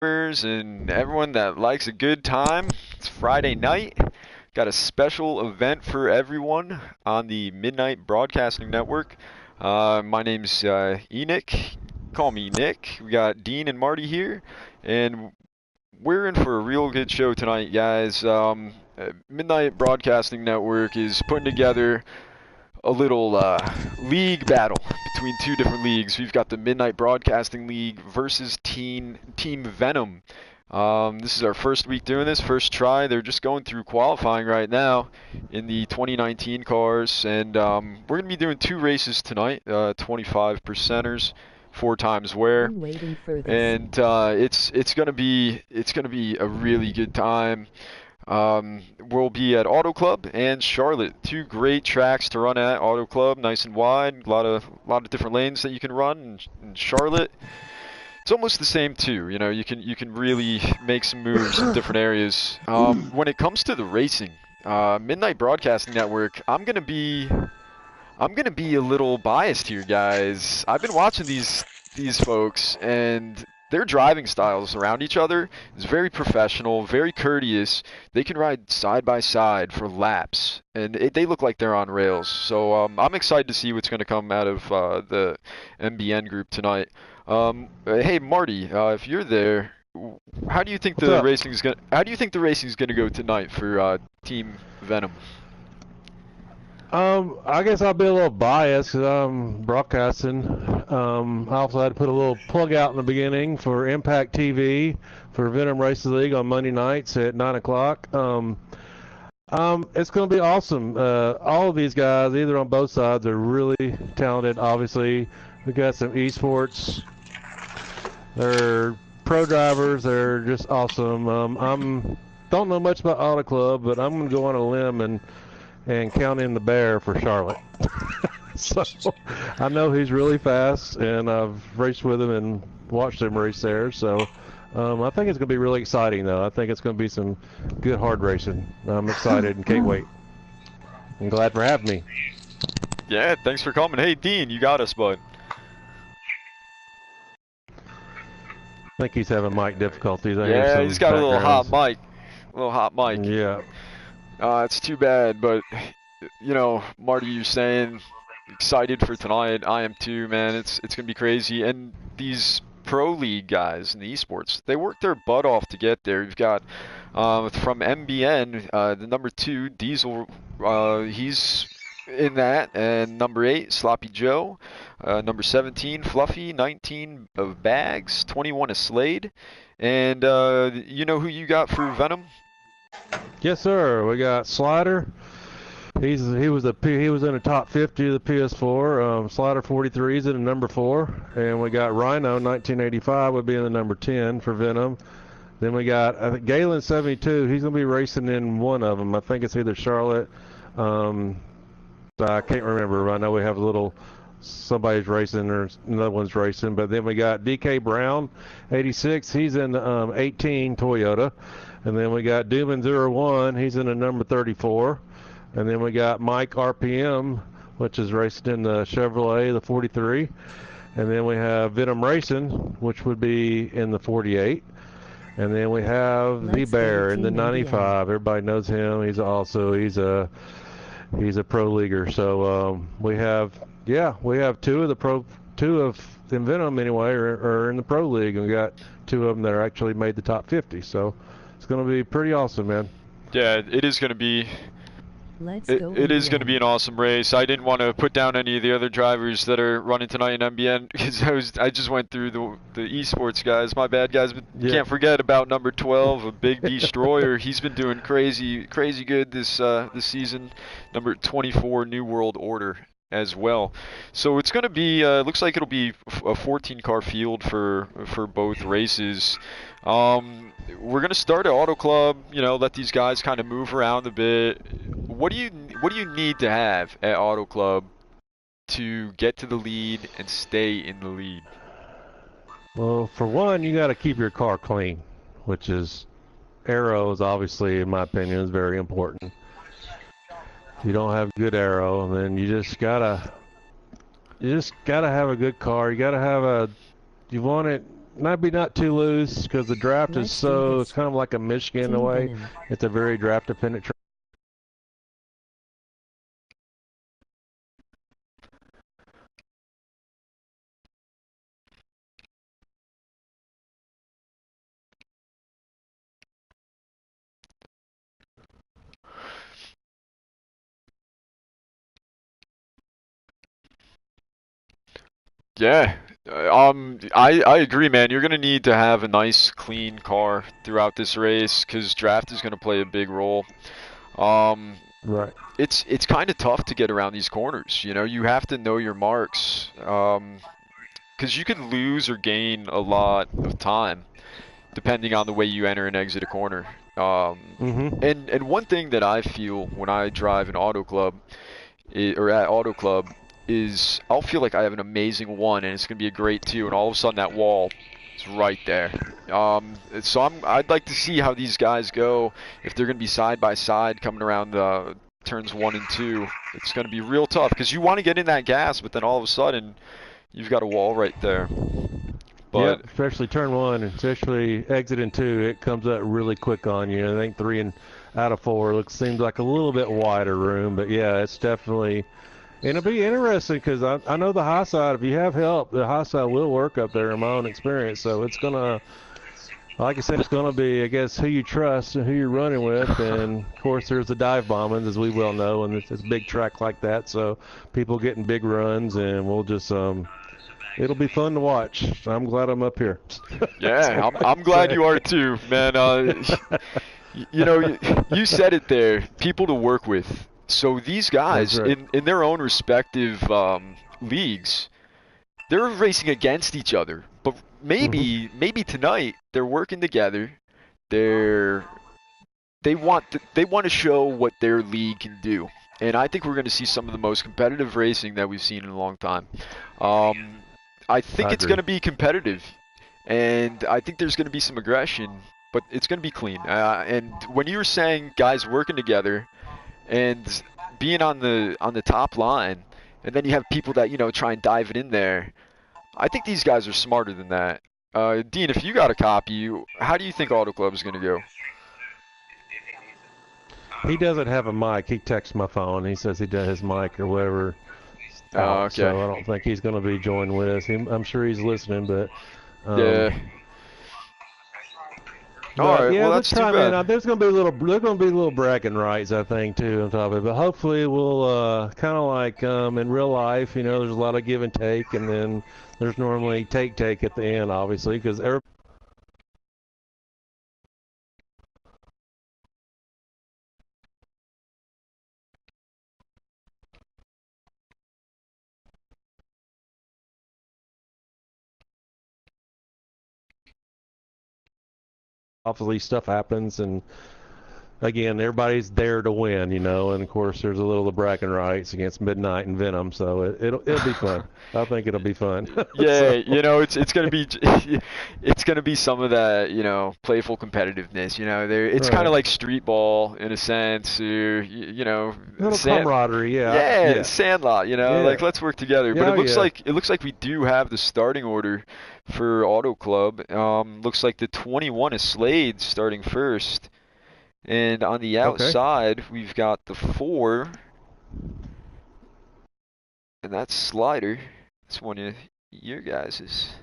And everyone that likes a good time. It's Friday night. Got a special event for everyone on the Midnight Broadcasting Network. My name's Enoch. Call me Nick. We got Dean and Marty here, and we're in for a real good show tonight, guys. Midnight Broadcasting Network is putting together a little league battle between two different leagues. We've got the Midnight Broadcasting League versus Team Venom. This is our first week doing this, first try. They're just going through qualifying right now in the 2019 cars, and we're going to be doing two races tonight, 25 percenters, 4 times wear, I'm waiting for this. and it's gonna be a really good time. We'll be at Auto Club and Charlotte, two great tracks to run at. Auto Club, nice and wide, a lot of different lanes that you can run. In Charlotte, it's almost the same too. You know, you can really make some moves in different areas. When it comes to the racing, Midnight Broadcasting Network, I'm gonna be a little biased here, guys. I've been watching these folks, and their driving styles around each other is very professional, very courteous. They can ride side by side for laps, and they look like they're on rails. So I'm excited to see what's going to come out of the MBN group tonight. Hey Marty, if you're there, how do you think What's the up? racing's gonna how do you think the racing's gonna go tonight for Team Venom? I guess I'll be a little biased because I'm broadcasting. I also had to put a little plug out in the beginning for Impact TV for Venom Races League on Monday nights at 9 o'clock. It's going to be awesome. All of these guys, either on both sides, are really talented. Obviously, we got some esports. They're pro drivers. They're just awesome. I'm don't know much about Auto Club, but I'm going to go on a limb and count in the bear for Charlotte. So I know he's really fast, and I've raced with him and watched him race there. So I think it's going to be really exciting, though. I think it's going to be some good hard racing. I'm excited and can't wait. I'm glad for having me. Yeah, thanks for coming. Hey Dean, you got us, bud. I think he's having mic difficulties. I hear Yeah, some he's got a little hot backgrounds. mic. A little hot mic. Yeah. It's too bad, but Marty, you're saying excited for tonight. I am too, man. It's gonna be crazy. And these pro league guys in the esports, they work their butt off to get there. You've got from MBN, the number 2 Diesel, he's in that, and number 8 Sloppy Joe, number 17 Fluffy, 19 of Bags, 21 of Slade, and you know who you got for Venom? Yes, sir. We got Slider. He was in the top 50 of the PS4. Slider 43 is in the number 4, and we got Rhino 1985 would be in the number 10 for Venom. Then we got I think Galen 72. He's gonna be racing in one of them. I think it's either Charlotte. Um, I can't remember. I know we have a little somebody's racing or another one's racing. But then we got DK Brown 86. He's in 18 Toyota. And then we got Dooman 01. He's in the number 34. And then we got Mike RPM, which is racing in the Chevrolet, the 43. And then we have Venom Racing, which would be in the 48. And then we have the Let's go Bear in the Team MBN. 95. Everybody knows him. He's a pro leaguer. So we have two of in Venom anyway are in the pro league, and we got two of them that are actually made the top 50. So it's going to be pretty awesome, man. Yeah, it is going to be. Let's It, go it is going to MBN. be an awesome race. I didn't want to put down any of the other drivers that are running tonight in MBN because I just went through the esports guys. My bad, guys, but Yeah. can't forget about number 12, a big destroyer. He's been doing crazy good this season. Number 24, New World Order as well. So it's going to be looks like it'll be a 14 car field for both races. We're gonna start at Auto Club. Let these guys kind of move around a bit. What do you need to have at Auto Club to get to the lead and stay in the lead? Well, for one, you got to keep your car clean, which is aero is obviously, in my opinion, is very important. If you don't have good aero, then you just gotta have a good car. You want it might be not too loose because the draft is Let's do so, this. it's kind of like a Michigan in a Team way. Venom. It's a very draft dependent track. Yeah. I agree, man. You're gonna need to have a nice, clean car throughout this race because draft is gonna play a big role. Um, Right. it's kind of tough to get around these corners. You know, you have to know your marks. Because you can lose or gain a lot of time depending on the way you enter and exit a corner. Mm-hmm. And one thing that I feel when I drive an auto club or at auto club is I'll feel like I have an amazing one and it's gonna be a great two, and all of a sudden that wall is right there. So I'd like to see how these guys go if they're gonna be side by side coming around the turns 1 and 2. It's gonna be real tough because you want to get in that gas, but then all of a sudden you've got a wall right there. Yep, But especially turn one, and especially exit in two, it comes up really quick on you. I think three and out of four seems like a little bit wider room, but yeah, it's definitely. And it'll be interesting because I know the high side. If you have help, the high side will work up there in my own experience. So it's gonna, like I said, it's gonna be, I guess, who you trust and who you're running with. And of course, there's the dive bombings, as we well know, and it's a big track like that. So people getting big runs, and we'll just it'll be fun to watch. I'm glad I'm up here. That's yeah, all I I'm can glad say. you are too, man. You know, you said it there. People to work with. So these That's guys, right. in their own respective leagues, they're racing against each other. But Hmm. maybe tonight they're working together. They're they want to show what their league can do. And I think we're going to see some of the most competitive racing that we've seen in a long time. Um, I think I it's going agree. to be competitive, and I think there's going to be some aggression, but it's going to be clean. And when you were saying guys working together and being on the top line, and then you have people that try and dive it in there, I think these guys are smarter than that. Dean, if you got a copy, how do you think Auto Club is going to go? He doesn't have a mic. He texts my phone. He says he does his mic or whatever out, Okay. so I don't think he's going to be joining with us. I'm sure he's listening, but Yeah. um, All but right. yeah, Well, let's that's too try, man. bad. There's going to be a little bragging rights, I think, too, on top of it. But hopefully, we'll kind of like in real life, there's a lot of give and take, and then there's normally take at the end, obviously, because everybody obviously stuff happens, and again, everybody's there to win, and of course, there's a little of the bragging rights against Midnight and Venom, so it'll be fun. I think it'll be fun. Yeah, So, it's gonna be it's gonna be some of that, playful competitiveness. It's kind of right, like street ball in a sense, or a little sand. camaraderie, yeah, Yeah, yeah, Sandlot. yeah, Like let's work together. But yeah, oh, yeah. it looks like we do have the starting order for Auto Club. Looks like the 21 is Slade starting first, and on the Okay. outside we've got the 4, and that's Slider. It's one of your guys's.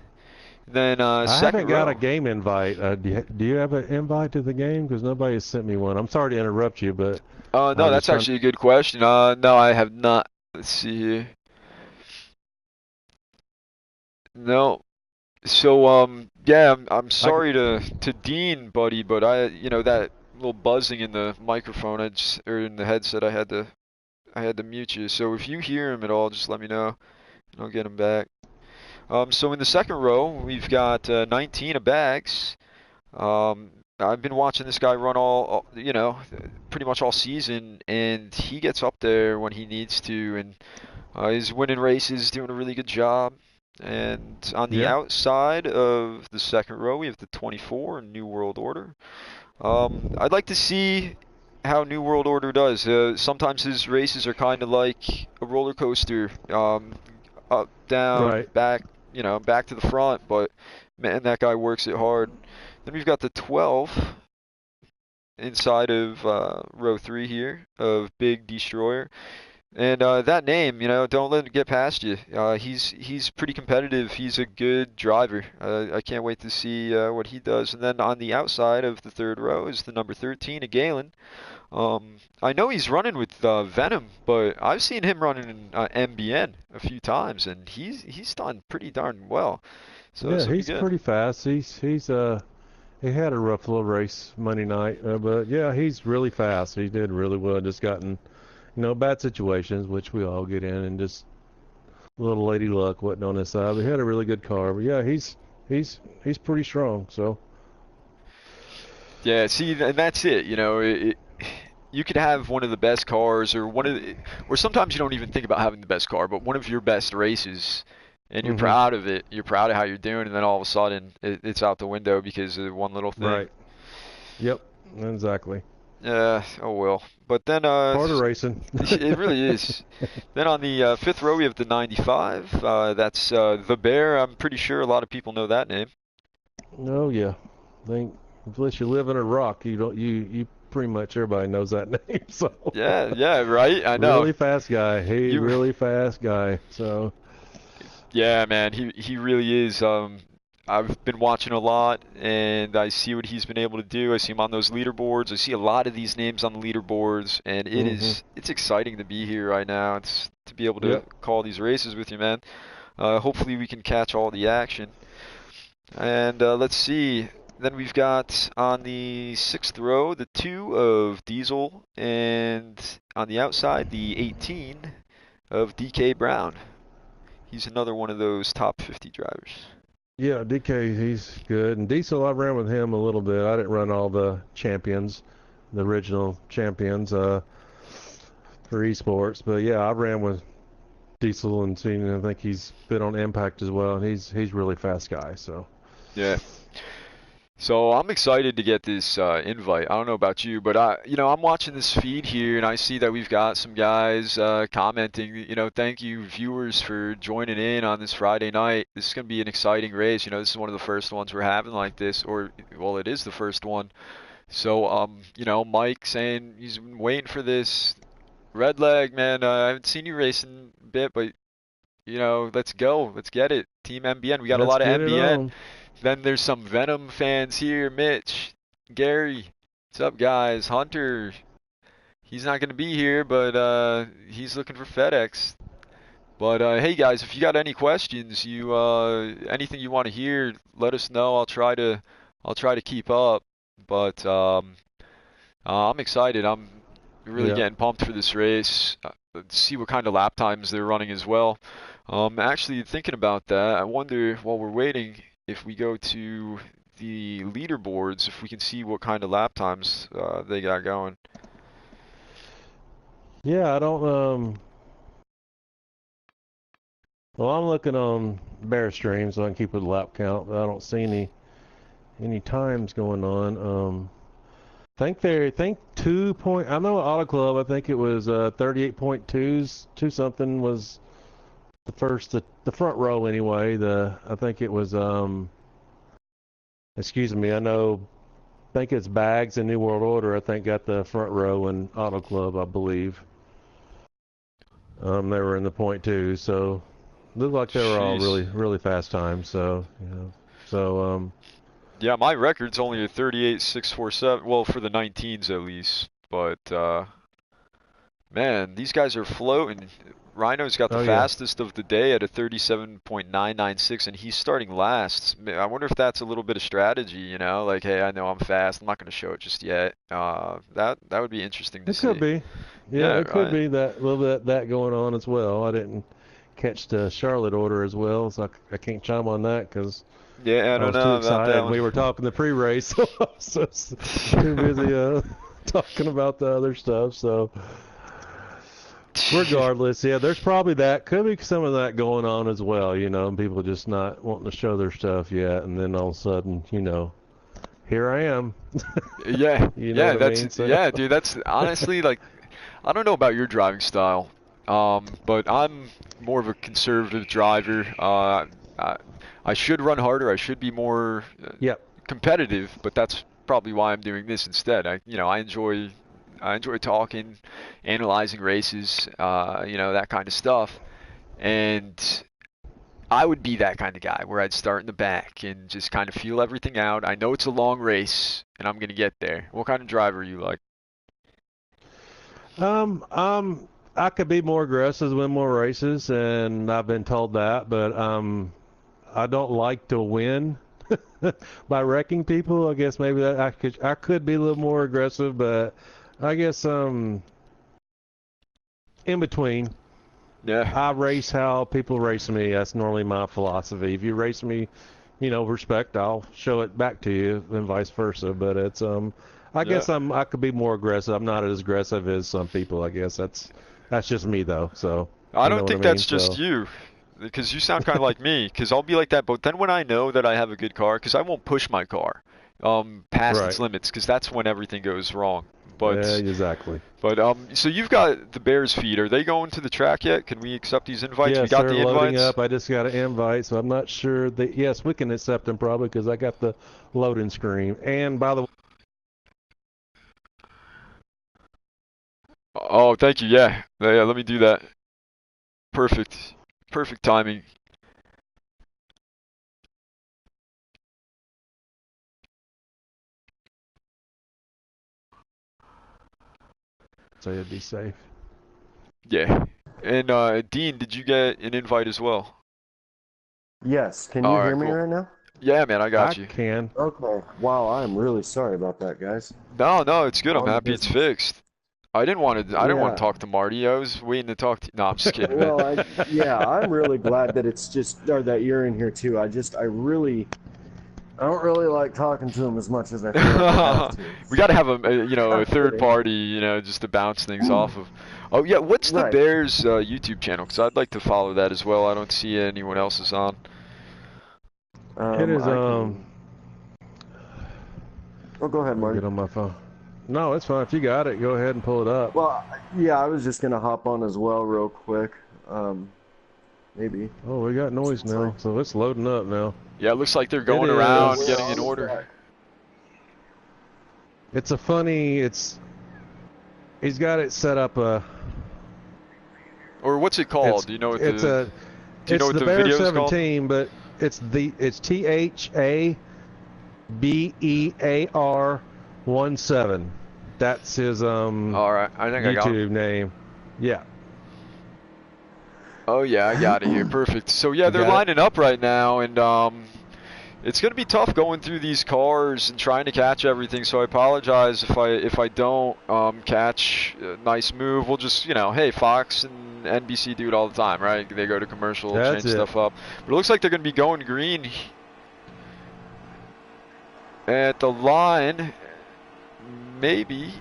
Then I second haven't got a row. game invite. Do you have an invite to the game? Because nobody has sent me one. I'm sorry to interrupt you, but I No, was just that's trying. actually a good question. No, I have not. Let's see here. No. So, yeah, I'm I could, sorry to Dean, buddy, but that little buzzing in the microphone, or in the headset, I had to mute you. So if you hear him at all, just let me know, and I'll get him back. So in the second row, we've got 19 of bags. I've been watching this guy run pretty much all season, and he gets up there when he needs to, and he's winning races, doing a really good job. And on the yeah. outside of the second row, we have the 24 New World Order. I'd like to see how New World Order does. Sometimes his races are kind of like a roller coaster, up, down, Right. back. back to the front, but man, that guy works it hard. Then we've got the 12 inside of row 3 here of Big Destroyer. And that name, don't let it get past you. He's pretty competitive. He's a good driver. I can't wait to see what he does. And then on the outside of the 3rd row is the number 13, a Galen. I know he's running with Venom, but I've seen him running in MBN a few times, and he's done pretty darn well. So yeah, he's pretty fast. He had a rough little race Monday night, but yeah, he's really fast. He did really well. Just gotten, bad situations, which we all get in, and just a little lady luck wasn't on his side. But he had a really good car. But yeah, he's pretty strong. So yeah, see, and that's it. You could have one of the best cars, or sometimes you don't even think about having the best car, but one of your best races, and you're proud of it. You're proud of how you're doing, and then all of a sudden it's out the window because of one little thing. Right. Yep. Exactly. Yeah. Oh well. But then part of racing. It really is. Then on the 5th row we have the 95. That's the Bear. I'm pretty sure a lot of people know that name. Oh yeah. Unless you live in a rock, you pretty much everybody knows that name. So yeah, right. I know. Really fast guy. Really fast guy. So yeah, man, he really is. I've been watching a lot, and I see what he's been able to do. I see him on those leaderboards. I see a lot of these names on the leaderboards, and it's exciting to be here right now. It's to be able to call these races with you, man. Hopefully we can catch all the action. And let's see. Then we've got on the 6th row the 2 of Diesel, and on the outside the 18 of DK Brown. He's another one of those top 50 drivers. Yeah, DK, he's good. And Diesel, I ran with him a little bit. I didn't run all the champions, the original champions for esports. But yeah, I ran with Diesel and seen. I think he's been on Impact as well. And he's really fast guy. So yeah. So I'm excited to get this invite. I don't know about you, but I'm watching this feed here and I see that we've got some guys commenting. Thank you viewers for joining in on this Friday night. This is going to be an exciting race. This is one of the first ones we're having like this, or well, it is the first one. So Mike saying he's been waiting for this. Red Leg, man, I haven't seen you racing a bit, but let's go, let's get it. Team MBN, we got a lot of MBN. Then there's some Venom fans here. Mitch, Gary, what's up, guys? Hunter, he's not going to be here, but he's looking for FedEx. But hey, guys, if you got any questions, anything you want to hear, let us know. I'll try to keep up. But I'm excited. I'm really getting pumped for this race. Let's see what kind of lap times they're running as well. Actually, thinking about that, I wonder while we're waiting, if we go to the leaderboards, if we can see what kind of lap times they got going. Yeah, I don't. Well, I'm looking on Bear Stream so I can keep with the lap count, but I don't see any times going on. I think 2 point. I know at Auto Club, I think it was 38.2s, 2 something was the first, the front row anyway. I think it was excuse me, I think it's Bags and New World Order. I think got the front row in Auto Club, I believe. They were in the .2, so looked like they were all really fast times. So yeah, my record's only a 38.647. Well, for the 19s at least, but man, these guys are floating. Rhino's got the fastest of the day at a 37.996, and he's starting last. I wonder if that's a little bit of strategy, like, hey, I know I'm fast. I'm not going to show it just yet. That would be interesting to see. It could be. Yeah, it could be that little bit that going on as well. I didn't catch the Charlotte order as well, so I can't chime on that because I don't know too about excited. that one. We were talking the pre-race, so I was just too busy talking about the other stuff. So regardless, yeah, there's probably that. Could be some of that going on as well, people just not wanting to show their stuff yet, and then all of a sudden, here I am. Yeah, So, yeah, dude, that's honestly like, I don't know about your driving style, but I'm more of a conservative driver. I should run harder. I should be more Yep. competitive, but that's probably why I'm doing this instead. I enjoy talking, analyzing races, that kind of stuff. And I would be that kind of guy where I'd start in the back and just kind of feel everything out. I know it's a long race and I'm going to get there. What kind of driver are you like? I could be more aggressive, win more races, and I've been told that, but I don't like to win by wrecking people. I guess maybe that I could be a little more aggressive, but I guess in between. Yeah. I race how people race me. That's normally my philosophy. If you race me, respect, I'll show it back to you, and vice versa. But it's I Yeah. guess I could be more aggressive. I'm not as aggressive as some people. I guess that's just me though. So I you know don't what I think mean. that's just So you, because you sound kind of like me, because I'll be like that, but then when I know that I have a good car, because I won't push my car past its right, limits, because that's when everything goes wrong. yeah, But exactly. so you've got the Bears feed. Are they going to the track yet? Can we accept these invites? We Yes, got they're the loading invites. up. I just got an invite, so I'm not sure that. Yes, we can accept them probably because I got the loading screen. And by the way, Oh, thank you. Yeah. Yeah, let me do that. Perfect. Perfect timing. so you'd be safe. Yeah. And Dean, did you get an invite as well? Yes, can you All hear right, me cool. right now? Yeah, man, I I got you. can. Okay. Wow, I'm really sorry about that, guys. No, no, it's good. I'm On the happy it's business. fixed. I didn't want to Yeah. talk to Marty. I was waiting to talk to. No, I'm just kidding, man. Well, yeah, I'm really glad that it's just or that you're in here too. I don't really like talking to him as much as I feel like I have to. We got to have a Not third kidding. party, just to bounce things off of. Oh yeah, what's the Right. Bears YouTube channel? Because I'd like to follow that as well. I don't see anyone else's on. It is I can. Oh, go ahead, Let me Marty. get on my phone. No, it's fine. If you got it, go ahead and pull it up. Well, yeah, I was just gonna hop on as well, real quick. Maybe. Oh, we got noise It's like, now, so it's loading up now. Yeah, it looks like they're It going yeah, around is. we're getting in on the order. track. It's a funny. He's got it set up. Or what's it called? It's Do you know what it's the a Do you know it's what the the Bear video is called? 17, but it's THABEAR 17. That's his All right, I think I got him. YouTube name. Yeah, Oh yeah, I got it here. Perfect. So yeah, you they're got it. lining up right now, and it's gonna be tough going through these cars and trying to catch everything. So I apologize if I don't catch a nice move. We'll just hey, Fox and NBC do it all the time, right? They go to commercial, That's change it. stuff up. But it looks like they're gonna be going green at the line, maybe.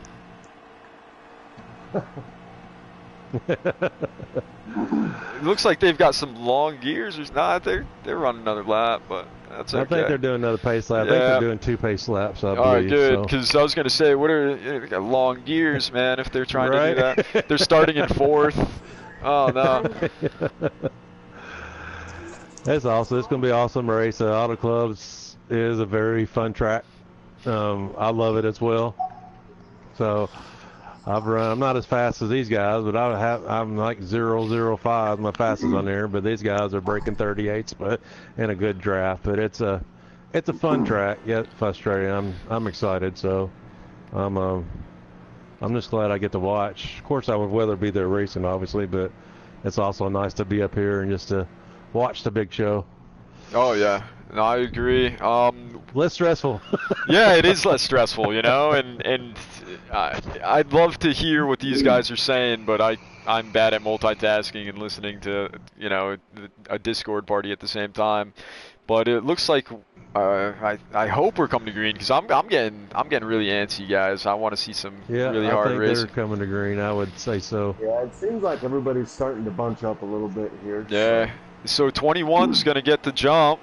It looks like they've got some long gears. There's not. They're running another lap, but that's I think okay. they're doing another pace lap. I think Yeah. they're doing 2 pace laps, I All right, believe. good. So Because I was gonna say, they got long gears, man. If they're trying to do right. that, they're starting in fourth. Oh no. That's awesome. It's gonna be an awesome race. Auto Clubs is a very fun track. I love it as well. So I'm not as fast as these guys, but I'm like 0.05 my fastest on there. But these guys are breaking 38s, but in a good draft. But it's a fun track, yet frustrating. I'm excited. So I'm just glad I get to watch. Of course, I would rather be there racing, obviously, but it's also nice to be up here and just to watch the big show. Oh yeah. No, I agree. Less stressful. Yeah, it is less stressful, and I'd love to hear what these guys are saying, but I'm bad at multitasking and listening to a Discord party at the same time. But it looks like I hope we're coming to green because I'm getting really antsy, guys. I want to see some Yeah, really I hard think they're racing. coming to green. I would say so. Yeah, it seems like everybody's starting to bunch up a little bit here. Yeah. So 21's gonna get the jump.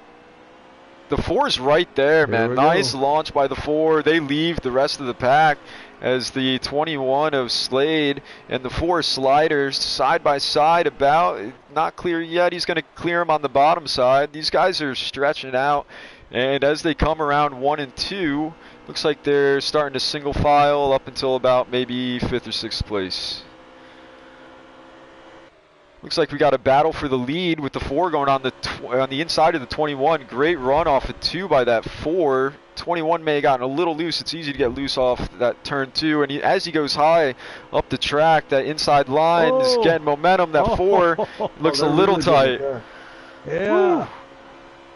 the 4's right there, Here man. we Nice go. launch by the 4. They leave the rest of the pack as the 21 of Slade and the 4 Sliders side by side about. Not clear yet. He's going to clear him on the bottom side. These guys are stretching out, and as they come around 1 and 2, looks like they're starting to single file up until about maybe 5th or 6th place. Looks like we got a battle for the lead with the 4 going on the inside of the 21. Great run off of 2 by that 4. 21 may have gotten a little loose. It's easy to get loose off that turn 2. And as he goes high up the track, that inside line is getting momentum. That 4 looks a little tight. Yeah.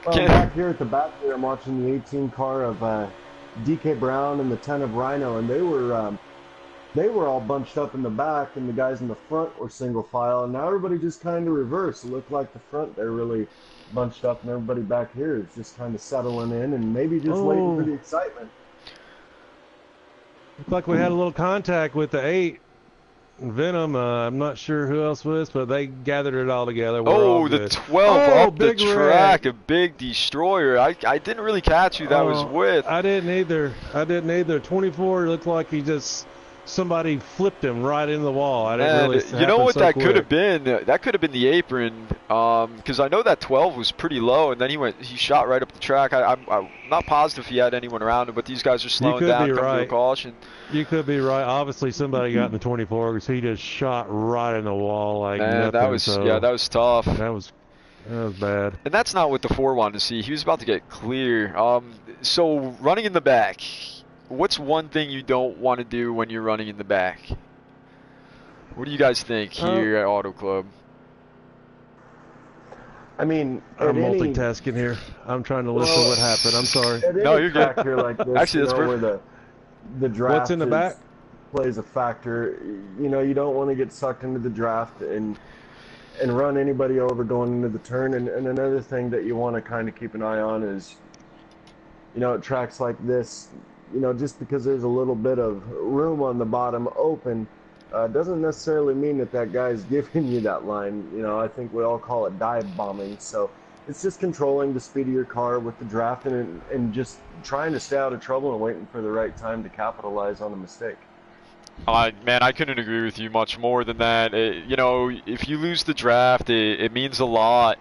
Well, back here at the back there, I'm watching the 18 car of DK Brown and the 10 of Rhino, and they were all bunched up in the back, and the guys in the front were single file, and now everybody just kind of reversed. It looked like the front, they're really bunched up, and everybody back here is just kind of settling in and maybe just waiting for the excitement. Looked like we had a little contact with the 8. Venom, I'm not sure who else was, but they gathered it all together. The 12 up the track, a big destroyer. I didn't really catch who that was with. I didn't either. 24 looked like somebody flipped him right in the wall. I didn't really. You know what that could have been? That could have been the apron, because I know that 12 was pretty low, and then he shot right up the track. I'm not positive he had anyone around him, but these guys are slowing down, coming to a caution. You could be right. Obviously, somebody got in the 24 because he just shot right in the wall like nothing. That was tough. That was bad. And that's not what the 4 wanted to see. He was about to get clear. So running in the back. What's one thing you don't want to do when you're running in the back? What do you guys think here at Auto Club? I mean, I'm multitasking here. I'm trying to listen to what happened. I'm sorry. No, you're good. Here like this, actually, that's perfect. Where the draft What's in the back plays a factor. You know, you don't want to get sucked into the draft and run anybody over going into the turn. And another thing that you want to kind of keep an eye on is, you know, at tracks like this, you know, just because there's a little bit of room on the bottom open, doesn't necessarily mean that guy's giving you that line. You know, I think we all call it dive bombing. So it's just controlling the speed of your car with the draft and just trying to stay out of trouble and waiting for the right time to capitalize on a mistake. Man, I couldn't agree with you much more than that. You know, if you lose the draft, it means a lot.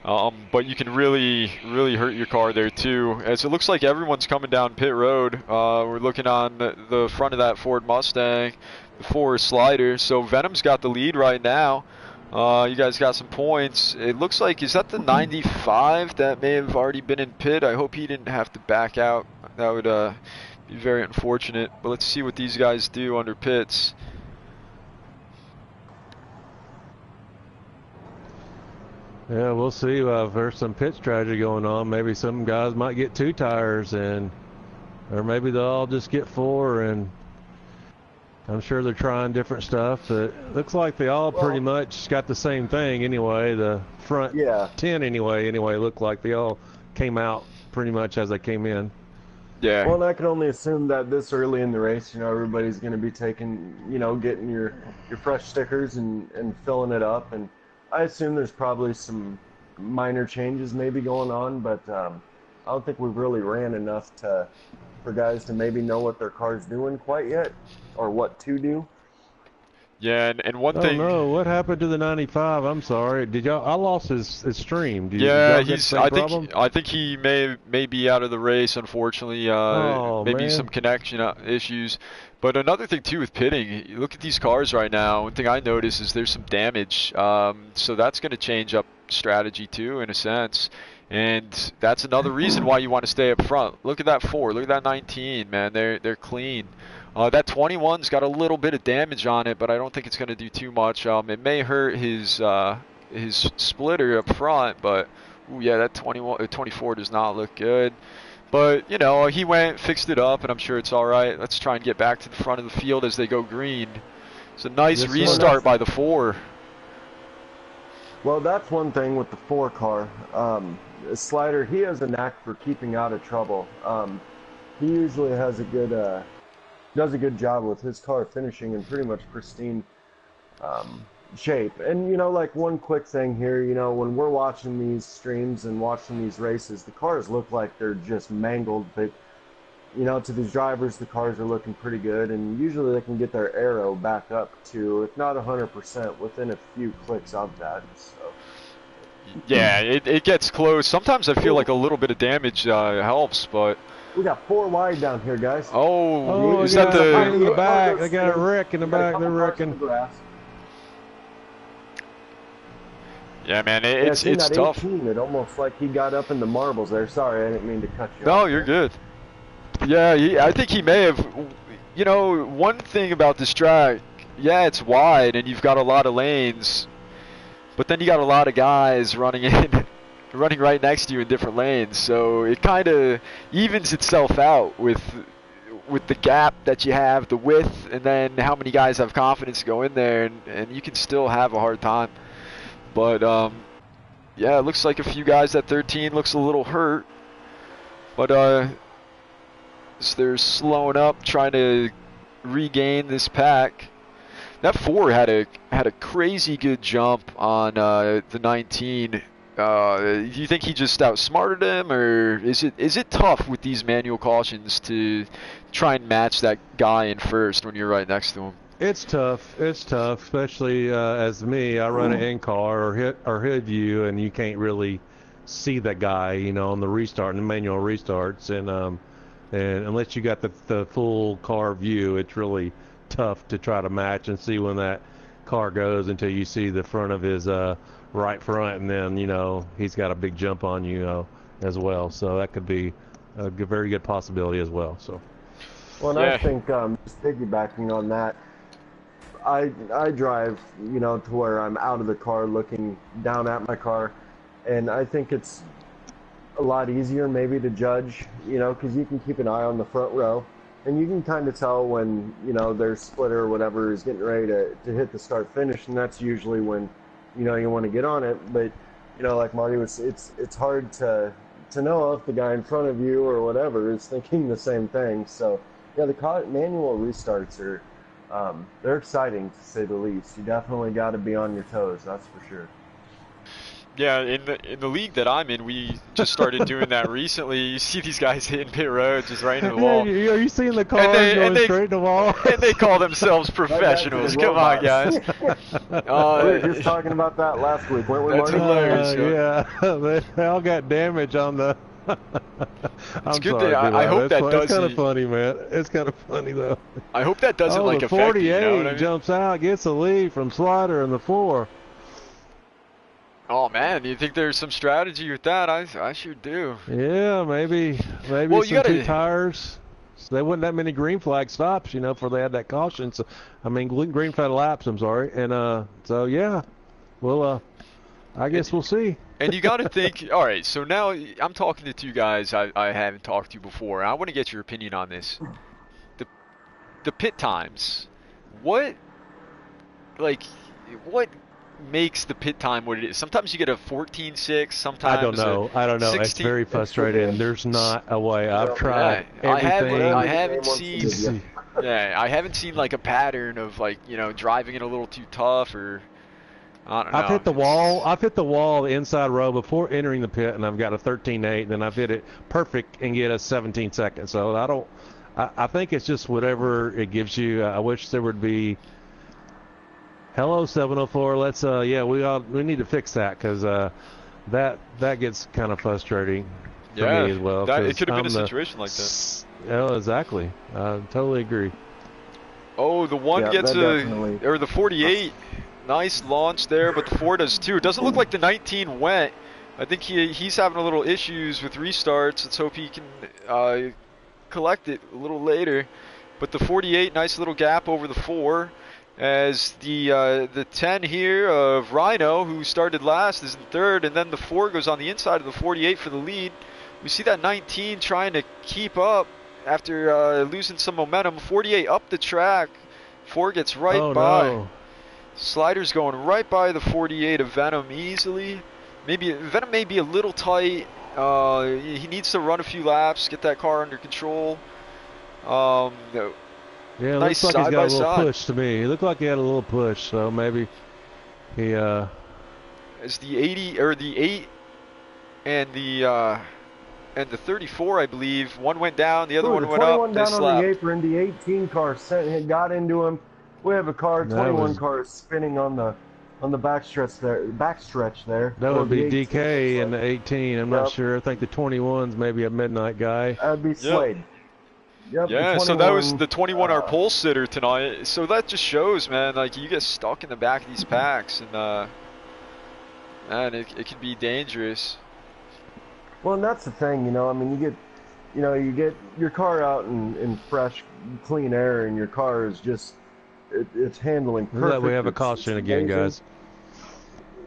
But you can really hurt your car there too, as it looks like everyone's coming down pit road. We're looking on the front of that Ford Mustang, the 4 Slider. So Venom's got the lead right now. You guys got some points. It looks like, is that the 95 that may have already been in pit? I hope he didn't have to back out. That would be very unfortunate. But let's see what these guys do under pits. Yeah, we'll see. There's some pit strategy going on. Maybe some guys might get 2 tires, or maybe they'll all just get 4. And I'm sure they're trying different stuff. It looks like they all pretty much got the same thing anyway. The front 10 anyway looked like they all came out pretty much as they came in. Yeah. Well, and I can only assume that this early in the race, you know, everybody's going to be taking, you know, getting your fresh stickers and filling it up. And I assume there's probably some minor changes maybe going on, but I don't think we've really ran enough for guys to maybe know what their car's doing quite yet, or what to do. Yeah, and one thing. Oh no, what happened to the 95? I'm sorry. Did y'all? I lost his stream. Did I think he may be out of the race, unfortunately. Maybe some connection issues. But another thing too with pitting, you look at these cars right now. One thing I notice is there's some damage. So that's going to change up strategy too, in a sense. And that's another reason why you want to stay up front. Look at that 4. Look at that 19, man. They're clean. That 21's got a little bit of damage on it, but I don't think it's going to do too much. It may hurt his splitter up front, but ooh, yeah, that 24 does not look good. But, you know, he fixed it up, and I'm sure it's all right. Let's try and get back to the front of the field as they go green. It's a nice restart by the 4. Well, that's one thing with the 4 car. Slider, he has a knack for keeping out of trouble. He usually has does a good job with his car finishing in pretty much pristine shape. And you know, like one quick thing here, you know, when we're watching these streams and watching these races, the cars look like they're just mangled, but you know, to these drivers, the cars are looking pretty good, and usually they can get their aero back up to, if not 100%, within a few clicks of that. So. Yeah, it gets close. Sometimes I feel like a little bit of damage helps, but. We got 4 wide down here, guys. Oh, is yeah, that the? in the back? They got a wreck in the back. They're wrecking. Yeah, man, it's tough. 18, it almost like he got up in the marbles there. Sorry, I didn't mean to cut you off. No, you're good. Yeah, I think he may have. You know, one thing about this track, yeah, it's wide and you've got a lot of lanes, but then you got a lot of guys running running right next to you in different lanes. So it kind of evens itself out with the gap that you have, the width, and then how many guys have confidence to go in there, and you can still have a hard time. But yeah, it looks like a few guys at 13 looks a little hurt, but so they're slowing up, trying to regain this pack. That 4 had a crazy good jump on the 19. Do you think he just outsmarted him, or is it tough with these manual cautions to try and match that guy in first when you're right next to him? It's tough. It's tough, especially as me. I run an in-car or hood view, and you can't really see that guy, you know, on the restart and the manual restarts, and unless you got the full car view, it's really tough to try to match and see when that car goes until you see the front of his right front, and then you know he's got a big jump on you as well. So that could be a very good possibility as well. So. Well, and yeah. I think just piggybacking on that, I drive, you know, to where I'm out of the car looking down at my car, and I think it's a lot easier maybe to judge, you know, because you can keep an eye on the front row, and you can kind of tell when, you know, their splitter or whatever is getting ready to hit the start finish, and that's usually when, you know, you want to get on it. But, you know, like Marty was, it's hard to know if the guy in front of you or whatever is thinking the same thing. So yeah, the manual restarts are they're exciting to say the least. You definitely got to be on your toes, that's for sure. Yeah, in the league that I'm in, we just started doing that recently. You see these guys hitting pit road, just right into the wall. Are you seeing the cars going straight to the wall? And they call themselves professionals. Come on, guys. We were just talking about that last week, weren't we, That's Marty? hilarious. Yeah, they all got damage on the... It's good that I hope that does. It's kind of funny, man. It's kind of funny though. I hope that doesn't like affect 48 you, know what I mean? jumps out, gets the lead from Slider in the 4. Oh man, you think there's some strategy with that? I sure do. Yeah, maybe well, some 2 tires. So there wasn't that many green flag stops, you know, before they had that caution. So I mean, green flag laps. I'm sorry, and so yeah, well, I guess we'll see. And you got to think, all right, so now I'm talking to 2 guys I haven't talked to before. I want to get your opinion on this. The pit times. What makes the pit time what it is? Sometimes you get a 14.6, sometimes I don't know. 16. It's very frustrating. There's not a way. I've tried everything. I haven't seen yeah, I haven't seen like a pattern of like, you know, driving it a little too tough or I don't know. I've hit the wall, the inside row before entering the pit, and I've got a 13.8, and then I've hit it perfect and get a 17 seconds. So I think it's just whatever it gives you. I wish there would be. Hello 704. Let's we need to fix that because that gets kind of frustrating for me as well. It could have been a situation like that. Oh, exactly. I totally agree. Oh, the one gets or the 48. Nice launch there, but the 4 does too. It doesn't look like the 19 went. I think he's having a little issues with restarts. Let's hope he can collect it a little later. But the 48, nice little gap over the 4. As the 10 here of Rhino, who started last, is in 3rd, and then the 4 goes on the inside of the 48 for the lead. We see that 19 trying to keep up after losing some momentum. 48 up the track. 4 gets right by. No. Slider's going right by the 48 of Venom easily. Maybe Venom may be a little tight. He needs to run a few laps, get that car under control. Yeah, it nice looks like he's got a little side. push to me. It looked like he had a little push, so maybe He As the 80 or the 8 and the 34, I believe, one went down, the other Ooh, one the went up. 21 They down on the slapped. apron, the 18 car got into him. We have a car, That 21 was- car spinning on the backstretch there. that Or would the be 18, DK looks and like. the 18. I'm not Yep. sure. I think the 21's maybe a midnight guy. That'd be Slade. Yep. Yeah, the so that was 21, the 21 our pole sitter tonight. So that just shows, man, like you get stuck in the back of these packs, and man, it can be dangerous. Well, and that's the thing, you know. I mean, you get your car out in fresh, clean air, and your car is just it's handling Looks perfect. like we have a It's caution again, amazing. guys.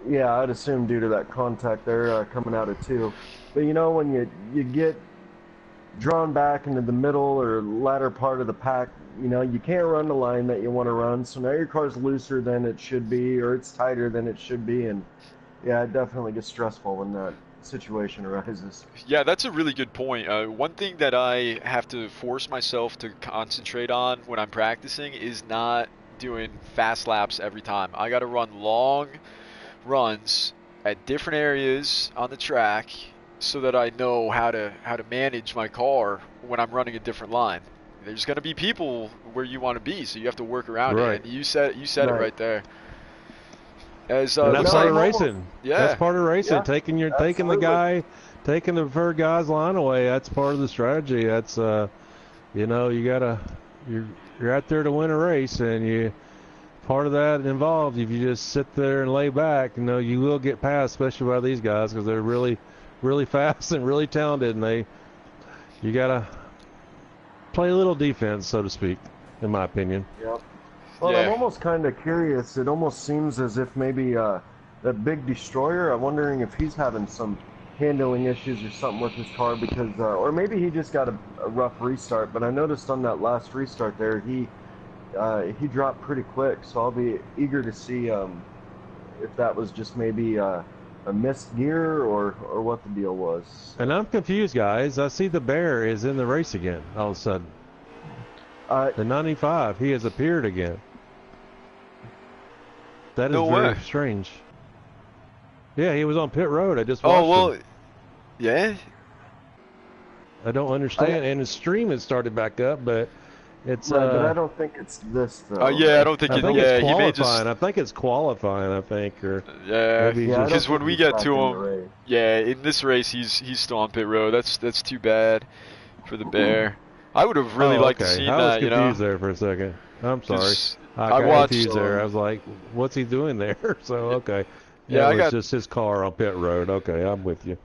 Yeah, I'd assume due to that contact there coming out of 2. But you know, when you get drawn back into the middle or latter part of the pack, you know, you can't run the line that you want to run. So now your car's looser than it should be, or it's tighter than it should be, and yeah, it definitely gets stressful when that situation arises. Yeah, that's a really good point. One thing that I have to force myself to concentrate on when I'm practicing is not doing fast laps every time. I got to run long runs at different areas on the track so that I know how to manage my car when I'm running a different line. There's going to be people where you want to be, so you have to work around Right. it. And you said it Right. right there. As And that's looks part like, of racing. yeah. That's part of racing. Yeah, taking the absolutely. taking the preferred guy's line away. That's part of the strategy. That's you know, you're out there to win a race, and part of that involved. If you just sit there and lay back, you know, you will get passed, especially by these guys because they're really, really fast and really talented, and you gotta play a little defense, so to speak, in my opinion. Yep. Well, Yeah. I'm almost kind of curious. It almost seems as if maybe that big destroyer. I'm wondering if he's having some handling issues or something with his car because, or maybe he just got a rough restart. But I noticed on that last restart there, he dropped pretty quick. So I'll be eager to see if that was just maybe a missed gear or what the deal was. And I'm confused, guys. I see the Bear is in the race again all of a sudden. The 95, he has appeared again. That is No very way. strange. Yeah, he was on pit road. I just watched Oh, well, him. yeah. I don't understand. And his stream has started back up, but it's Right, but I don't think it's this though. Yeah, I don't think I it. think Yeah, it's he may qualifying. just. I think it's qualifying. I think, or Yeah, maybe Yeah, I don't because when think we he's get back to in the him, race. yeah, in this race he's still on pit road. That's too bad for the Bear. I would have really liked to see I was that, you confused know. there for a second. I'm sorry. 'Cause I I got watched. confused there. I was like, what's he doing there? So, okay. Yeah, That I was got just his car on pit road. Okay, I'm with you.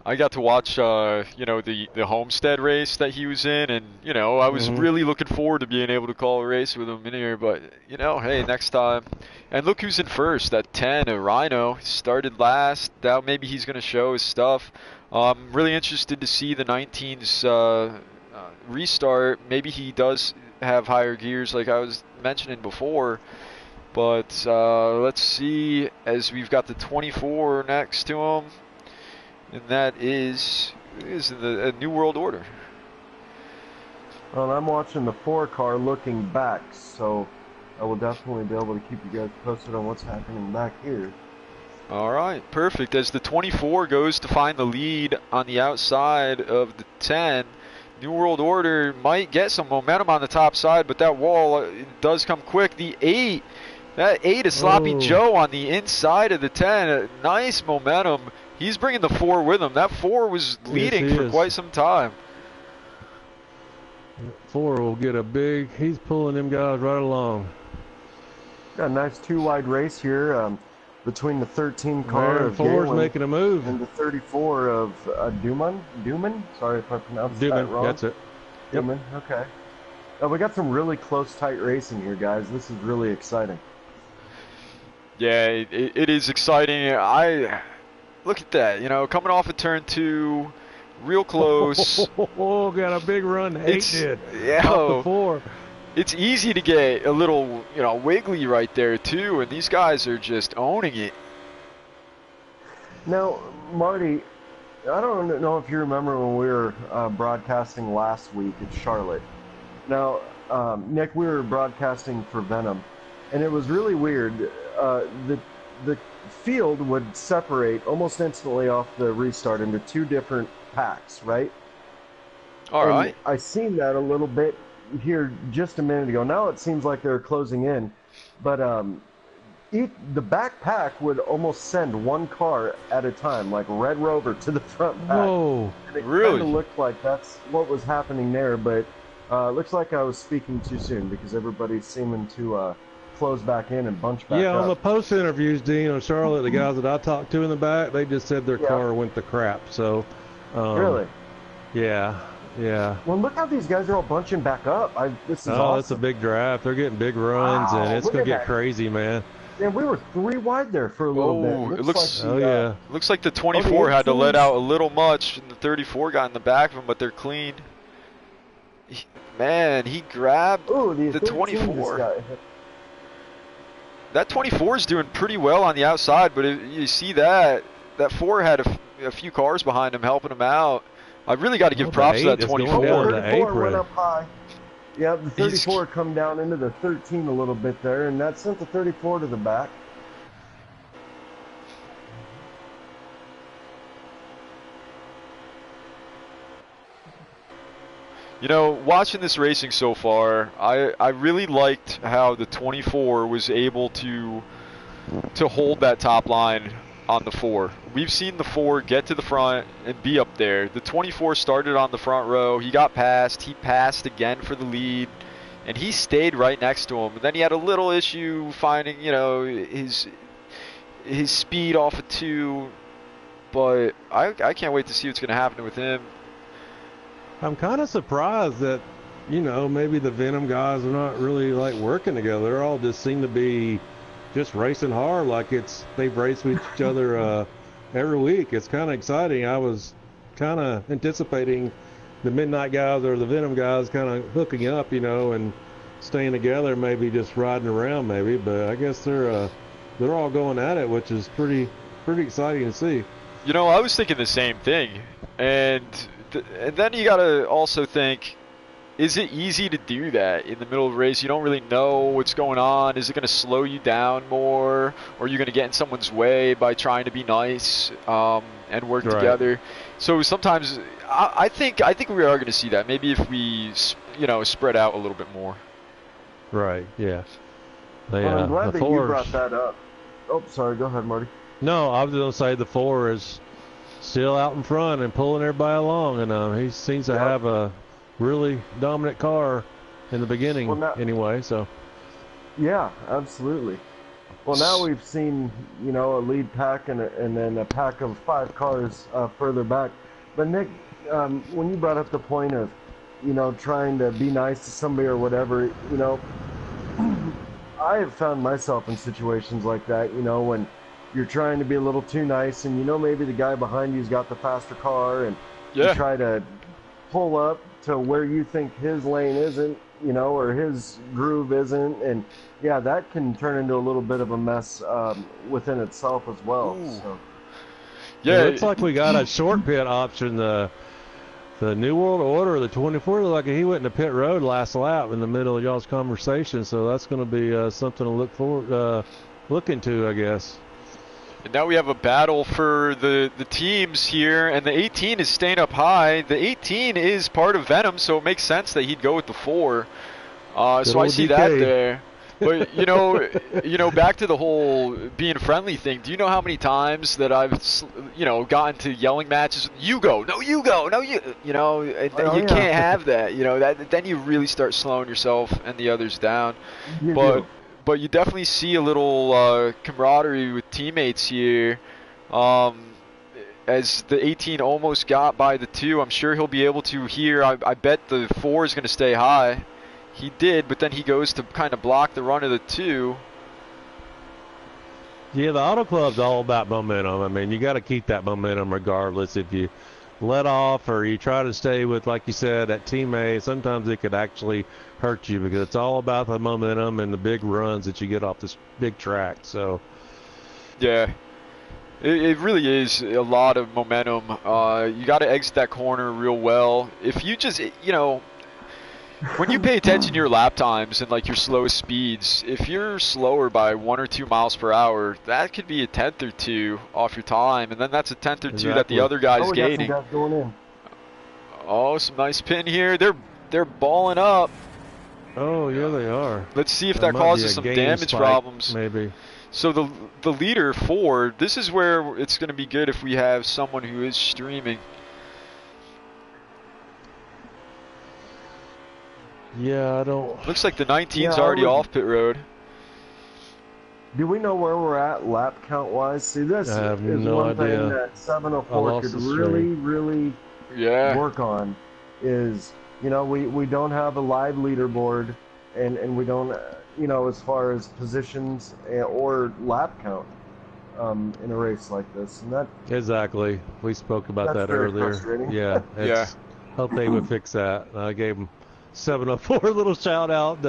I got to watch you know, the Homestead race that he was in, and you know I was Mhm. really looking forward to being able to call a race with him in here. But you know, hey, next time. And look who's in first at 10, a Rhino. He started last. Now maybe he's gonna show his stuff. Really interested to see the 19's restart. Maybe he does have higher gears, like I was mentioning before. But let's see, as we've got the 24 next to him, and that is in the New World Order. Well, I'm watching the 4 car looking back, so I will definitely be able to keep you guys posted on what's happening back here. All right, perfect. As the 24 goes to find the lead on the outside of the 10, New World Order might get some momentum on the top side, but that wall does come quick. The 8, that 8 is Sloppy Oh. Joe on the inside of the 10. Nice momentum. He's bringing the 4 with him. That 4 was leading he for is. quite some time. 4 will get a big. He's pulling them guys right along. Got a nice 2-wide race here between the 13 car Man, of 4's Galen making a move. and the 34 of Duman. Duman? Sorry if I pronounced that Duman, wrong. that's it. Yep. Duman, okay. We got some really close, tight racing here, guys. This is really exciting. Yeah, it is exciting. I look at that. You know, coming off of turn 2, real close. Oh, got a big run. It's- Did. yeah. Off the 4. It's easy to get a little, you know, wiggly right there too, and these guys are just owning it. Now, Marty, I don't know if you remember when we were broadcasting last week at Charlotte. Now, Nick, we were broadcasting for Venom, and it was really weird. the field would separate almost instantly off the restart into two different packs, right? All right. I seen that a little bit here just a minute ago. Now it seems like they're closing in, but the back pack would almost send one car at a time, like Red Rover to the front pack. Whoa. And it Really? kind of looked like that's what was happening there, but looks like I was speaking too soon because everybody's seeming to close back in and bunch back Yeah, up. on the post interviews, Dean, on Charlotte, the guys that I talked to in the back, they just said their car went to crap. So, Really? Yeah. Well, look how these guys are all bunching back up. This is Oh, awesome. that's a big draft. They're getting big runs, Wow, and it's look going at to get that. crazy, man. Yeah, we were 3 wide there for a little Oh, bit. it looks- like Oh, yeah. Looks like the 24 had to 18s. let out a little much, and the 34 got in the back of him, but they're clean. Man, he grabbed Ooh, the 13 just 24. got hit. That 24 is doing pretty well on the outside, but you see that 4 had a few cars behind him helping him out. I really got to give Oh, the props to 8 that is going 24. down to 34 apron. went up high. Yeah, the He's- 34 come down into the 13 a little bit there, and that sent the 34 to the back. You know, watching this racing so far, I really liked how the 24 was able to hold that top line on the 4. We've seen the 4 get to the front and be up there. The 24 started on the front row. He got past. He passed again for the lead, and he stayed right next to him. And then he had a little issue finding, his speed off of 2. But I can't wait to see what's going to happen with him. I'm kind of surprised that, maybe the Venom guys are not really like working together. They all just seem to be just racing hard, like they've raced with each other every week. It's kind of exciting. I was kind of anticipating the Midnight guys or the Venom guys kind of hooking up, and staying together, maybe just riding around, maybe. But I guess they're all going at it, which is pretty exciting to see. I was thinking the same thing, and then you gotta also think, is it easy to do that in the middle of the race? You don't really know what's going on. Is it going to slow you down more, or are you going to get in someone's way by trying to be nice and work Right. together? So sometimes I think we are going to see that. Maybe if we spread out a little bit more. Right? Yeah. Well, I'm glad the that you fours- brought that up. Oh, sorry. Go ahead, Marty. No, I was going to say the 4 is still out in front and pulling everybody along, and he seems to have a really dominant car in the beginning, anyway. So Yeah, absolutely. Well, now we've seen, a lead pack and then a pack of 5 cars further back. But Nick, when you brought up the point of, trying to be nice to somebody or whatever, I have found myself in situations like that, when you're trying to be a little too nice and maybe the guy behind you's got the faster car and you try to pull up to where you think his lane isn't, or his groove isn't, and yeah, that can turn into a little bit of a mess within itself as well. So. yeah, it looks like we got a short pit option. The New World Order, the 24, looked like he went into pit road last lap in the middle of y'all's conversation, so that's going to be something to look into, I guess. And now we have a battle for the teams here, and the 18 is staying up high. The 18 is part of Venom, so it makes sense that he'd go with the 4. So I see DK. that there. But back to the whole being friendly thing. Do you know how many times that I've gotten to yelling matches? You go, no, you go, no, you, and you can't have that. Then you really start slowing yourself and the others down. But you definitely see a little camaraderie with teammates here. As the 18 almost got by the 2, I'm sure he'll be able to here. I bet the 4 is going to stay high. He did, but then he goes to kind of block the run of the 2. Yeah, the Auto Club's all about momentum. I mean, you got to keep that momentum regardless. If you let off or you try to stay with, like you said, that teammate, sometimes it could actually hurt you because it's all about the momentum and the big runs that you get off this big track. So, yeah, it really is a lot of momentum. You got to exit that corner real well. If you just, when you pay attention to your lap times and like your slowest speeds, if you're slower by 1 or 2 miles per hour, that could be a tenth or two off your time, and then that's a tenth or two that the Exactly. other guy's Oh, we got some gaining. guys going in. Oh, some nice pin here. They're balling up. Oh, yeah, they are. Let's see if That that might be causes a some game damage spike, problems. maybe. So the leader, Ford, this is where it's going to be good if we have someone who is streaming. Yeah, I don't. Looks like the 19's Yeah, already off pit road. Do we know where we're at lap count wise? See, this I have is no one idea. thing that I 704 lost could the stream. really Yeah. work on. Is, you know, we don't have a live leaderboard, and we don't, you know, as far as positions or lap count in a race like this, and that Exactly. We spoke about That's that very earlier. frustrating. Yeah. Yeah. Hope they would fix that. I gave them 704 a little shout out.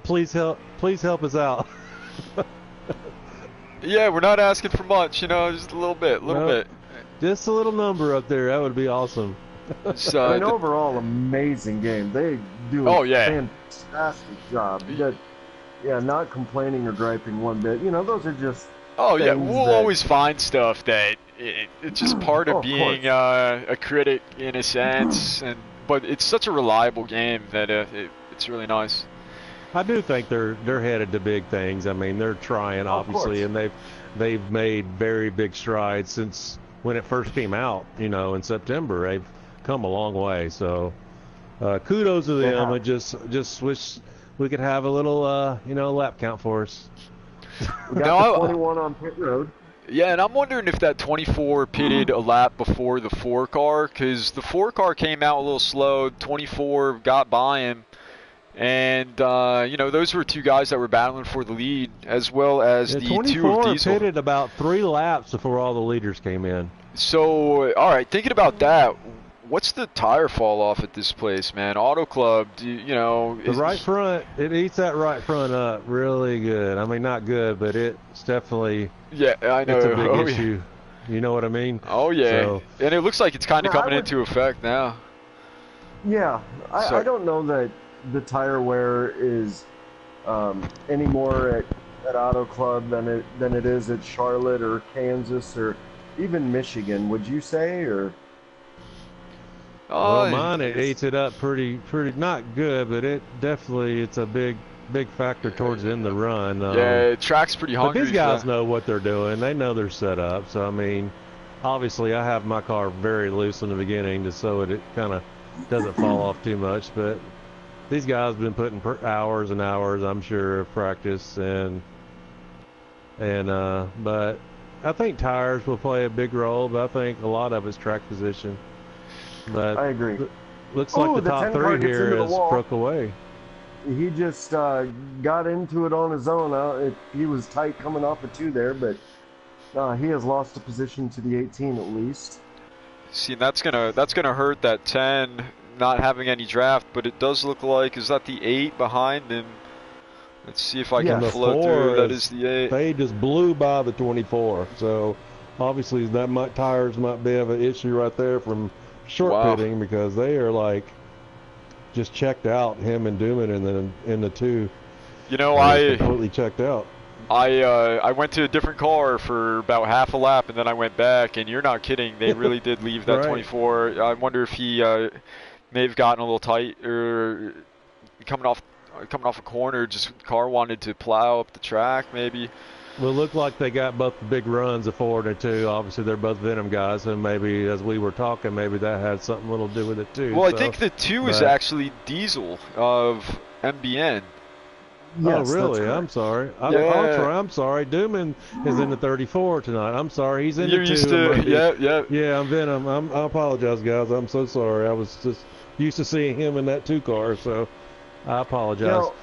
Please help us out. Yeah, we're not asking for much, you know, just a little bit, Nope. Just a little number up there. That would be awesome. So, I mean, overall, amazing game. They do Oh, a yeah. fantastic job. Yeah, not complaining or griping one bit. You know, those are just oh yeah, things we'll that- always find stuff that it's just part Oh, of of being a critic in a sense, but it's such a reliable game that it's really nice. I do think they're headed to big things. I mean, they're trying, obviously, course. and they've made very big strides since when it first came out. You know, in September, they've come a long way. So, kudos to them. Yeah. I just wish we could have a little, lap count for us. We No, got the 21 on pit road. Yeah, and I'm wondering if that 24 pitted a lap before the 4 car, because the 4 car came out a little slow, 24 got by him, and those were 2 guys that were battling for the lead, as well as Yeah, the 2 of 24 Diesel. pitted about 3 laps before all the leaders came in. So, all right, thinking about that, what's the tire fall off at this place, man? Auto Club, The right front, it eats that right front up really good. I mean, not good, but it's definitely Yeah, I know. it's a big Oh, issue. You know what I mean? Oh yeah, So- and it looks like it's kind of Yeah, I coming would- into effect now. Yeah, So- I don't know that the tire wear is any more at Auto Club than it is at Charlotte or Kansas or even Michigan. Would you say? Or Well, mine it eats it up pretty not good, but it's a big factor towards the end of the run. Yeah, track's pretty But hungry. these guys know what they're doing. They know they're set up. So I mean, obviously I have my car very loose in the beginning just so it kind of doesn't fall off too much. But these guys have been putting hours and hours, I'm sure, of practice but I think tires will play a big role. But I think a lot of it's track position. But I agree. looks Ooh, like the the top 10 car 3 gets here into the is wall. broke away. He just got into it on his own. He was tight coming off of 2 there, but he has lost a position to the 18 at least. See, that's gonna hurt that 10 not having any draft, but it does look like is that the 8 behind him. Let's see if I Yeah, can the float 4 through. That is- is the 8. They just blew by the 24. So obviously tires might be an issue right there from short Wow. pitting because they are like just checked out, him and Dooman in the 2. You know, They're completely checked out. I went to a different car for about half a lap, and then I went back. And you're not kidding; they really did leave that Right. 24. I wonder if he may have gotten a little tight or coming off a corner. Just the car wanted to plow up the track, maybe. Well, it looked like they got both the big runs, a 4 and a 2. Obviously, they're both Venom guys, and maybe as we were talking, maybe that had something little to do with it too. Well, I So- think the 2 is but- actually Diesel of MBN. Oh, Yes, really? that's I'm sorry. Yeah. I'm sorry. Dooman is in the 34 tonight. I'm sorry. He's in You're the 2. used to, Monday. yeah. Yeah, I'm Venom. I apologize, guys. I'm so sorry. I was just used to seeing him in that 2 car, so I apologize. You know,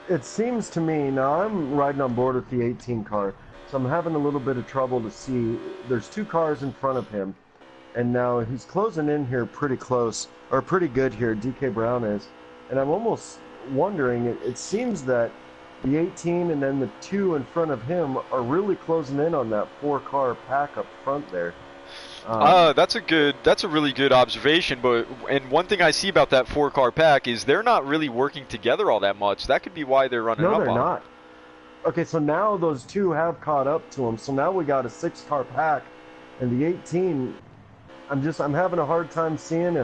it seems to me, now I'm riding on board with the 18 car, so I'm having a little bit of trouble to see. There's 2 cars in front of him, and now he's closing in here pretty close, or pretty good here, DK Brown is. And I'm almost wondering, it seems that the 18 and then the 2 in front of him are really closing in on that 4 car pack up front there. That's a really good observation. And one thing I see about that 4-car pack is they're not really working together all that much. That could be why they're running up No, on they're them. not. Okay, so now those two have caught up to him. So now we got a 6-car pack, and the 18. I'm having a hard time seeing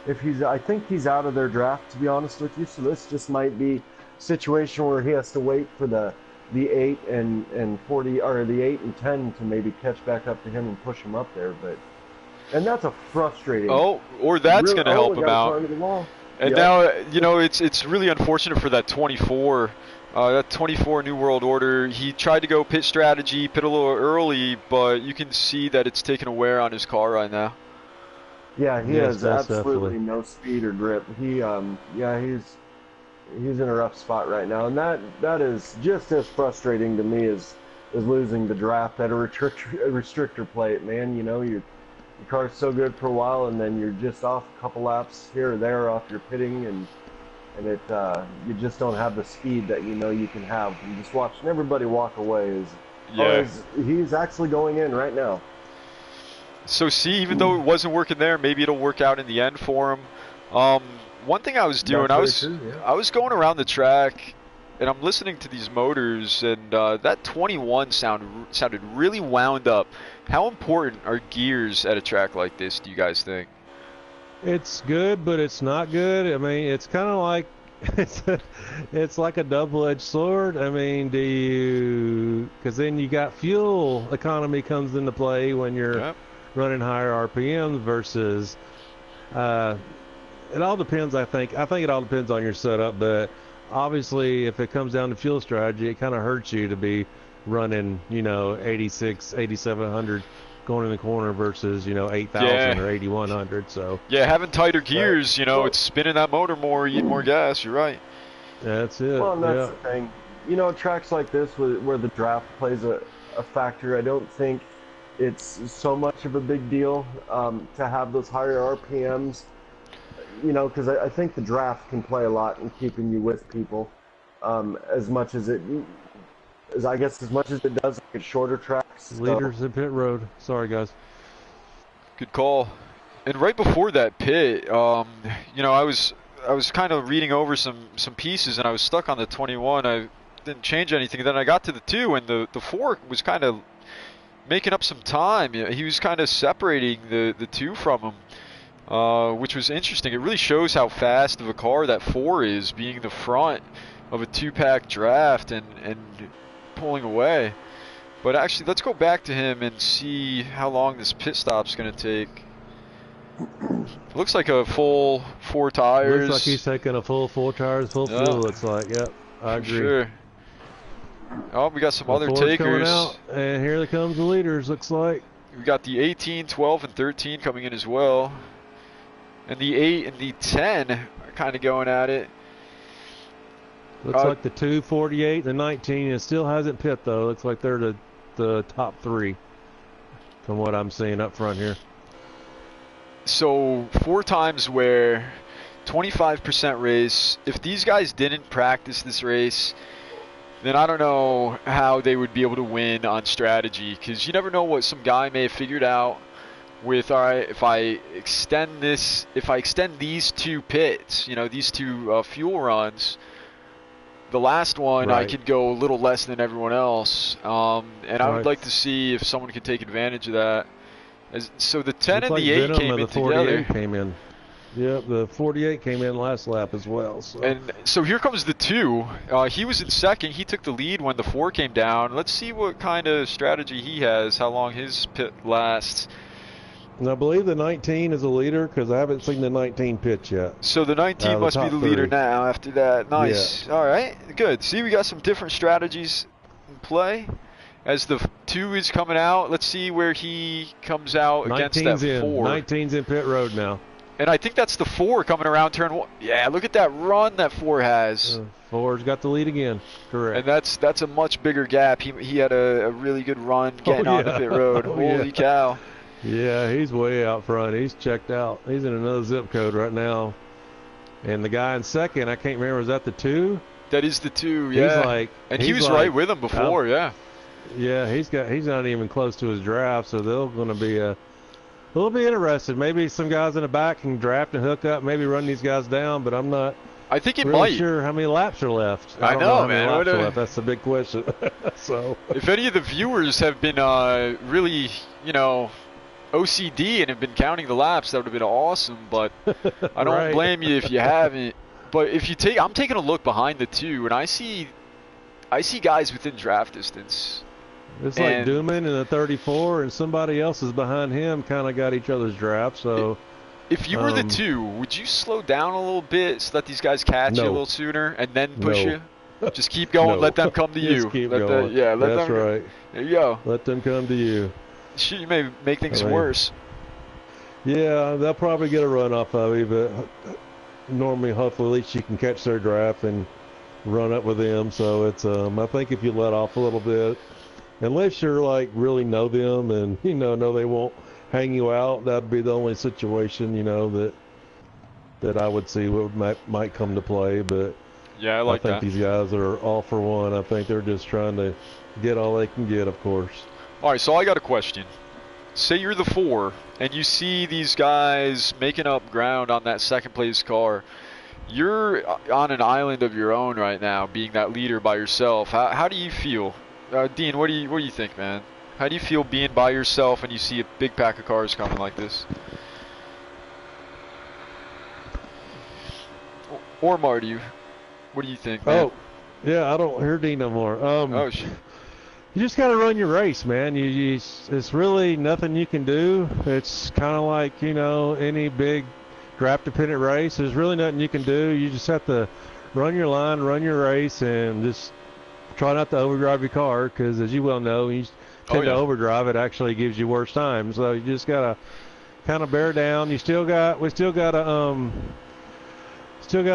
if he's. I think he's out of their draft, to be honest with you. So this just might be a situation where he has to wait for the 8 and 40, or the 8 and 10 to maybe catch back up to him and push him up there. And that's a frustrating. Oh, or that's going to help him out. And now, it's really unfortunate for that 24. That 24 New World Order, he tried to go pit strategy, pit a little early, but you can see that it's taken a wear on his car right now. Yeah, he has absolutely no speed or grip. He's in a rough spot right now, and that is just as frustrating to me as losing the draft at a restrictor plate, man. Your car's so good for a while, and then you're just off a couple laps here or there off your pitting, and you just don't have the speed that you can have. And just watching everybody walk away he's actually going in right now. So see, even though it wasn't working there, maybe it'll work out in the end for him. One thing I was doing, I was going around the track, and I'm listening to these motors, and that 21 sounded really wound up. How important are gears at a track like this, do you guys think? It's good, but it's not good. I mean, it's kind of like it's like a double-edged sword. I mean, because then you got fuel economy comes into play when you're running higher RPMs versus. It all depends. I think it all depends on your setup, but obviously, if it comes down to fuel strategy, it kind of hurts you to be running 86, 8700. Going in the corner versus 8,000 or 8,100. So having tighter gears, it's spinning that motor more, eating more gas. You're right. That's it. Well, and that's the thing. Tracks like this where the draft plays a factor. I don't think it's so much of a big deal to have those higher RPMs. Because I think the draft can play a lot in keeping you with people as much as it does at shorter tracks. Leaders in pit road. Sorry, guys. Good call. And right before that pit, I was kind of reading over some pieces, and I was stuck on the 21. I didn't change anything. Then I got to the 2, and the 4 was kind of making up some time. He was kind of separating the 2 from him, which was interesting. It really shows how fast of a car that 4 is, being the front of a 2-pack draft and pulling away. But actually, let's go back to him and see how long this pit stop's going to take. Looks like a full 4 tires. Looks like he's taking a full 4 tires, full fuel. Looks like, yep, I agree. Sure. Oh, we got some other takers. Coming out, and here comes the leaders. Looks like we got the 18, 12, and 13 coming in as well, and the 8 and the 10 are kind of going at it. Looks like the 2, 48, the 19. It still hasn't pit though. Looks like they're the top 3 from what I'm seeing up front here. So 4 times where 25% race. If these guys didn't practice this race, then I don't know how they would be able to win on strategy, because you never know what some guy may have figured out with, all right, if I extend these 2 pits, these 2 fuel runs, the last one I could go a little less than everyone else, and I would like to see if someone could take advantage of that. So the 10 and the 8 Venom came in together. Came in. Yep, the 48 came in last lap as well. So. And so here comes the 2. He was in second. He took the lead when the 4 came down. Let's see what kind of strategy he has, how long his pit lasts. And I believe the 19 is a leader, because I haven't seen the 19 pitch yet. So the 19 must be the leader now after that. Nice. Yeah. All right, good. See, we got some different strategies in play. As the 2 is coming out, let's see where he comes out against that 4. 19's in pit road now. And I think that's the 4 coming around turn 1. Yeah, look at that run that 4 has. 4's got the lead again. Correct. And that's a much bigger gap. He had a really good run getting on the pit road. Holy cow. Yeah, he's way out front. He's checked out. He's in another zip code right now. And the guy in second, I can't remember, is that the 2? That is the 2, yeah. He was right with him before, yeah. Yeah, he's not even close to his draft, so they're going to be It'll be interesting. Maybe some guys in the back can draft and hook up, maybe run these guys down, but I'm not I think it really might. sure how many laps are left. I don't know, how many man. laps are left. That's the big question. So If any of the viewers have been really, OCD and have been counting the laps, that would have been awesome. But I don't Right. blame you if you haven't. But if you I'm taking a look behind the two, and I see guys within draft distance. It's like And- Dooman in the 34, and somebody else is behind him. Kind of got each other's draft. So If you were the two, would you slow down a little bit so that these guys catch you a No. little sooner and then push No. you? Just keep going. No. Let them come to you. Just keep let going. let That's them, right. There you go. Let them come to you. Shit, you may make things I mean- worse. Yeah, they'll probably get a run off of you, but normally, hopefully, at least you can catch their draft and run up with them. So it's, I think if you let off a little bit, unless you're like really know them and know they won't hang you out, that'd be the only situation that I would see what might come to play. But Yeah, I I like think that. these guys are all for one. I think they're just trying to get all they can get, of course. All right, so I got a question. Say you're the 4, and you see these guys making up ground on that second place car. You're on an island of your own right now, being that leader by yourself. How do you feel? Dean, what do you think, man? How do you feel being by yourself and you see a big pack of cars coming like this? Or Marty, what do you think, man? Oh, yeah, I don't hear Dean no more. Oh, shit. You just got to run your race, man. It's really nothing you can do. It's kind of like, any big draft-dependent race. There's really nothing you can do. You just have to run your line, run your race, and just try not to overdrive your car because, as you well know, you tend to overdrive. It actually gives you worse time. So you just got to kind of bear down. We still got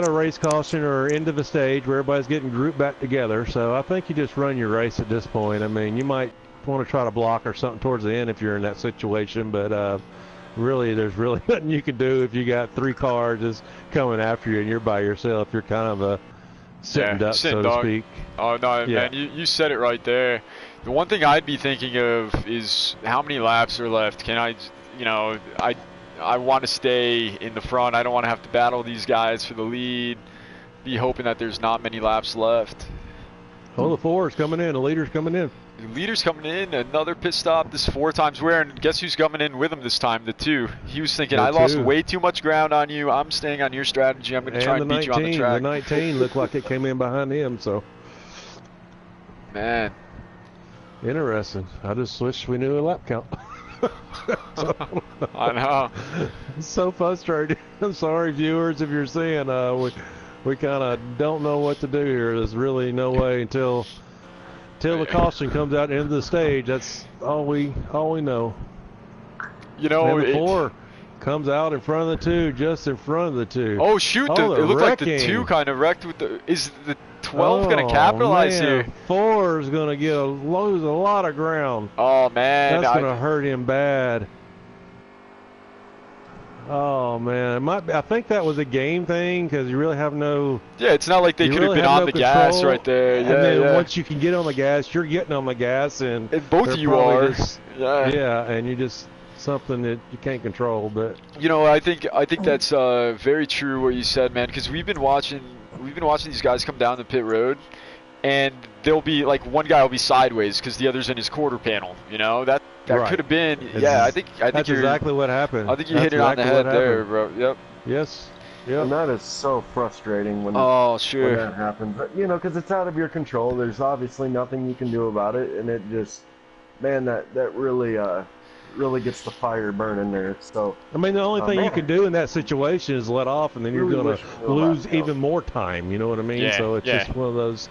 a race caution or end of a stage where everybody's getting grouped back together. So I think you just run your race at this point. I mean, you might want to try to block or something towards the end if you're in that situation, but really, there's really nothing you can do if you got 3 cars just coming after you and you're by yourself. You're kind of a sitting duck, so to speak. Oh, no, Yeah. man, you said it right there. The one thing I'd be thinking of is how many laps are left. Can I want to stay in the front. I don't want to have to battle these guys for the lead. Be hoping that there's not many laps left. Oh, the 4 is coming in. The leader's coming in. The leader's coming in. Another pit stop. This 4 times where, and guess who's coming in with him this time? The 2. He was thinking, I lost way too much ground on you. I'm staying on your strategy. I'm going to try and beat you on the track. The 19 looked like it came in behind him. So, man, interesting. I just wish we knew a lap count. I know. It's so frustrating. I'm sorry, viewers, if you're seeing. We kind of don't know what to do here. There's really no way until the caution comes out into the stage. That's all we know. You know, And the 4 comes out in front of the 2, just in front of the 2. Oh shoot! Oh, it looked like the wrecking. 2 kind of wrecked with the. Is the 12 going to capitalize man. here? 4 is going to lose a lot of ground. Oh man, That's going to hurt him bad. Oh man, it might be, I think that was a game thing because you really have no. Yeah, it's not like they you could really have been have on no the gas control. right there. And Yeah, then yeah. once you can get on the gas, you're getting on the gas, and Both they're of you probably are. just- Yeah. yeah, and you just something that you can't control. But You know, I think that's very true what you said, man. Because we've been watching these guys come down the pit road, and they'll be like one guy will be sideways because the other's in his quarter panel. You know that Right. could have been. It's- Yeah, I think that's you're. exactly what happened. I think you That's hit it on the exactly head what there, happened. bro. Yep. Yes. And Yep. that is so frustrating when, Oh, when sure. that happens. But, because it's out of your control. There's obviously nothing you can do about it. And it just, man, that really gets the fire burning there. So, I mean, the only thing you man. can do in that situation is let off, and then you're Really going wish to we knew a lot lose else. even more time. You know what I mean? Yeah, So it's yeah. just one of those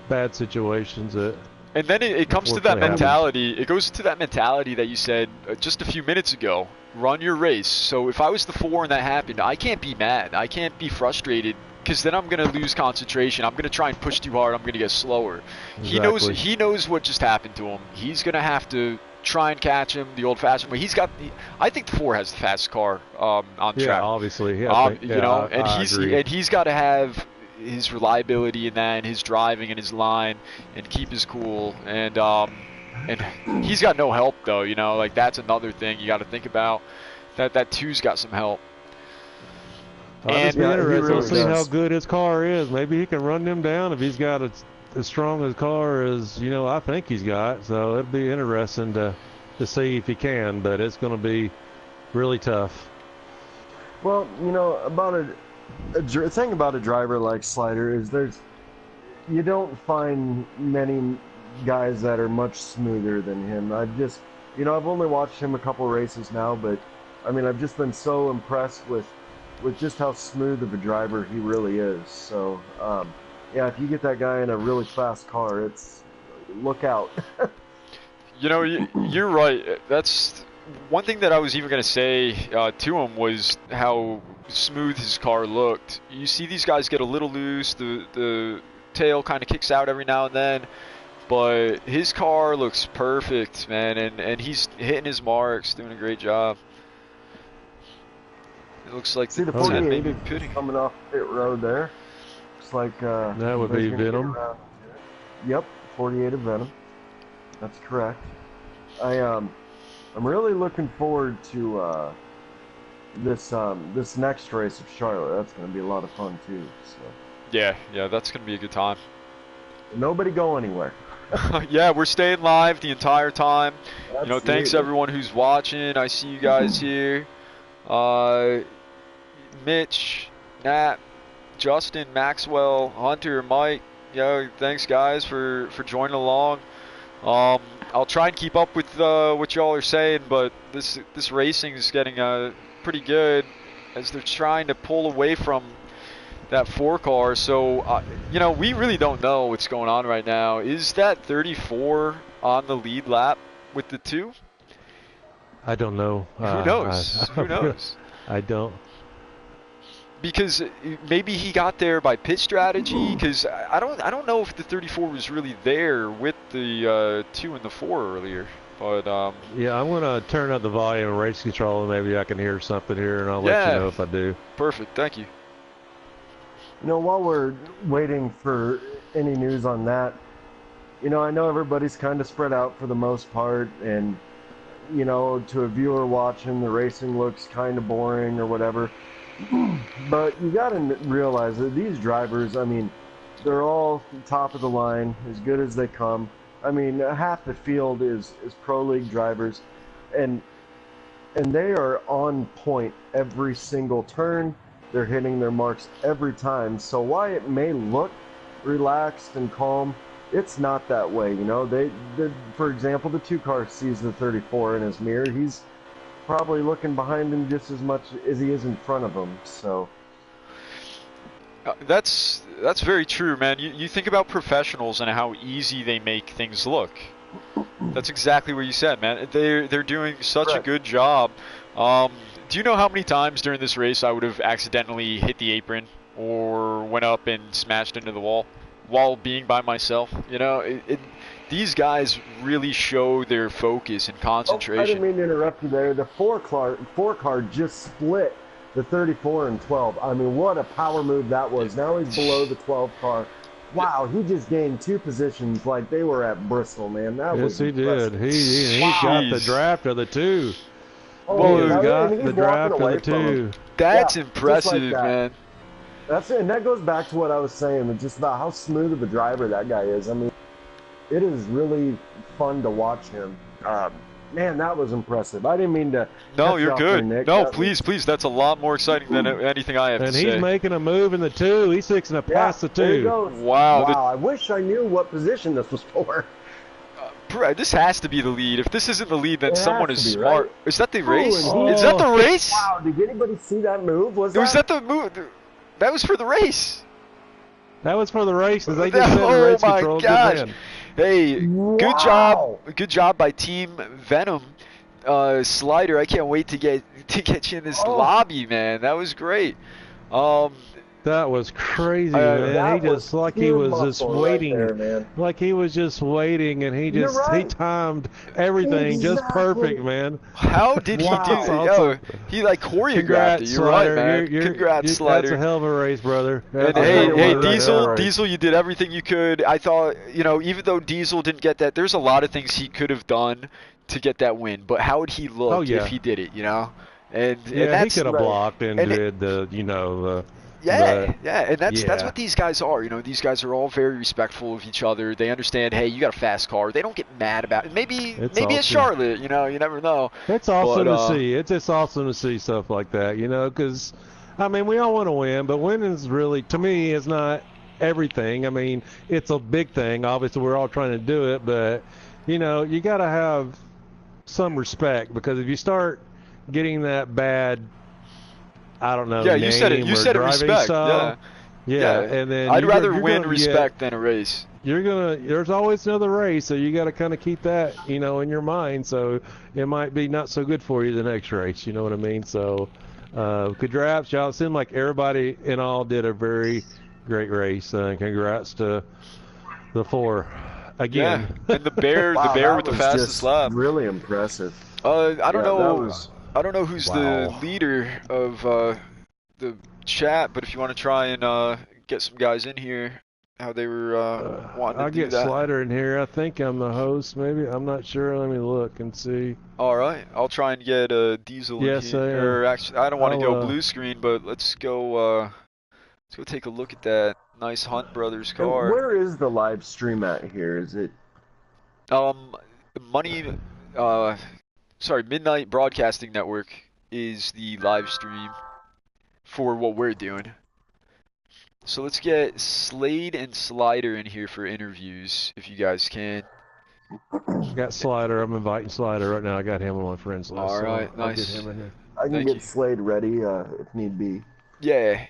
bad situations that. And then it comes to that Unfortunately happens. mentality. It goes to that mentality that you said just a few minutes ago. Run your race. So if I was the 4 and that happened, I can't be mad. I can't be frustrated because then I'm going to lose concentration. I'm going to try and push too hard. I'm going to get slower. Exactly. He knows what just happened to him. He's going to have to try and catch him the old-fashioned way. I think the 4 has the fastest car on Yeah, track. obviously. Yeah, I think- I agree. He's got to have his reliability in that, and his driving and his line, and keep his cool. And And he's got no help though, you know, like that's another thing you got to think about. That two's got some help. I'll just be Yeah, he interested really to see how does. good his car is. Maybe he can run them down if he's got as strong a car as, you know, I think he's got. So it'll be interesting to see if he can, but it's going to be really tough. Well, you know, about the thing about a driver like Slider is you don't find many guys that are much smoother than him. I've only watched him a couple races now, but I mean, I've just been so impressed with just how smooth of a driver he really is. So, yeah, if you get that guy in a really fast car, look out. You know, you're right. That's one thing that I was even going to say to him was how smooth his car looked. You see these guys get a little loose, the tail kind of kicks out every now and then, but his car looks perfect, man, and he's hitting his marks, doing a great job. It looks like See the 10 48 maybe is pitting. coming off pit road there. Looks like That would be everybody's gonna get Venom. around to it. Yep, 48 of Venom. That's correct. I'm really looking forward to this next race of Charlotte. That's going to be a lot of fun too. So Yeah, that's going to be a good time. nobody go anywhere. Yeah, we're staying live the entire time. You know, thanks Absolutely. everyone who's watching. I see you guys here. Mitch, Nat, Justin, Maxwell, Hunter, Mike. Thanks guys for joining along. I'll try and keep up with what y'all are saying, but this racing is getting pretty good as they're trying to pull away from that 4 car. So, we really don't know what's going on right now. Is that 34 on the lead lap with the 2? I don't know. Who knows? Who knows? I don't. Because maybe he got there by pit strategy. Because I don't know if the 34 was really there with the 2 and the 4 earlier. But Yeah, I'm going to turn up the volume of race control, and maybe I can hear something here, and I'll let you know if I do. Perfect. Thank you. You know, while we're waiting for any news on that, I know everybody's kind of spread out for the most part, and to a viewer watching, the racing looks kind of boring or whatever. But you got to realize that these drivers, I mean, they're all top of the line, as good as they come. I mean, half the field is pro league drivers, and they are on point every single turn. They're hitting their marks every time. So while it may look relaxed and calm, it's not that way. For example, the 2 car sees the 34 in his mirror. He's probably looking behind him just as much as he is in front of him. So that's very true, man. You think about professionals and how easy they make things look. That's exactly what you said, man. They're doing such a good job. Do you know how many times during this race I would have accidentally hit the apron or went up and smashed into the wall while being by myself? These guys really show their focus and concentration. I didn't mean to interrupt you there. The 4 car just split the 34 and 12. I mean, what a power move that was. Now he's below the 12 car. Wow, he just gained 2 positions like they were at Bristol, man. That was impressive. Did. He got the draft of the 2. Well, He got the draft of the 2. That's Yeah, impressive, just like that. man. That's it, and that goes back to what I was saying, just about how smooth of a driver that guy is. I mean, it is really fun to watch him. Man, that was impressive. I didn't mean to. No, cut you're you off good. there, Nick. No, please. That's a lot more exciting than anything I have And to he's say. making a move in the 2. He's fixing to pass the 2. There he goes. Wow, I wish I knew what position this was for. This has to be the lead. If this isn't the lead, then It someone has is to be, smart. right? Is that the race? and Is that the race? Wow, did anybody see that move? Was that the move? That was for the race. That was for the race. As they just said in Oh race my control. gosh! Good man. Hey, Wow. good job by Team Venom. Slider, I can't wait to get you in this lobby, man. That was great. That was crazy, Uh, man. That He was just like he pure was just muscle right waiting, there, man. like he was just waiting, and he You're just he right. timed everything just Exactly. perfect, man. how did he do? That's Wow. Oh, awesome. he like choreographed it. Congrats, You're right, Slider. man. Congrats, That's a Slider. hell of a race, brother. And That's I'll a tell hey, hell you of hey, what, a right hell of Diesel, a now. race. Diesel, you did everything you could. I thought, even though Diesel didn't get that, there's a lot of things he could have done to get that win. But how would he Oh look if yeah, he did it? And yeah. He that's could have Right. blocked and and did the, but yeah, and that's yeah, what these guys are. These guys are all very respectful of each other. They understand, hey, you got a fast car. They don't get mad about it. Maybe it's maybe it's awesome. Charlotte. You never know. It's But awesome to see. It's just awesome to see stuff like that, because, I mean, we all want to win, but winning is really, to me, is not everything. I mean, it's a big thing. Obviously, we're all trying to do it, but, you got to have some respect, because if you start getting that bad, I don't know, yeah, you said it. name You or said it. driving Respect. Yeah, style, yeah, yeah. and then I'd rather you're win gonna get respect than a race. there's always another race, so you got to kind of keep that, in your mind. So it might be not so good for you the next race. You know what I mean? So, congrats, y'all. It seemed like everybody in all did a very great race. Congrats to the four Yeah, again. and the Wow, bear that with the was fastest just lap. really impressive. I don't Yeah, that know. was I don't know who's the Wow. leader of the chat, but if you want to try and get some guys in here, how they were wanting I'll to do get that. Slider in here. I think I'm the host. Maybe I'm not sure. Let me look and see. All right, I'll try and get Diesel in Yes, I here. am. Or actually, I don't want to I'll go blue screen, but let's go take a look at that nice Hunt Brothers And car. where is the live stream at here? Is it Um, Money, uh, sorry, Midnight Broadcasting Network is the live stream for what we're doing. So let's get Slade and Slider in here for interviews, if you guys can. got Slider. I'm inviting Slider right now. I got him on my friends list, All so right, I'll get nice. him in here. I can Thank get you. Slade ready if need be. Yeah.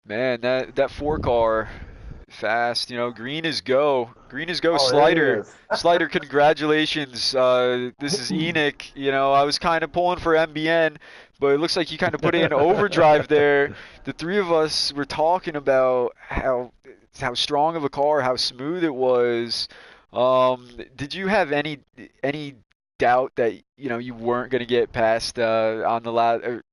Man, that four car fast, green is go. Green is go, Oh, there he Slider. is. Slider, congratulations. This is Enoch. I was kind of pulling for MBN, but it looks like you kind of put in overdrive there. The three of us were talking about how strong of a car, how smooth it was. Did you have any doubt that you weren't going to get past on the last or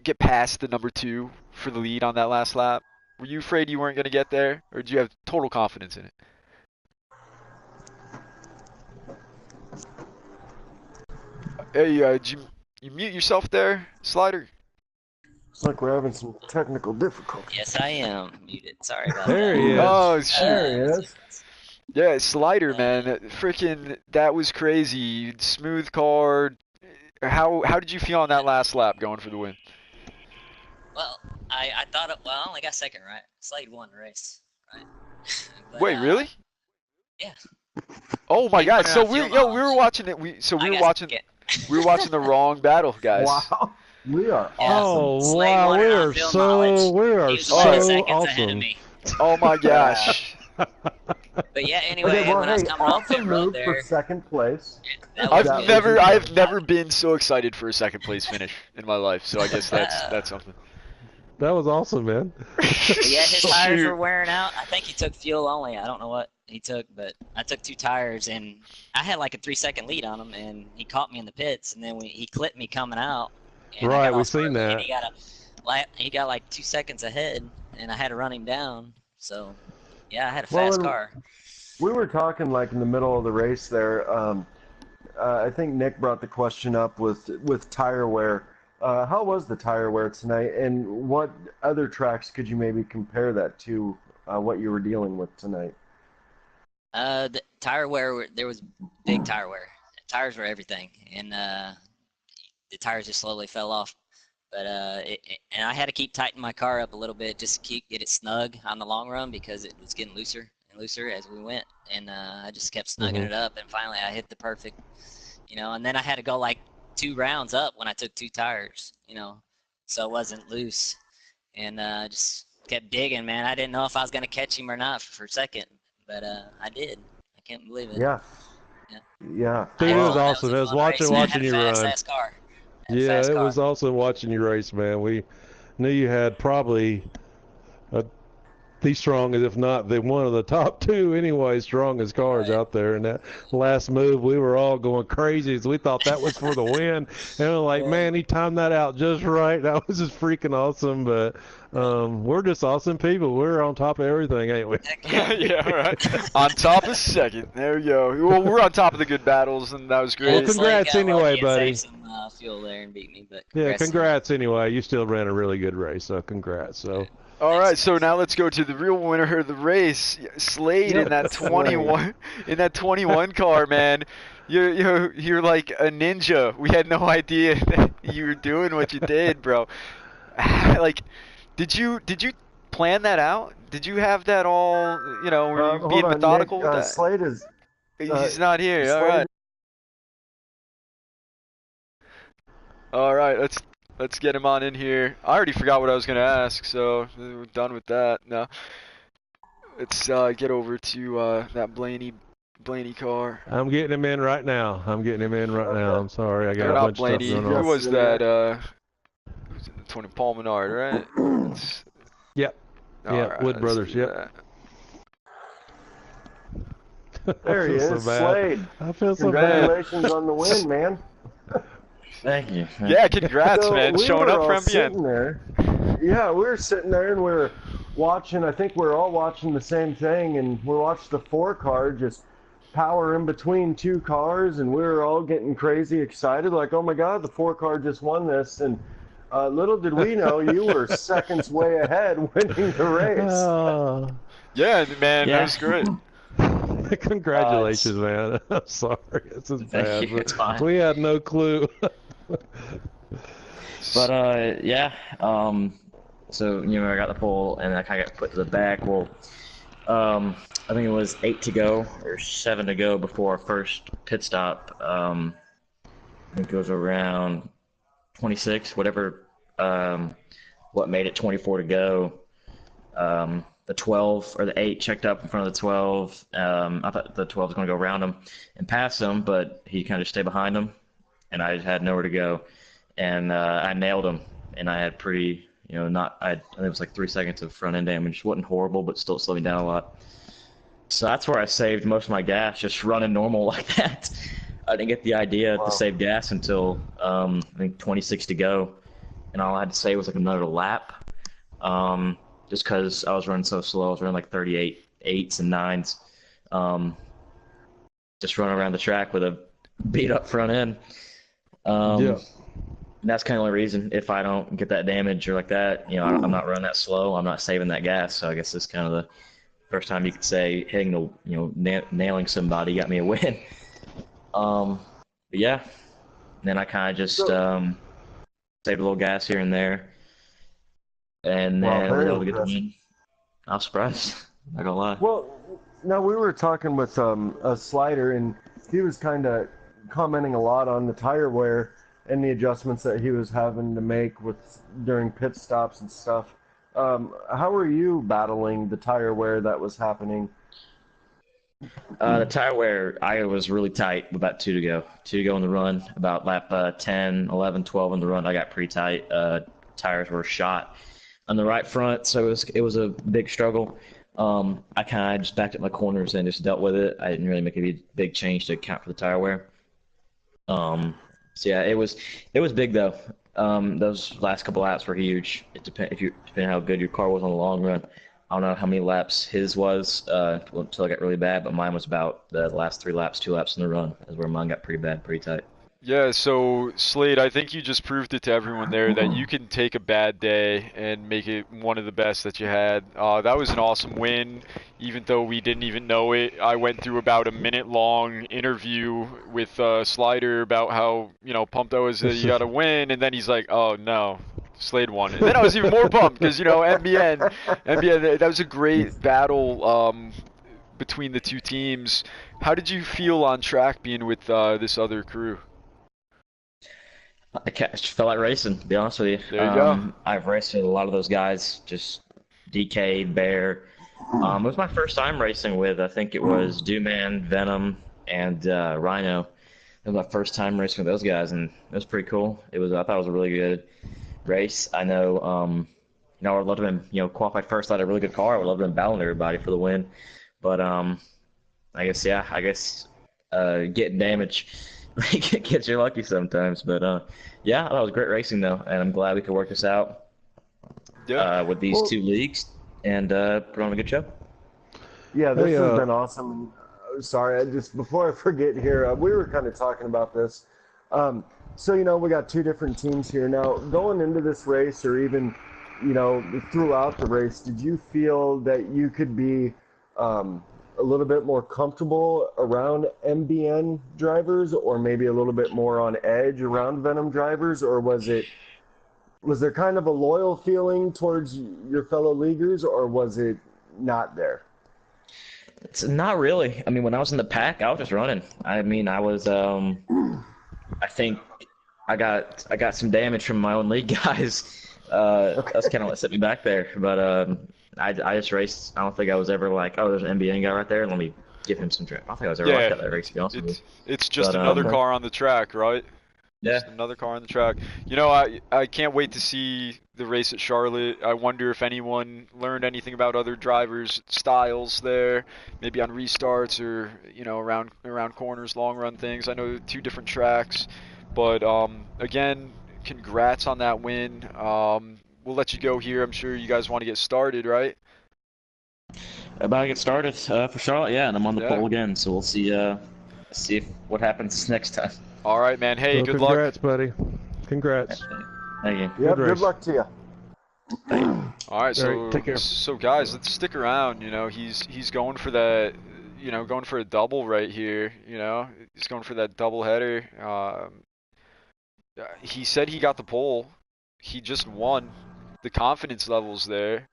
get past the number two for the lead on that last lap? Were you afraid you weren't going to get there, or did you have total confidence in it? Hey, did you mute yourself there, Slider? Looks like we're having some technical difficulties. Yes, I am muted. Sorry about There that. he is. Oh, shoot. There he is. Yeah, Slider, Uh, man. Freaking, that was crazy. Smooth car. How did you feel on that last lap going for the win? well, I thought I only got second, right? Slade won the race, right? But Wait, really? yeah, Oh my he God! won it So on fuel we were knowledge. watching it. We I were got watching second. we were watching the wrong battle, guys. Wow. We are Yeah. awesome. Oh Slade wow, won we it on are fuel so knowledge. we He are was 11 so seconds ahead of awesome. me. Oh my Yeah. gosh. But yeah, anyway, Okay, well, when I was hey, coming off pit awesome road move for there, second place. that was That good. was I've incredible. never been so excited for a second place finish in my life. So I guess that's Uh, something. That was awesome, man. But yeah, his tires were Shoot. wearing out. I think he took fuel only. I don't know what he took, but I took 2 tires, and I had like a 3-second lead on him, and he caught me in the pits, and then he clipped me coming out, and I Right, got we off seen early, and that. he got like 2 seconds ahead, and I had to run him down. So yeah, I had a Well, fast and car. we were talking like in the middle of the race there. I think Nick brought the question up with tire wear. How was the tire wear tonight, and what other tracks could you maybe compare that to what you were dealing with tonight? The tire wear, there was big tire wear. Tires were everything, and the tires just slowly fell off. But and I had to keep tightening my car up a little bit just to get it snug on the long run because it was getting looser and looser as we went, and I just kept snugging it up, and finally I hit the perfect, and then I had to go like 2 rounds up when I took 2 tires, so it wasn't loose, and just kept digging, man. I didn't know if I was gonna catch him or not for a second, but I did. I can't believe it. Yeah, Yeah. Dude, it was That awesome. a It was fun race, and it watching had a you fast run. ass car. Had a Yeah, fast it car. was awesome watching you race, man. We knew you had probably the strongest, if not the one of the top two anyway, strongest cars Right. out there. And that last move, we were all going crazy. We thought that was for the win. And we're like, Right. man, he timed that out just right. That was just freaking awesome. But we're just awesome people. We're on top of everything, ain't we? Heck yeah. Yeah, right. On top of second. There we go. Well, we're on top of the good battles, and that was Yeah, Well, great. Slade congrats got anyway, lucky and buddy. saved some fuel there and beat me, but Yeah, congrats to him. congrats anyway. You still ran a really good race, so congrats. So. All right, Thanks, so guys. now let's go to the real winner of the race, Slade in that Slade. 21 car, man. You're like a ninja. We had no idea that you were doing what you did, bro. Like, did you plan that out? Did you have that all? Were you Hold being on, methodical Nick. with that? Slade is He's not here. All Slade. right. All right, let's get him on in here. I already forgot what I was gonna ask, so we're done with that. Now let's get over to that Blaney car. I'm getting him in right now. I'm sorry, I got Or a not bunch of stuff Blaney. going Who on. was that? Who's in the 20? Paul Menard, right? Let's- Yep. all Yep, right, Wood let's Brothers, do yep. that. There he I feel is, so bad. Slade. I feel so bad. Congratulations on the win, man. Thank you. Yeah, congrats, So man. we Showing were up for all sitting MBN. there. Yeah, we were sitting there and we were watching. I think we were all watching the same thing, and we watched the 4 car just power in between 2 cars, and we were all getting crazy excited, like, "Oh my God, the 4 car just won this!" And little did we know, you were seconds way ahead, winning the race. Oh. Yeah, man, that Yeah. was great. Congratulations, man. I'm sorry. This is Thank bad. you, but it's fine. We had no clue. But yeah, so I got the pole and I kind of got put to the back. Well, I think it was 8 to go or 7 to go before our first pit stop. I think it was around 26, whatever. What made it 24 to go? The 12 or the 8 checked up in front of the 12. I thought the 12 was going to go around him and pass him, but he kind of stayed behind him, and I just had nowhere to go. And I nailed him, and I had pretty, I think it was like 3 seconds of front end damage. Wasn't horrible, but still slowed me down a lot. So that's where I saved most of my gas, just running normal like that. I didn't get the idea to save gas until I think 26 to go, and all I had to say was like another lap. Just because I was running so slow. I was running like 38 8s and 9s. Just running around the track with a beat up front end. Yeah. And that's kind of the only reason. If I don't get that damage or like that, I'm not running that slow. I'm not saving that gas. So I guess this is kind of the first time you could say hitting the, nailing somebody got me a win. But yeah. And then I kind of just saved a little gas here and there. And Wow, then very we were able to get the impressive. win. I was surprised. Not gonna lie. Well, now we were talking with a Slider, and he was kind of commenting a lot on the tire wear and the adjustments that he was having to make during pit stops and stuff. How were you battling the tire wear that was happening? The tire wear, I was really tight with about 2 to go. 2 to go in the run. About lap 10, 11, 12 in the run, I got pretty tight. Tires were shot on the right front, so it was a big struggle. I kind of just backed up my corners and just dealt with it. I didn't really make a big change to account for the tire wear. So yeah, it was big though. Those last couple laps were huge. It depending how good your car was on the long run. I don't know how many laps his was until it got really bad, but mine was about the last 3 laps, 2 laps in the run is where mine got pretty bad, pretty tight. Yeah, so Slade, I think you just proved it to everyone there that you can take a bad day and make it one of the best that you had. That was an awesome win, even though we didn't even know it. I went through about a minute-long interview with Slider about how pumped I was that you got to win, and then he's like, "Oh no, Slade won." And then I was even more pumped because MBN, that was a great battle between the two teams. How did you feel on track being with this other crew? I just felt like racing, to be honest with you. There you go. I've raced with a lot of those guys, just DK, Bear. It was my first time racing with, I think it was Dooman, Venom, and Rhino. It was my first time racing with those guys, and it was pretty cool. I thought it was a really good race. I know, I would love to have been, qualified first. I had a really good car. I would love to have been battling everybody for the win. But getting damage gets you lucky sometimes. But yeah, that was great racing though, and I'm glad we could work this out Yeah. with these two leagues and put on a good show. Yeah, this Hey, has been awesome. Sorry, just before I forget here, we were kind of talking about this. So, we got two different teams here. Now, going into this race or even, throughout the race, did you feel that you could be a little bit more comfortable around MBN drivers or maybe a little bit more on edge around Venom drivers? Or was there kind of a loyal feeling towards your fellow leaguers, or was it not there? It's not really. I mean, when I was in the pack, I was just running. I mean, I was. I think I got some damage from my own league guys. That's kind of what set me back there. But I just raced. I don't think I was ever like, oh, there's an MBN guy right there. Let me give him some trip. I don't think I was ever like that race, to be honest with you. It's just But, another car on the track, right? Yeah. Just another car on the track. I can't wait to see the race at Charlotte. I wonder if anyone learned anything about other drivers' styles there, maybe on restarts or around corners, long run things. I know two different tracks, but again, congrats on that win. We'll let you go here. I'm sure you guys want to get started, right? About to get started for Charlotte, yeah, and I'm on the Yeah. pole again, so we'll see what happens next time. All right, man. Hey, Well, good luck. congrats, buddy. Congrats. Thank you. Yep, race. good luck to you. All right, so All right, take care. so guys, let's stick around. He's going for that, going for a double right here. He's going for that double header. He said he got the pole. He just won. The confidence level's there.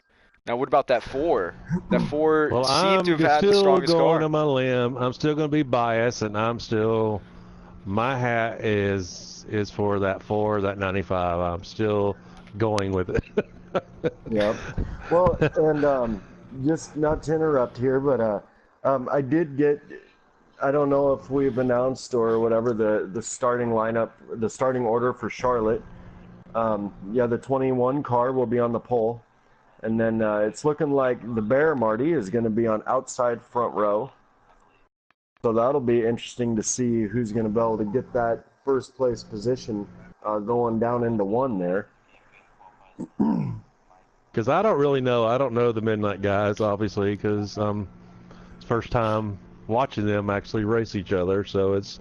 Now, what about that four? That four Well, seemed I'm to have had the still strongest going car. on my limb. I'm still going to be biased, and my hat is for that 95. I'm still going with it. Yep. Well, and just not to interrupt here, but I did get. I don't know if we've announced or whatever the starting lineup, the starting order for Charlotte. The 21 car will be on the pole, and then it's looking like the Bear Marty is going to be on outside front row. So that'll be interesting to see who's going to be able to get that first place position going down into one there. Because I don't really know. I don't know the Midnight guys, obviously, because it's first time watching them actually race each other. So it's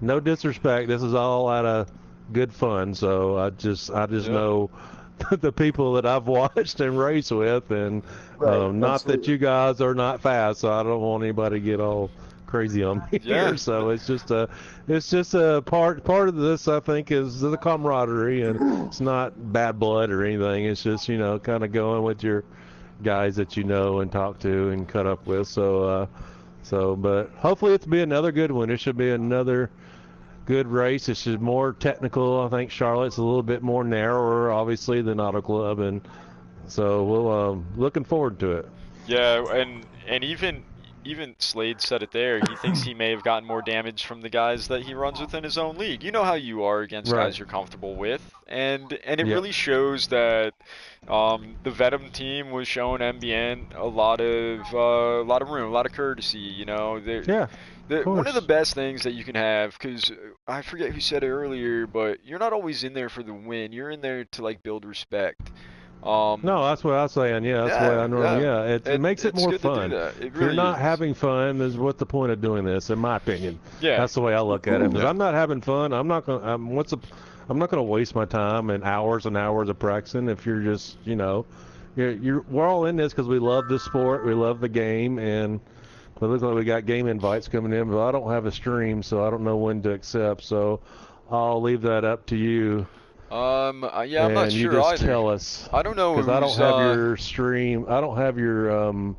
no disrespect. This is all out of good fun. So I just know the people that I've watched and race with, and Right, not that you guys are not fast. So I don't want anybody to get all crazy on me here. So it's just a part of this, I think, is the camaraderie, and it's not bad blood or anything. It's just kind of going with your guys that you know and talk to and cut up with. But hopefully it's be another good one. It should be another good race. It's just more technical. I think Charlotte's a little bit more narrower, obviously, than Auto Club, and so we'll looking forward to it. Yeah, and even Slade said it there. He thinks he may have gotten more damage from the guys that he runs within his own league. You know how you are against Right. guys you're comfortable with, and it Yep. really shows that the Venom team was showing MBN a lot of room, a lot of courtesy. Yeah. One of the course. best things that you can have, because I forget who said it earlier, but you're not always in there for the win. You're in there to build respect. No, that's what I was saying. Yeah, that's the way I normally. Yeah, it makes it it's more good fun. to do that. It If you're really not is. having fun, is what the point of doing this, in my opinion. Yeah. That's the way I look at it. Because Yeah. I'm not having fun. I'm not gonna. I'm not gonna waste my time and hours of practicing if you're just we're all in this because we love the sport, we love the game, and it looks like we got game invites coming in, but I don't have a stream, so I don't know when to accept. So I'll leave that up to you. Yeah, I'm not and sure you just either. tell us. I don't know Because I don't who's, have your stream. I don't have your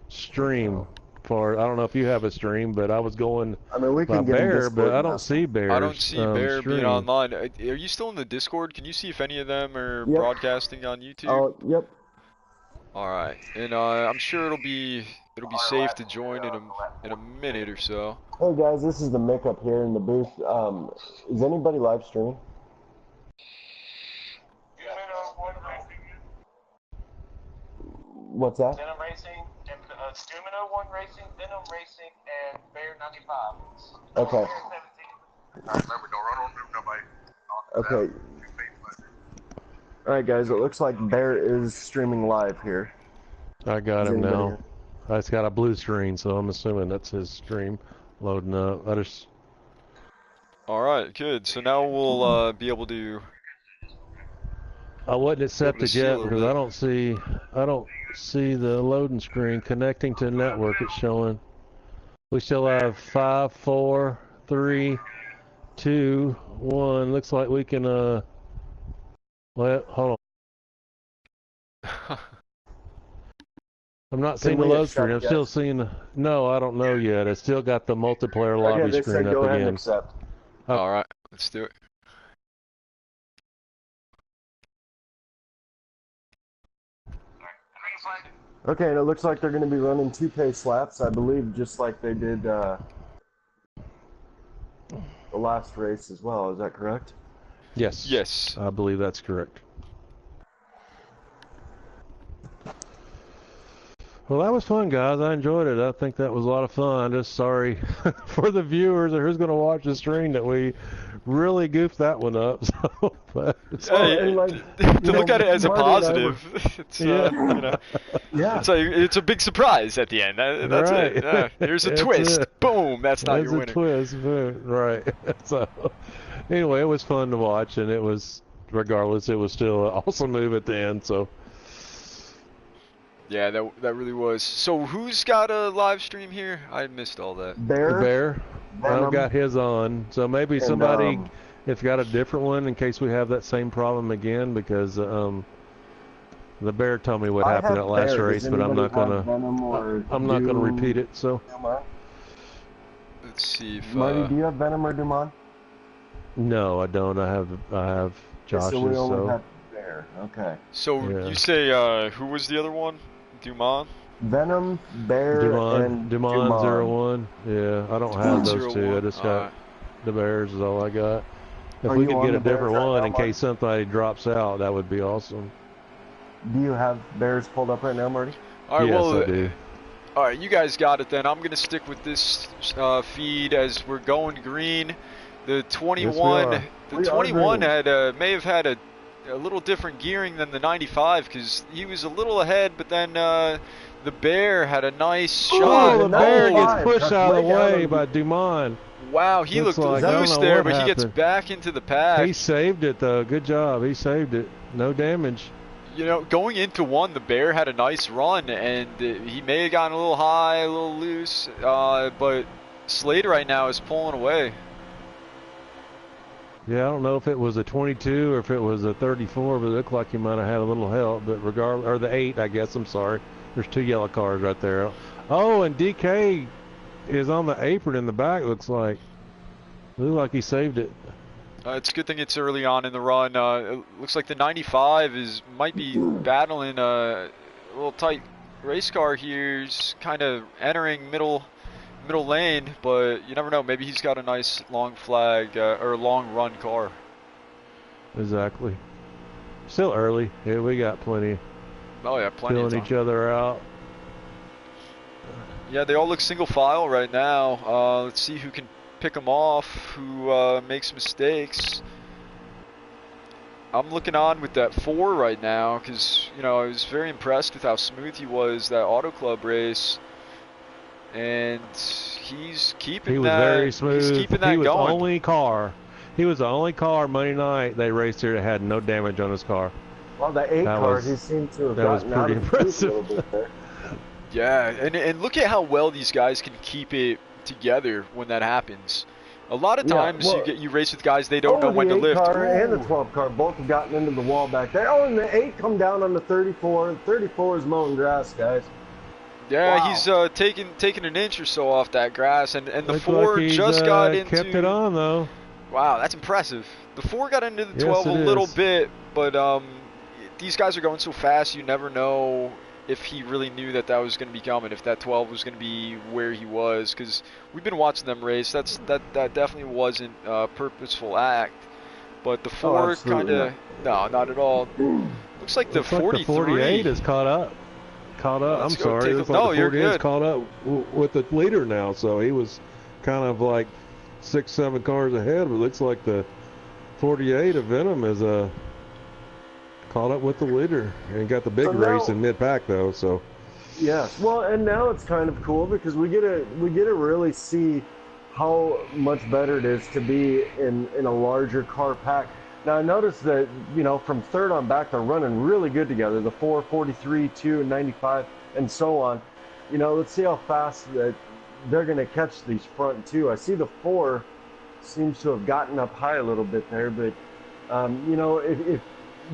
stream for. I don't know if you have a stream, but I was going I mean, we by can get Bear, Discord but I now. don't see Bear. I don't see Bear being stream. online. Are you still in the Discord? Can you see if any of them are Yep. broadcasting on YouTube? Oh, yep. All right, and I'm sure it'll be it'll be safe to join in a minute or so. Hey guys, this is the Mick up here in the booth. Is anybody live streaming? What's that? Venom Racing, and Stumina 1 Racing, Venom Racing, and Bear 95. Okay. Bear 17. Remember, don't run on nobody. Okay. Alright guys, it looks like Bear is streaming live here. I got Is him anybody now. here? It's got a blue screen, so I'm assuming that's his stream loading up. All right, good. So now we'll be able to. I wasn't accepted see a yet little because bit. I don't see the loading screen connecting to network. It's showing. We still have 5, 4, 3, 2, 1. Looks like we can well, hold on. I'm not seeing the we load accept screen. I'm yet? still seeing the. No, I don't know yet. It's still got the multiplayer lobby Okay, they screen said up go ahead and again. accept. All right, let's do it. Okay, and it looks like they're going to be running 2 pace laps, I believe, just like they did the last race as well. Is that correct? Yes. Yes. I believe that's correct. Well, that was fun, guys. I enjoyed it. I think that was a lot of fun. I'm just sorry for the viewers or who's going to watch the stream that we really goofed that one up. So, but Hey, and like, to look at it as a Marty and I positive, it's Yeah. you know, Yeah. it's a big surprise at the end. That's Right. it. Here's a That's twist. it. Boom. That's not There's your a winner. twist, right? So, anyway, it was fun to watch, and it was, regardless, it was still an awesome move at the end. So, Yeah, that really was. So who's got a live stream here? I missed all that. the bear, Venom, I've got his on. So maybe and, somebody, if got a different one, in case we have that same problem again, because the bear told me what I happened have at last Bear. race, Does but I'm not anybody have gonna. Venom or I'm not gonna repeat it. So, Dumont? Let's see if Marty, do you have Venom or Dumont? no, I don't. I have Josh's. So we only So, have Bear. Okay. so Yeah. you say who was the other one? Dumont? Venom, Bear, and Dumont Dumont. 01. Yeah, I don't have those two. I 01. just got the Bears is all I got. If Are we you could on get the a different Bears right one now, in Marty? case somebody drops out, that would be awesome. Do you have Bears pulled up right now, Marty? All right, Yes, well, I do. all right, you guys got it then. I'm gonna stick with this feed as we're going green. The 21, are. the We are 21 green. had may have had a little different gearing than the 95 because he was a little ahead, but then the Bear had a nice Oh, shot. the the Bear 95 gets pushed cuts out of the way down way on by Dumont. Wow, he Looks looked like- I don't loose know there, what but he gets happened. back into the pack. He saved it though. Good job. He saved it. No damage. You know, going into one, the Bear had a nice run, and he may have gotten a little high, a little loose, but Slade right now is pulling away. Yeah, I don't know if it was a 22 or if it was a 34, but it looked like he might have had a little help. But regardless, or the 8, I guess. I'm sorry. There's 2 yellow cars right there. Oh, and DK is on the apron in the back. Looks like. Looked like he saved it. It's a good thing it's early on in the run. It looks like the 95 might be battling a little tight race car here. He's kind of entering middle lane, but you never know. Maybe he's got a nice long flag or long run car. Exactly. Still early. Yeah, we got plenty. Oh yeah, plenty of Filling time. each other out. Yeah, they all look single file right now. Let's see who can pick them off, who makes mistakes. I'm looking on with that 4 right now because, you know, I was very impressed with how smooth he was that Auto Club race. And he's keeping He was that, very smooth. He's keeping that he was going. the only car. He was the only car Monday night they raced here that had no damage on his car. Well, the 8 That car, was- he seemed to have that was gotten out pretty of the chute a little impressive. bit there. Yeah, and look at how well these guys can keep it together when that happens. A lot of Yeah, times well- you race with guys, they don't know when to the 8 lift. car and the Ooh. 12 car both have gotten into the wall back there. Oh, and the 8 come down on the 34. 34 is mowing grass, guys. Yeah, Wow. he's taking an inch or so off that grass, and the Looked 4 like he's, just got into. kept it on though. Wow, that's impressive. The 4 got into the Yes, 12 a it little is. bit, but these guys are going so fast, you never know if he really knew that that was going to be coming, if that 12 was going to be where he was, because we've been watching them race. That definitely wasn't a purposeful act. But the 4 kind of, no, not at all. Looks like the Looks like 43. the 48 is caught up. I'm sorry. It looks like the 48 is caught up with the leader now. So he was kind of like 6-7 cars ahead. But it looks like the 48 of Venom is caught up with the leader and got the big race in mid-pack though. So yes, well, and now it's kind of cool because we get to really see how much better it is to be in a larger car pack. Now I noticed that, you know, from third on back they're running really good together. The 4, 43, 2, and 95, and so on. You know, let's see how fast that they're going to catch these front two. I see the 4 seems to have gotten up high a little bit there, but you know, if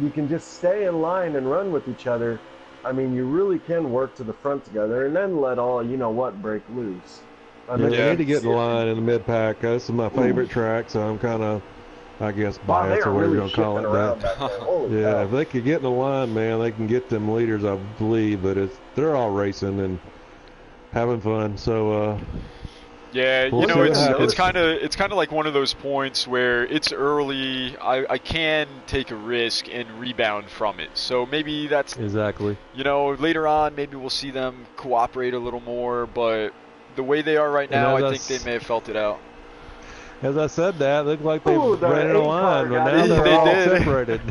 you can just stay in line and run with each other, I mean, you really can work to the front together and then let all, you know what, break loose. I mean, they need to get in the line in the mid-pack. This is my favorite track, so I'm kind of, I guess, biased or whatever you're going to call it. That. Yeah, if they could get in the line, man, they can get them leaders, I believe. But they're all racing and having fun. So yeah, we'll you know, see it's kind of like one of those points where it's early. I can take a risk and rebound from it. So maybe that's exactly. You know, later on, maybe we'll see them cooperate a little more. But the way they are right now, I think they may have felt it out. As I said that, it looked like they ran in a line, but now they're they all did. separated.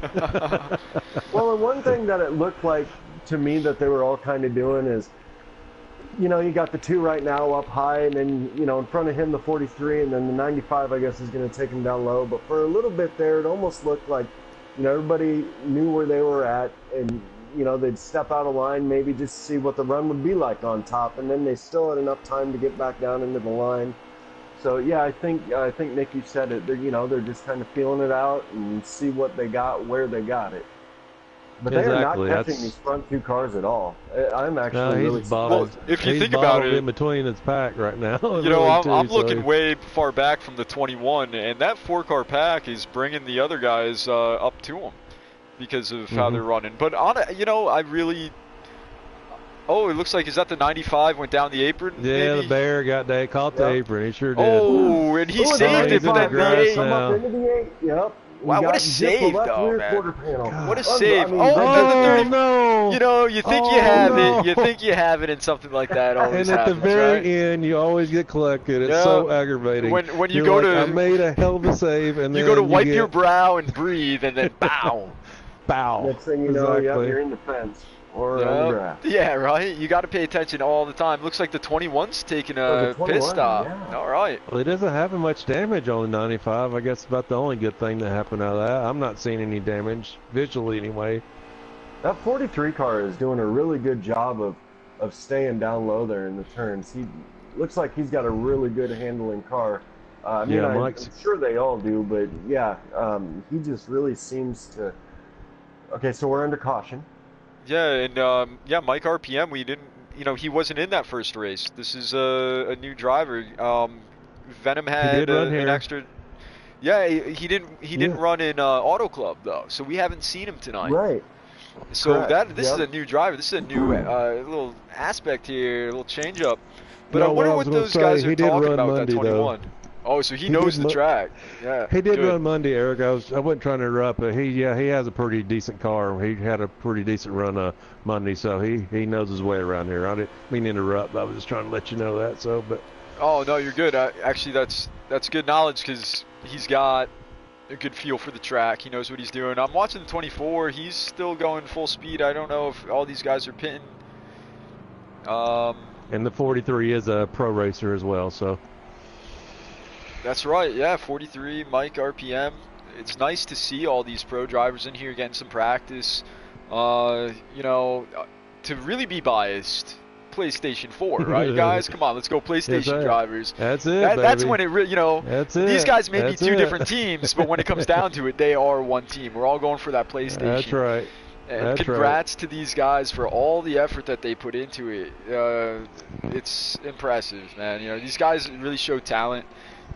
Well, and one thing that it looked like to me that they were all kind of doing is, you know, you got the 2 right now up high, and then, you know, in front of him the 43, and then the 95, I guess, is going to take him down low. But for a little bit there, it almost looked like, you know, everybody knew where they were at, and, you know, they'd step out of line, maybe just see what the run would be like on top, and then they still had enough time to get back down into the line. So yeah, I think Nick, you said it. They're just kind of feeling it out and see what they got, where they got it. But they are not catching these front 2 cars at all. I'm actually really bottled. Well, if you think about it, in between his pack right now. You know, I'm looking way far back from the 21, and that 4-car pack is bringing the other guys up to him because of how they're running. But you know, I really. Oh, it looks like, is that the 95 went down the apron? Yeah, maybe? The bear caught the apron. He sure did. Oh, and he saved it for that V8. Come up into the 8. Yep. Wow, what a save, though, man. What a save. I mean, no. You know, you think you have it. You think you have it, and something like that always happens. And at the very right? end, you always get collected. It's so aggravating. When you You're go like, to... I made a hell of a save, and you then go to wipe your brow and breathe, and then bow. Bow. Next thing you know, you're in the fence. Or on the grass. Yeah, right? You got to pay attention all the time. Looks like the 21's taking a pit stop. Yeah. All right. Well, it doesn't have much damage on the 95. I guess about the only good thing that happened out of that. I'm not seeing any damage, visually anyway. That 43 car is doing a really good job of staying down low there in the turns. He looks like he's got a really good handling car. I'm sure they all do, but yeah, he just really seems to... Okay, so we're under caution. Yeah, and Mike RPM, we didn't, you know, he wasn't in that first race. This is a new driver. Venom had an extra. Yeah, he didn't run in Auto Club though, so we haven't seen him tonight. Right. So this is a new driver. This is a new little aspect here, a little change up. But I wonder what those guys are talking about with that 21. Though. Oh, so he knows the track. Yeah. He did run Monday, Eric. I wasn't trying to interrupt, but he has a pretty decent car. He had a pretty decent run Monday, so he knows his way around here. I didn't mean to interrupt. I was just trying to let you know that. So, but. Oh no, you're good. Actually, that's good knowledge because he's got a good feel for the track. He knows what he's doing. I'm watching the 24. He's still going full speed. I don't know if all these guys are pitting. And the 43 is a pro racer as well, so. That's right, yeah, 43, Mike RPM. It's nice to see all these pro drivers in here getting some practice. You know, to really be biased, PlayStation 4, right, guys? Come on, let's go PlayStation drivers. That's it, That's when it really, you know, these guys may be two different teams, teams, but when it comes down to it, they are one team. We're all going for that PlayStation. That's right. And congrats to these guys for all the effort that they put into it. It's impressive, man. You know, these guys really show talent.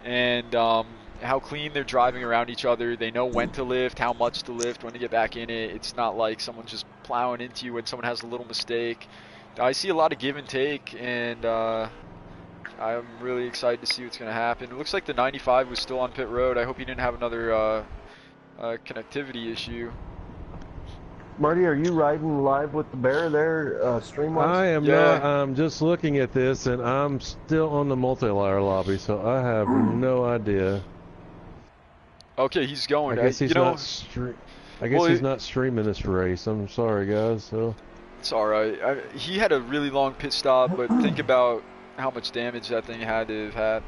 And how clean they're driving around each other. They know when to lift, how much to lift, when to get back in it. It's not like someone's just plowing into you when someone has a little mistake. I see a lot of give and take, and I'm really excited to see what's going to happen. It looks like the 95 was still on pit road. I hope he didn't have another connectivity issue. Marty, are you riding live with the bear there, stream-wise? I am not. I'm just looking at this, and I'm still on the multi-layer lobby, so I have no idea. Okay, he's going. I guess he's he's not streaming this race. I'm sorry, guys. So it's all right. He had a really long pit stop, but think about how much damage that thing had to have had.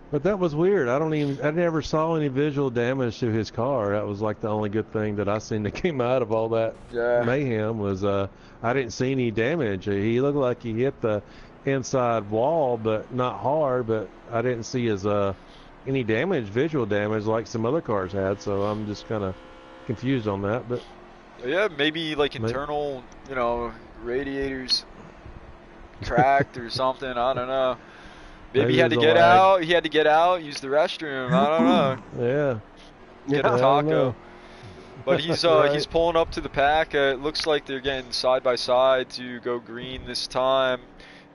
But that was weird. I never saw any visual damage to his car. That was like the only good thing that I seen that came out of all that mayhem was I didn't see any damage. He looked like he hit the inside wall, but not hard. But I didn't see his any damage, visual damage, like some other cars had. So I'm just kind of confused on that. But yeah, maybe like internal, radiators cracked or something. I don't know. Maybe he had to get out. He had to get out, use the restroom. I don't know. Get a taco. But he's he's pulling up to the pack. It looks like they're getting side by side to go green this time,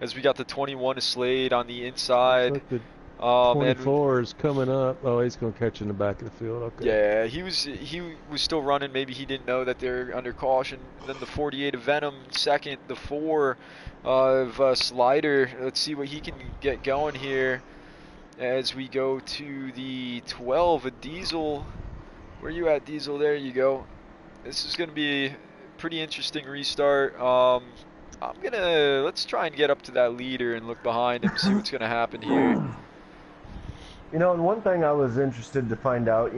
as we got the 21 to Slade on the inside. Like the 24 is coming up. Oh, he's going to catch in the back of the field. Okay. Yeah, he was still running. Maybe he didn't know that they're under caution. Then the 48 of Venom second. The 4 of Slider. Let's see what he can get going here as we go to the 12 of Diesel. Where you at, Diesel? There you go. This is going to be a pretty interesting restart. Let's try and get up to that leader and look behind him, see what's going to happen here. And one thing I was interested to find out,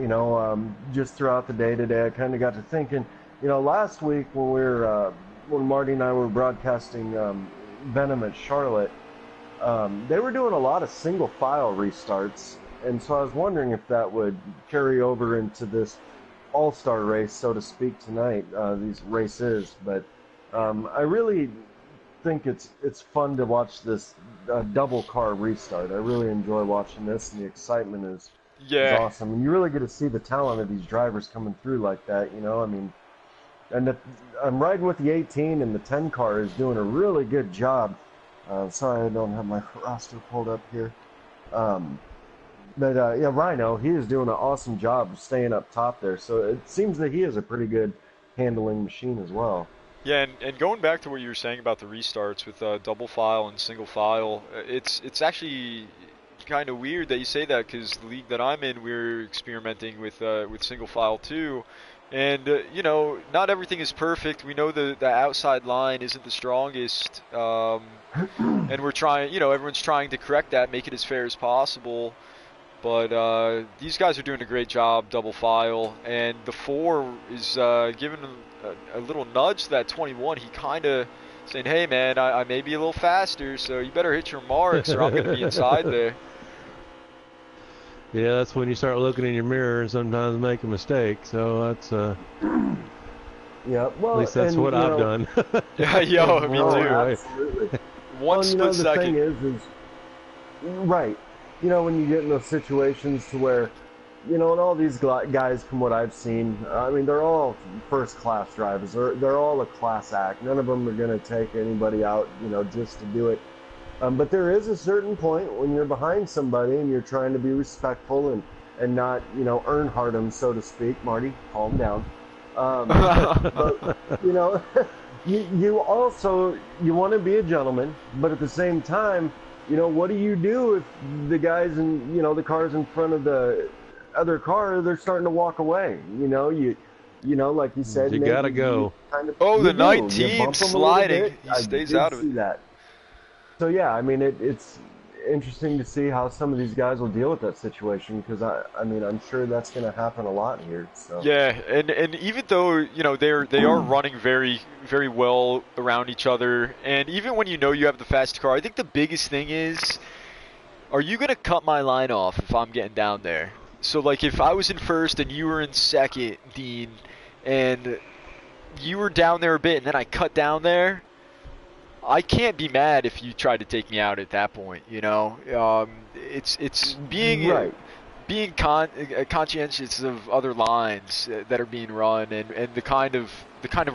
just throughout the day today, I kind of got to thinking, last week when Marty and I were broadcasting Venom at Charlotte, they were doing a lot of single file restarts, and so I was wondering if that would carry over into this all-star race, so to speak, tonight, these races. But I really think it's fun to watch this double car restart. I really enjoy watching this, and the excitement is awesome. And you really get to see the talent of these drivers coming through like that, And I'm riding with the 18, and the 10 car is doing a really good job. Sorry, I don't have my roster pulled up here. Rhino, he is doing an awesome job of staying up top there. So it seems that he is a pretty good handling machine as well. Yeah, and going back to what you were saying about the restarts with double file and single file, it's actually kind of weird that you say that, because the league that I'm in, we're experimenting with single file too. And, not everything is perfect. We know the outside line isn't the strongest. And we're trying, everyone's trying to correct that, make it as fair as possible. But these guys are doing a great job, double file. And the 4 is giving a little nudge to that 21. He kind of saying, hey, man, I may be a little faster, so you better hit your marks or I'm going to be inside there. Yeah, that's when you start looking in your mirror and sometimes make a mistake. So that's yeah. Well, at least that's what I've done. Yeah, me too. Absolutely. One split second. The thing is right. When you get in those situations to where, and all these guys, from what I've seen, I mean, they're all first-class drivers. They're all a class act. None of them are going to take anybody out, just to do it. But there is a certain point when you're behind somebody and you're trying to be respectful and not, Earnhardt them, so to speak. Marty, calm down. But, you also, you want to be a gentleman, but at the same time, what do you do if the guys in, the cars in front of the other car, they're starting to walk away? Like you said, you gotta go. The 19 sliding, he stays out of it. That. So yeah, I mean, it's interesting to see how some of these guys will deal with that situation, because I'm sure that's going to happen a lot here. So. Yeah, and even though they are running very, very well around each other, and even when you have the fast car, I think the biggest thing is, are you going to cut my line off if I'm getting down there? So like if I was in first and you were in second, Dean, and you were down there a bit, and then I cut down there, I can't be mad if you try to take me out at that point. It's being right. being conscientious of other lines that are being run and the kind of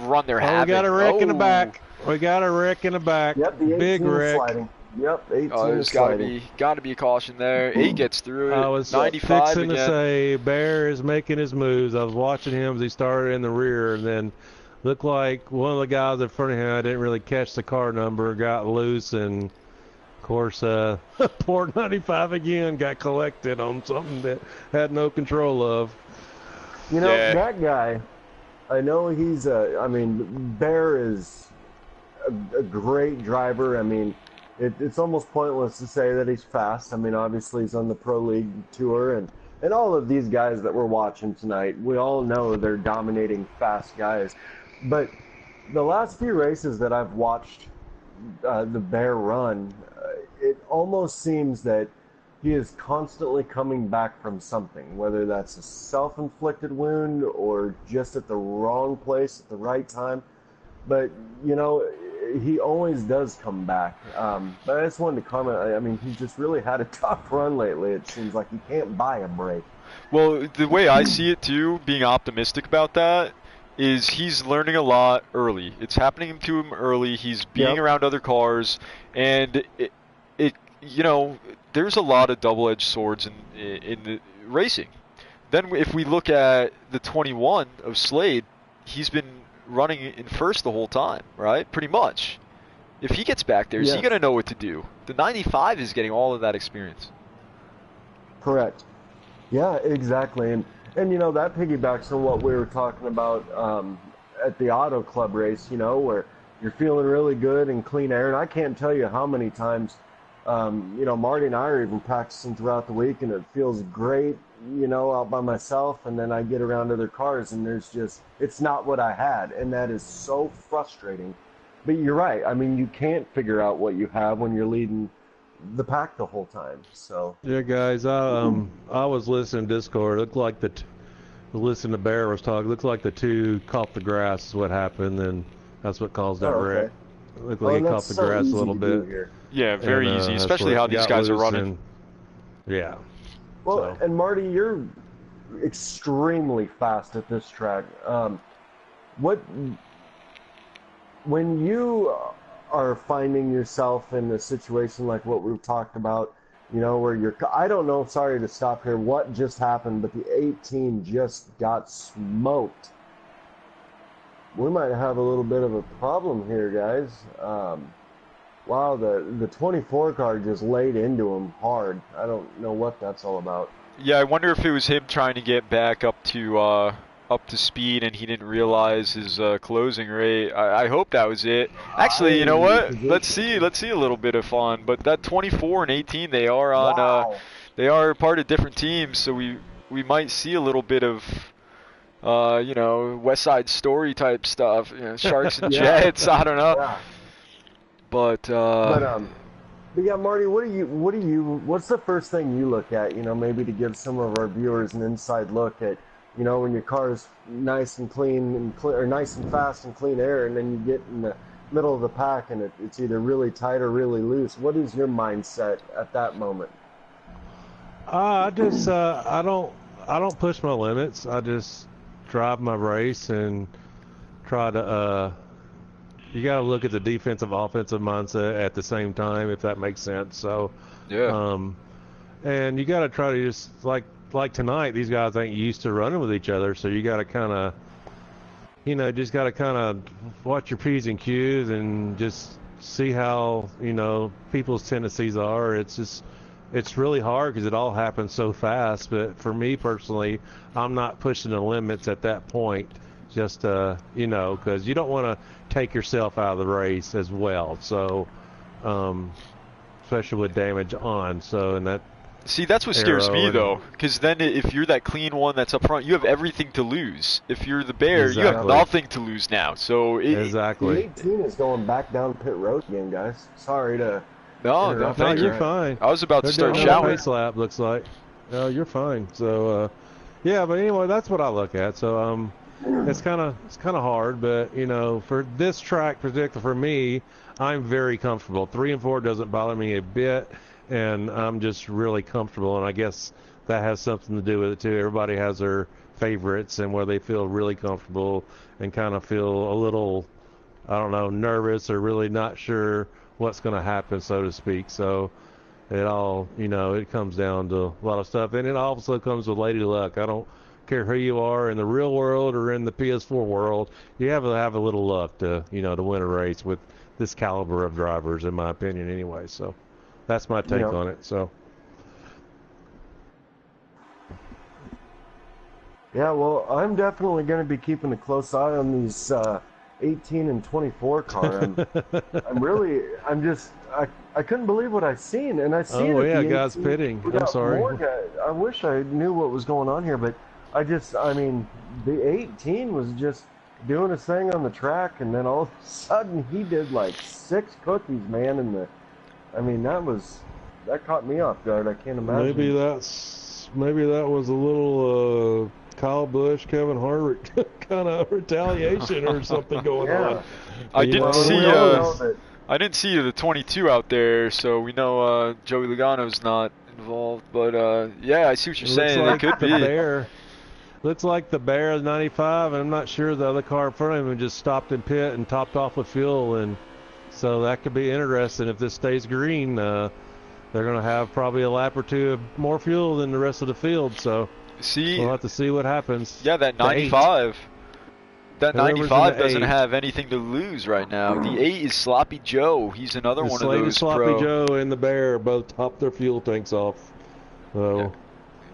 run they're having. We got a wreck in the back. We got a wreck in the back. Yep, the 18 Big wreck. sliding. Yep, 18 there's sliding. got to be a caution there. 8 gets through it. I was 95 fixing to again. say Bear is making his moves. I was watching him as he started in the rear, and then looked like one of the guys in front of him, I didn't really catch the car number, got loose, and of course, poor 95 again got collected on something that had no control of. You know, Yeah. that guy, I know he's I mean, Bear is a great driver. I mean, it's almost pointless to say that he's fast. I mean, obviously he's on the Pro League Tour, and all of these guys that we're watching tonight, we all know they're dominating fast guys. But the last few races that I've watched the Bear run, it almost seems that he is constantly coming back from something, whether that's a self-inflicted wound or just at the wrong place at the right time. But, you know, he always does come back. But I just wanted to comment, I mean, he's just really had a tough run lately. It seems like he can't buy a break. Well, the way I see it too, being optimistic about that, is he's learning a lot early. It's happening to him early. He's being around other cars, and it you know, there's a lot of double-edged swords in the racing. Then if we look at the 21 of Slade, he's been running in first the whole time, right? Pretty much. If he gets back there, is he going to know what to do? The 95 is getting all of that experience. Correct. Yeah, exactly. And you know, that piggybacks on what we were talking about at the Auto Club race, you know, where you're feeling really good and clean air. And I can't tell you how many times, you know, Marty and I are even practicing throughout the week, and it feels great, you know, out by myself. And then I get around other cars, and there's just, it's not what I had. And that is so frustrating. But you're right. I mean, you can't figure out what you have when you're leading the pack the whole time. So yeah, guys, I was listening to Discord. It looked like listening to Bear was talking. It looked like the two caught the grass is what happened, and that's what caused that wreck. It looked like he caught the grass a little bit. Yeah, very easy, especially how these guys are running. Yeah. Well, and Marty, you're extremely fast at this track. When you are finding yourself in a situation like what we've talked about, you know, where you're, I don't know, sorry to stop here, what just happened, but the 18 just got smoked. We might have a little bit of a problem here, guys. Wow, the 24 car just laid into him hard. I don't know what that's all about. Yeah, I wonder if it was him trying to get back up to speed, and he didn't realize his closing rate. I hope that was it. Actually, you know what? Let's see a little bit of fun. But that 24 and 18, they are on. They are part of different teams, so we might see a little bit of, you know, West Side Story type stuff. You know, Sharks and Jets. I don't know. Yeah. But yeah, Marty, what's the first thing you look at? You know, maybe to give some of our viewers an inside look at, you know, when your car is nice and clean or nice and fast and clean air, and then you get in the middle of the pack and it's either really tight or really loose. What is your mindset at that moment? I just I don't push my limits. I just drive my race and try to. You got to look at the defensive, offensive mindset at the same time, if that makes sense. So, yeah. And you got to try to just like tonight. These guys ain't used to running with each other, so you got to kind of, you know, just got to kind of watch your P's and Q's and just see how, you know, people's tendencies are. It's really hard because it all happens so fast. But for me personally, I'm not pushing the limits at that point. Just you know, because you don't want to take yourself out of the race as well. So, especially with damage on. So, and that. See, that's what scares me though, because then if you're that clean one that's up front, you have everything to lose. If you're the Bear, you have nothing to lose now. So exactly. The 18 is going back down pit road again, guys. Sorry to. No, thank you. You're fine. I was about to start shouting. Face lap looks like. No, you're fine. So, yeah, but anyway, that's what I look at. So, it's kind of hard, but you know, for this track, particularly for me, I'm very comfortable. 3 and 4 doesn't bother me a bit, and I'm just really comfortable. And I guess that has something to do with it too. Everybody has their favorites and where they feel really comfortable and kind of feel a little, I don't know, nervous or really not sure what's going to happen, so to speak. So it all, it comes down to a lot of stuff. And it also comes with lady luck. I don't care who you are in the real world or in the PS4 world. You have to have a little luck to, to win a race with this caliber of drivers, in my opinion, anyway. So that's my take on it. So. Yeah, well, I'm definitely going to be keeping a close eye on these 18 and 24 car. I couldn't believe what I've seen, and I see it. Oh yeah, guys pitting. I'm sorry. I wish I knew what was going on here, but the 18 was just doing his thing on the track, and then all of a sudden he did like 6 cookies, man. That caught me off guard. I can't imagine. Maybe that was a little Kyle Busch, Kevin Harvick kind of retaliation or something going on. I didn't see the 22 out there, so we know Joey Logano's not involved. But I see what you're saying. Like it could be. Looks like the Bear is 95, and I'm not sure the other car in front of him just stopped in pit and topped off with fuel, and so that could be interesting. If this stays green, they're going to have probably a lap or two of more fuel than the rest of the field. So we'll have to see what happens. Yeah, that 95. That 95 doesn't have anything to lose right now. The 8 is Sloppy Joe. He's another one of those Sloppy Joe and the Bear both topped their fuel tanks off. So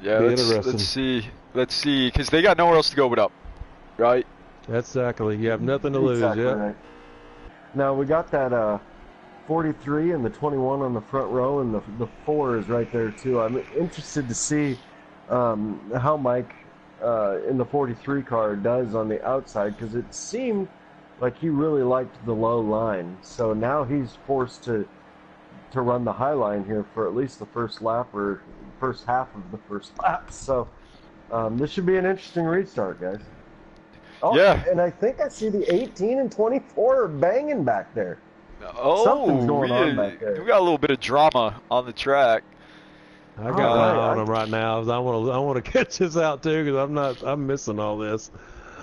let's see, because they got nowhere else to go but up, right? Exactly. You have nothing to lose. Yeah. Right. Now we got that 43 and the 21 on the front row, and the 4 is right there too. I'm interested to see how Mike in the 43 car does on the outside, because it seemed like he really liked the low line. So now he's forced to run the high line here for at least the first lap or first half of the first lap. So this should be an interesting restart, guys. Oh, yeah. And I think I see the 18 and 24 banging back there. Oh, something's going on back there. We got a little bit of drama on the track. I got an eye on them right now. I want to catch this out too, because I'm missing all this.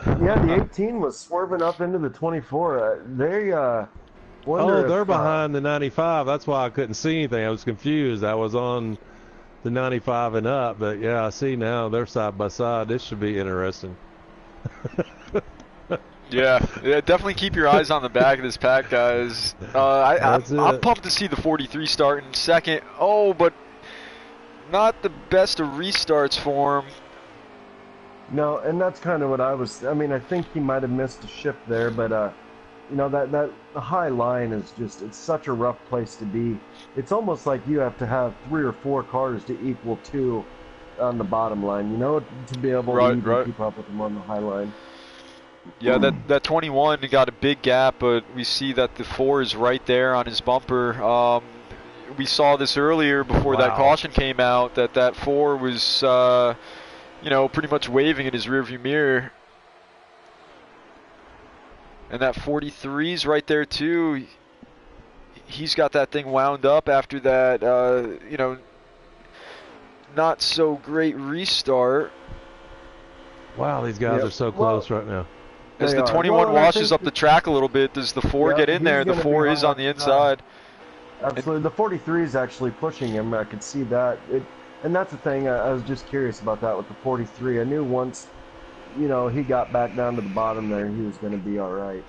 Yeah, the 18 was swerving up into the 24. They're behind the 95. That's why I couldn't see anything. I was confused. I was on the 95 and up, but yeah, I see now they're side by side. This should be interesting. Yeah, definitely keep your eyes on the back of this pack, guys. I'm pumped to see the 43 start in second. Oh, but not the best of restarts for him. No, and that's kind of what I think he might have missed a shift there, but that the high line is it's such a rough place to be. It's almost like you have to have 3 or 4 cars to equal 2 on the bottom line, to be able to keep up with them on the high line. Yeah, that 21 got a big gap, but we see that the 4 is right there on his bumper. We saw this earlier before that caution came out, that 4 was, pretty much waving in his rearview mirror. And that 43's right there too. He's got that thing wound up after that, not so great restart. Wow, these guys are so close right now. As the 21 washes up the track a little bit, does the 4 get in there? The 4 is on the inside. Absolutely. The 43 is actually pushing him. I could see that. And that's the thing. I was just curious about that with the 43. I knew once, he got back down to the bottom there, he was going to be all right.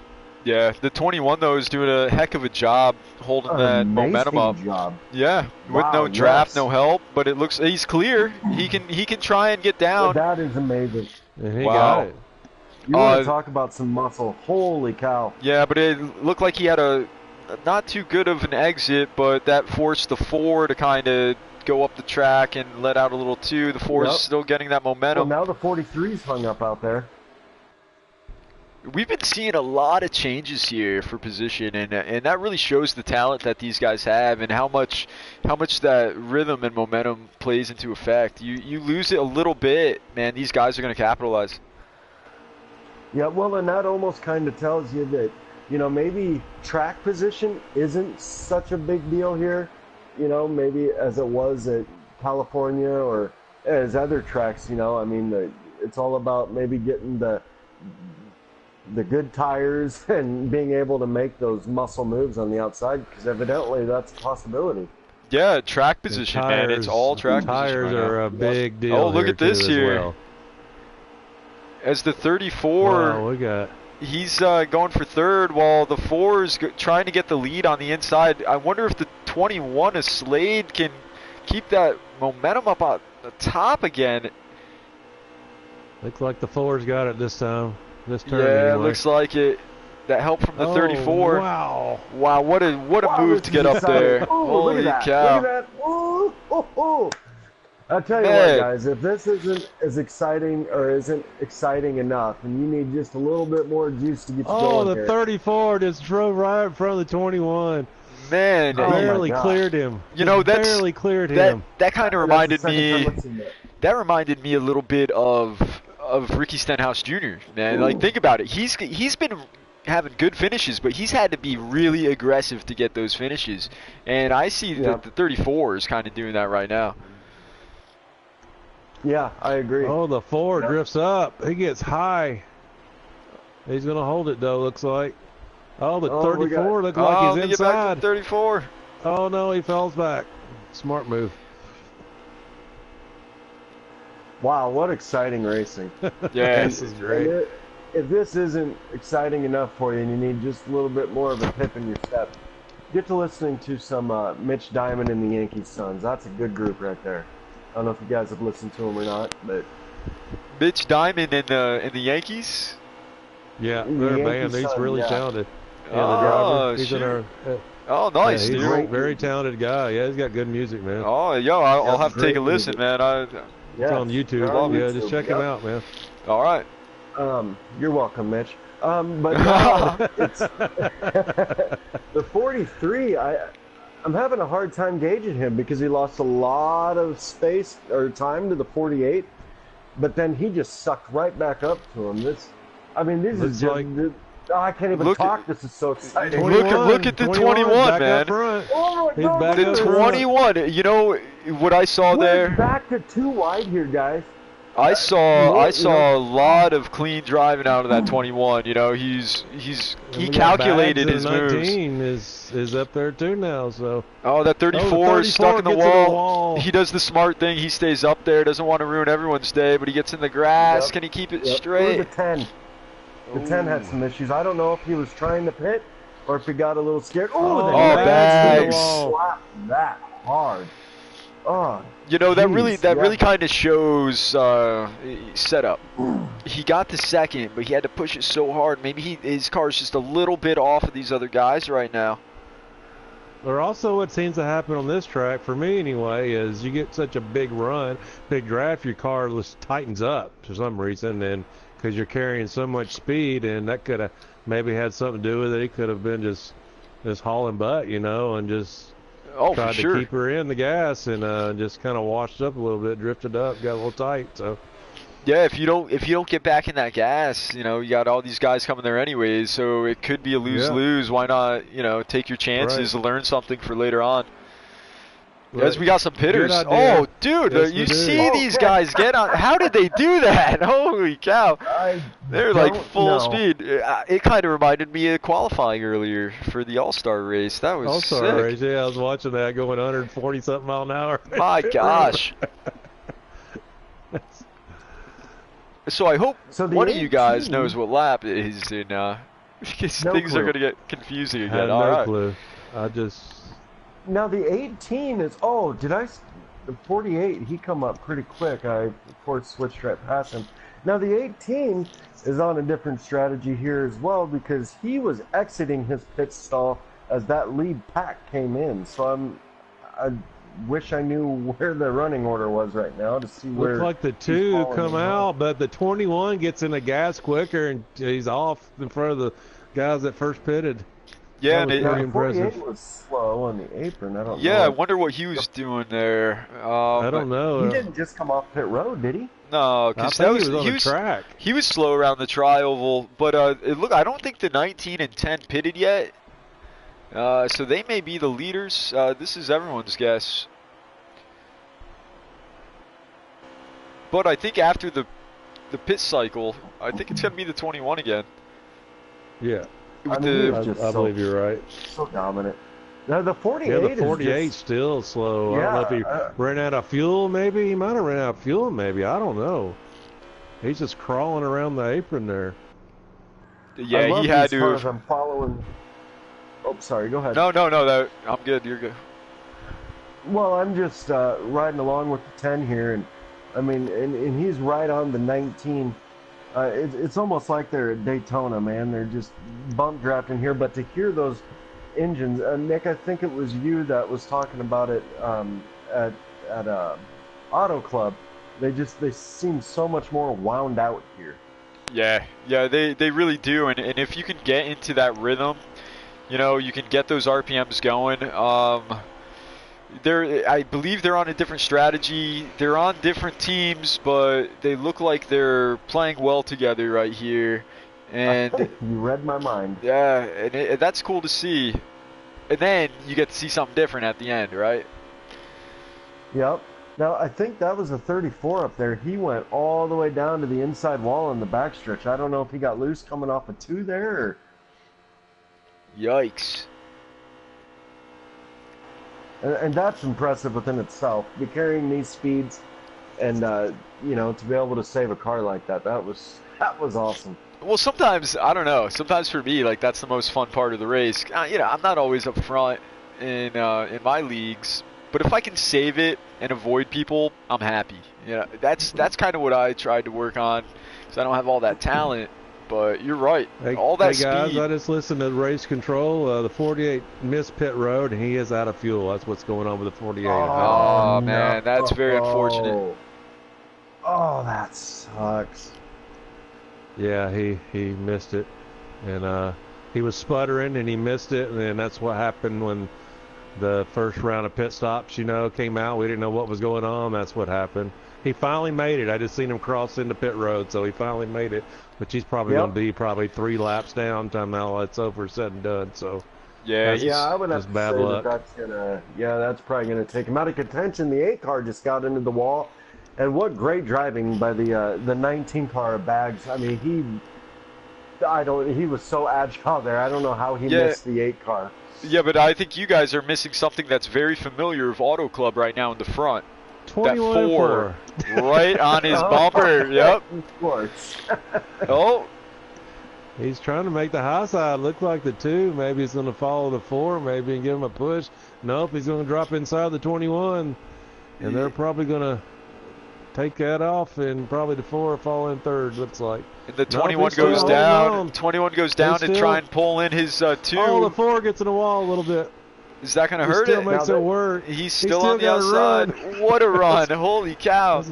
Yeah, the 21 though is doing a heck of a job holding that momentum up. Job. Yeah, with no draft, no help, but it looks he's clear. He can try and get down. That is amazing. And he got it. You want to talk about some muscle? Holy cow! Yeah, but it looked like he had a not too good of an exit, but that forced the 4 to kind of go up the track and let out a little 2. The 4 is still getting that momentum. Well, now the 43's hung up out there. We've been seeing a lot of changes here for position, and that really shows the talent that these guys have and how much that rhythm and momentum plays into effect. You lose it a little bit, man, these guys are going to capitalize. Yeah, well, and that almost kind of tells you that, maybe track position isn't such a big deal here, maybe as it was at California or as other tracks. You know, I mean, it's all about maybe getting the good tires and being able to make those muscle moves on the outside, because evidently that's a possibility. Yeah, track position, man. It's all track position tires right are now. a big deal. Oh, look here at this too, here. As well. As the 34, Wow, we got. he's going for third, while the 4 is trying to get the lead on the inside. I wonder if the 21 of Slade can keep that momentum up on the top again. Looks like the 4's got it this time. This turn. Yeah, anyway. it looks like it. That help from the 34. Wow. Wow, what a move to this get is up exciting. there. Oh, Holy look at that. cow. Look at that. Oh, oh, oh. I'll tell you Man. what, guys, if this isn't as exciting or isn't exciting enough, and you need just a little bit more juice to get you going The here. 34 just drove right in front of the 21. Man, Oh, Barely my God. cleared him. You know, that's- barely cleared him. that kind of That's reminded the second time me. I've seen that. That reminded me a little bit of Ricky Stenhouse Jr. Man, like think about it. He's been having good finishes, but he's had to be really aggressive to get those finishes. And I see that the 34 is kind of doing that right now. Yeah, I agree. Oh, the 4 drifts up. He gets high. He's going to hold it, though, looks like. Oh, the 34 looks like let he's me get back to inside. the 34. Oh, no, he falls back. Smart move. Wow, what exciting racing. Yeah, This is great. And if this isn't exciting enough for you and you need just a little bit more of a pip in your step, get to listening to some Mitch Diamond and the Yankees Sons. That's a good group right there. I don't know if you guys have listened to them or not, but Mitch Diamond in the Yankees. Yeah, The they're a band. Yankees He's son, really yeah. talented. Yeah, the Oh, driver. He's shoot. in our. Oh, nice, yeah, he's dude. a very talented guy. Yeah, he's got good music, man. Oh, yo, I'll have to take a great listen, music. man. It's on YouTube. they're on Yeah, YouTube, just check him out, man. All right. You're welcome, Mitch. But now it's the 43. I'm having a hard time gauging him because he lost a lot of space or time to the 48, but then he just sucked right back up to him. This is Looks just. like- I can't even Look talk. at- This is so exciting. Look at the 21, back man. Up front. Oh my He's God, back The up look at front. 21. You know what I saw We're there? back to 2 wide here, guys. I saw you know- a lot of clean driving out of that 21. You know, he And we got calculated Bags his in the moves. 19 is up there too now. So Oh, that 34 is stuck in the gets wall. He does the smart thing. He stays up there. Doesn't want to ruin everyone's day, but he gets in the grass. Yep. Can he keep it Yep. straight? Or the 10. The 10 had some issues. I don't know if he was trying to pit or if he got a little scared. Oh, the Bags. slapped that hard. Oh, You know, that Jeez, really yeah. kind of shows setup. He got the second, but he had to push it so hard. Maybe his car's just a little bit off of these other guys right now. Or also what seems to happen on this track, for me anyway, is you get such a big run, big draft, your car just tightens up for some reason, and because you're carrying so much speed, and that could have maybe had something to do with it. He could have been just hauling butt, you know, and just tried For sure. to keep her in the gas, and just kind of washed up a little bit, drifted up, got a little tight. So Yeah, if you don't get back in that gas, you know, you got all these guys coming there anyways, so it could be a lose-lose. Why not, you know, take your chances, learn something for later on. As we got some pitters. Good idea. Oh, dude, Yes, you we do. see these guys get on. How did they do that? Holy cow. They're like don't full know. speed. It kind of reminded me of qualifying earlier for the All-Star race. That was also, sick. race, yeah, I was watching that going 140 something mile an hour. My gosh. So I hope So the one of you guys 18 knows what lap it is in, because No things clue. are going to get confusing I again. had All no right. clue. I just Now the 18 is. The 48, he come up pretty quick. I of course switched right past him. Now the 18 is on a different strategy here as well because he was exiting his pit stall as that lead pack came in. So I wish I knew where the running order was right now to see where. looks like the he's two falling come behind. out, but the 21 gets in the gas quicker, and he's off in front of the guys that first pitted. Yeah, That and was it, Now, pretty the 48 impressive. was slow on the apron. I don't yeah, I know. wonder what he was doing there. I don't know. He didn't just come off pit road, did he? No, I because think that was he was on the track. He was slow around the tri-oval, but I don't think the 19 and 10 pitted yet. So they may be the leaders. This is everyone's guess. but I think after the pit cycle, I think it's gonna be the 21 again. Yeah. With I believe you're right. So dominant. Now the 48. Yeah, the 48 is is still slow. I don't know if he ran out of fuel. Maybe he might have ran out of fuel. Maybe I don't know. He's just crawling around the apron there. Yeah, he had to. I'm following. Oh, sorry. Go ahead. No. I'm good. You're good. Well, I'm just riding along with the 10 here, and I mean, and he's right on the 19. It's almost like they're at Daytona, man. They're just bump drafting here. But to hear those engines, Nick, I think it was you that was talking about it at Auto Club. They seem so much more wound out here. Yeah, they really do. And if you can get into that rhythm, you know, you can get those RPMs going. I believe they're on a different strategy. They're on different teams, but they look like they're playing well together right here. And you read my mind. Yeah, and that's cool to see. And then you get to see something different at the end, right? Yep. Now, I think that was a 34 up there. He went all the way down to the inside wall in the backstretch. I don't know if he got loose coming off a 2 there or... Yikes. And that's impressive within itself. Be carrying these speeds and, you know, to be able to save a car like that, that was awesome. Well, sometimes, I don't know, sometimes for me, like, that's the most fun part of the race. You know, I'm not always up front in my leagues, but if I can save it and avoid people, I'm happy. You know, that's kind of what I tried to work on, because I don't have all that talent. But you're right. All that hey guys, speed. I just listened to race control. The 48 missed pit road, and he is out of fuel. That's what's going on with the 48. Oh man, that's very unfortunate. Oh, that sucks. Yeah, he missed it, and he was sputtering, and he missed it, and then that's what happened when the first round of pit stops, you know, came out. We didn't know what was going on. That's what happened. He finally made it. I just seen him cross into pit road, so he finally made it. Which he's probably going to be probably 3 laps down time now it's over, said and done. So yeah, I would have to bad say luck. that's probably gonna take him out of contention. The 8 car just got into the wall, and what great driving by the 19 car of Bags. I mean, he was so agile there. I don't know how he missed the 8 car. Yeah, but I think you guys are missing something that's very familiar of Auto Club right now in the front. 21 that 4 right on his bumper. Yep. Of course. Oh. He's trying to make the high side look like the 2. Maybe he's going to follow the 4, maybe, and give him a push. Nope, he's going to drop inside the 21. And they're probably going to take that off, and probably the 4 will fall in third, looks like. And the 21 goes down. 21 goes down to try and pull in his 2. Oh, the 4 gets in the wall a little bit. Is that going to hurt still it? Makes it work. He's still on the outside. What a run. Holy cow.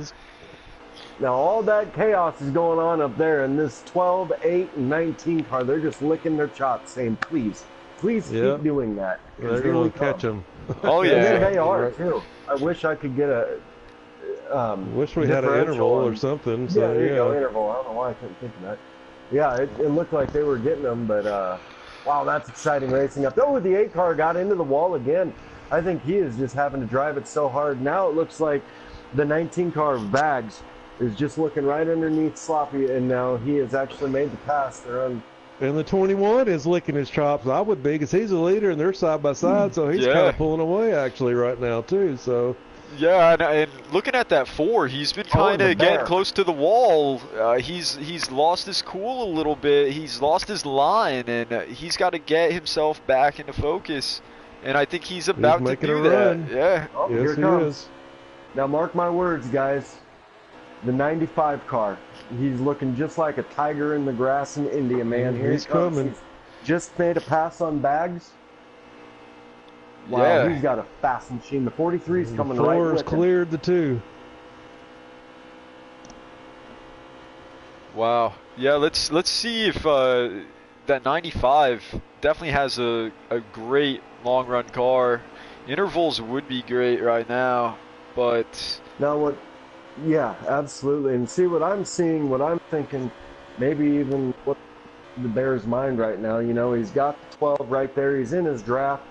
Now, all that chaos is going on up there in this 12, 8, and 19 car. They're just licking their chops saying, please keep doing that. They're going to catch them. Oh, yeah. And they are, too. I wish I could get a... wish we had an interval or something. So, there you go, interval. I don't know why I couldn't think of that. Yeah, it looked like they were getting them, but... wow, that's exciting racing up. Oh, the 8 car got into the wall again. I think he is just having to drive it so hard. Now it looks like the 19 car of Bags is just looking right underneath Sloppy, and now he has actually made the pass. They're on. And the 21 is licking his chops. I would be, because he's a leader, and they're side by side, so he's kind of pulling away actually right now too. So. Yeah, and looking at that 4, he's been kind of getting close to the wall. He's lost his cool a little bit. He's lost his line, and he's got to get himself back into focus. And I think he's about to do that. Run. Yeah. Oh, yes, here it comes. Now mark my words, guys. The 95 car. He's looking just like a tiger in the grass in India, man. Here he's coming. He's just made a pass on Bags. Wow, yeah. He's got a fast machine. The 43 is coming the right 4 with has cleared the 2. Wow. Yeah, let's see if that 95 definitely has a great long run car. Intervals would be great right now, but now what? Yeah, absolutely. And see what I'm seeing, what I'm thinking, maybe even what the Bears' mind right now. You know, he's got the 12 right there. He's in his draft.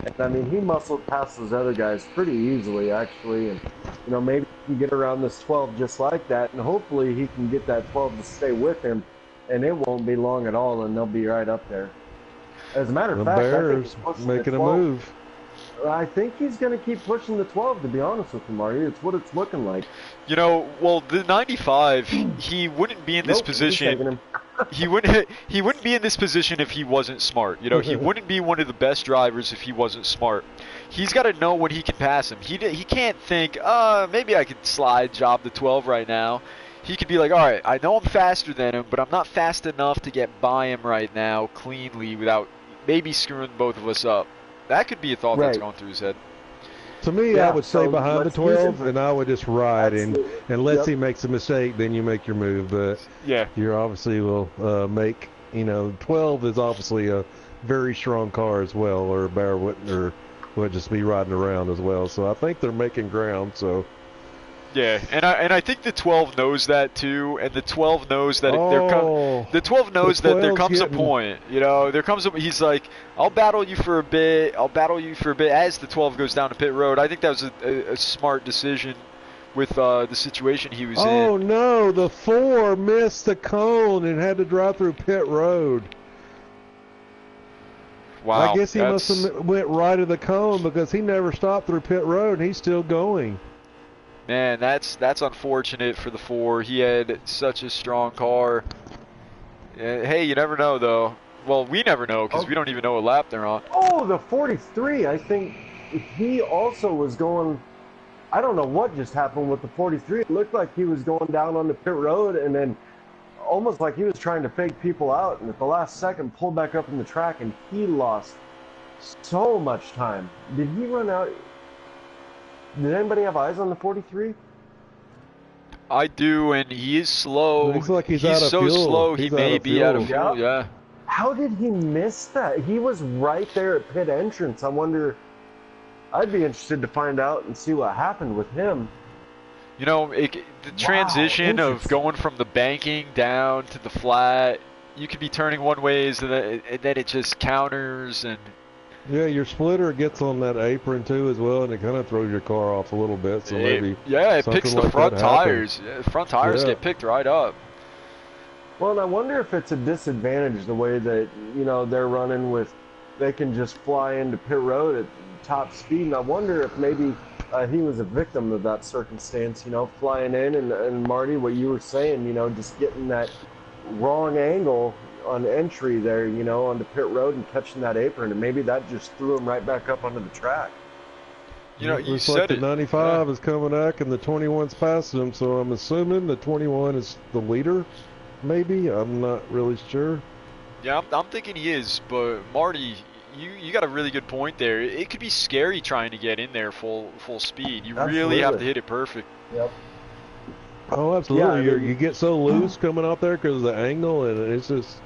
And, I mean, he muscled past those other guys pretty easily, actually. And, you know, maybe he can get around this 12 just like that. And hopefully he can get that 12 to stay with him. And it won't be long at all, and they'll be right up there. As a matter The of fact, I think Bears he's pushing making the a 12. move. I think he's going to keep pushing the 12, to be honest with you, Marty. It's what it's looking like. You know, well, the 95, he wouldn't be in this Nope, he's taking position. him. He wouldn't be in this position if he wasn't smart. You know, he wouldn't be one of the best drivers if he wasn't smart. He's got to know when he can pass him. He can't think, maybe I could slide job the 12 right now. He could be like, all right, I know I'm faster than him, but I'm not fast enough to get by him right now cleanly without maybe screwing both of us up. That could be a thought that's Right. going through his head. To me, Yeah, I would stay so behind the let's use 12, it. and I would just ride. And Absolutely. unless Yep. he makes a mistake, then you make your move. But Yeah. you obviously will make, 12 is obviously a very strong car as well, or a Bear wouldn't, or would just be riding around as well. So I think they're making ground. So Yeah, and I think the 12 knows that too, and the 12 knows that the 12 knows that there 12's comes a getting- point, he's like, I'll battle you for a bit, as the 12 goes down to pit road. I think that was a smart decision with the situation he was Oh in. no, the 4 missed the cone and had to drive through pit road. Wow, I guess he must that's- have went right of the cone because he never stopped through pit road and he's still going. Man, that's unfortunate for the 4. He had such a strong car. Hey, you never know though. Well, we never know because we don't even know what lap they're on. Oh, the 43. I think he also was going. I don't know what just happened with the 43. It looked like he was going down on the pit road and then almost like he was trying to fake people out. And at the last second, pulled back up in the track and he lost so much time. Did he run out? Did anybody have eyes on the 43? I do, and he is slow. Looks like he's out of so fuel. slow, he He's may out of be out of fuel. fuel. Yeah. How did he miss that? He was right there at pit entrance. I wonder. I'd be interested to find out and see what happened with him. You know, the transition of interesting. going from the banking down to the flat, you could be turning one ways, and then it just counters, and Yeah, your splitter gets on that apron too as well, and it kind of throws your car off a little bit. So maybe it something picks the like front that happened. tires. Yeah, the front tires Yeah. get picked right up. Well, and I wonder if it's a disadvantage the way that, they're running with, they can just fly into pit road at top speed. And I wonder if maybe he was a victim of that circumstance, flying in. And Marty, what you were saying, just getting that wrong angle on entry there, onto pit road and catching that apron. And maybe that just threw him right back up onto the track. You know, you looks like said the it. 95 is coming back and the 21's passing him, so I'm assuming the 21 is the leader. Maybe I'm not really sure. Yeah, I'm thinking he is, but Marty, you got a really good point there. It could be scary trying to get in there full speed. You really have to Absolutely. hit it perfect. Yep. Oh, absolutely. Yeah, I mean- You get so loose coming out there because of the angle, and it's just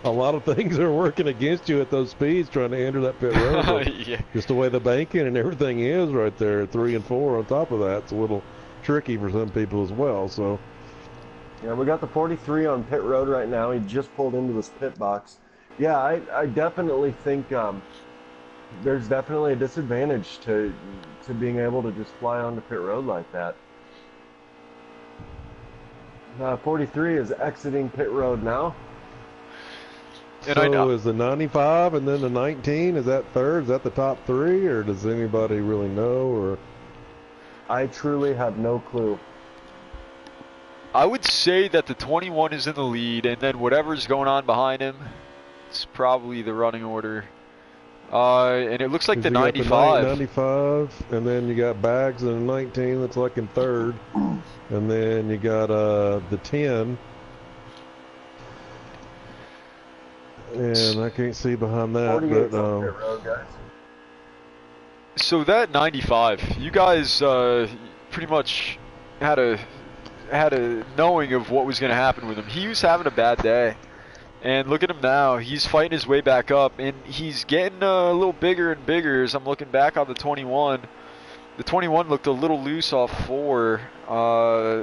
a lot of things are working against you at those speeds trying to enter that pit road. But Yeah. just the way the banking and everything is right there, 3 and 4 on top of that, it's a little tricky for some people as well. So. Yeah, we got the 43 on pit road right now. He just pulled into this pit box. Yeah, I definitely think there's definitely a disadvantage to being able to just fly onto pit road like that. 43 is exiting pit road now. And So I know. is the 95 and then the 19, is that third? Is that the top 3, or does anybody really know? Or I truly have no clue. I would say that the 21 is in the lead, and then whatever's going on behind him, it's probably the running order. And it looks like 'cause the you got 95. 95, and then you got Bags in the 19 that's like in third, and then you got the 10. And I can't see behind that, 48 but on pit road, guys. So that 95, you guys pretty much had a knowing of what was going to happen with him. He was having a bad day, and look at him now. He's fighting his way back up, and he's getting a little bigger and bigger as I'm looking back on the 21. The 21 looked a little loose off 4.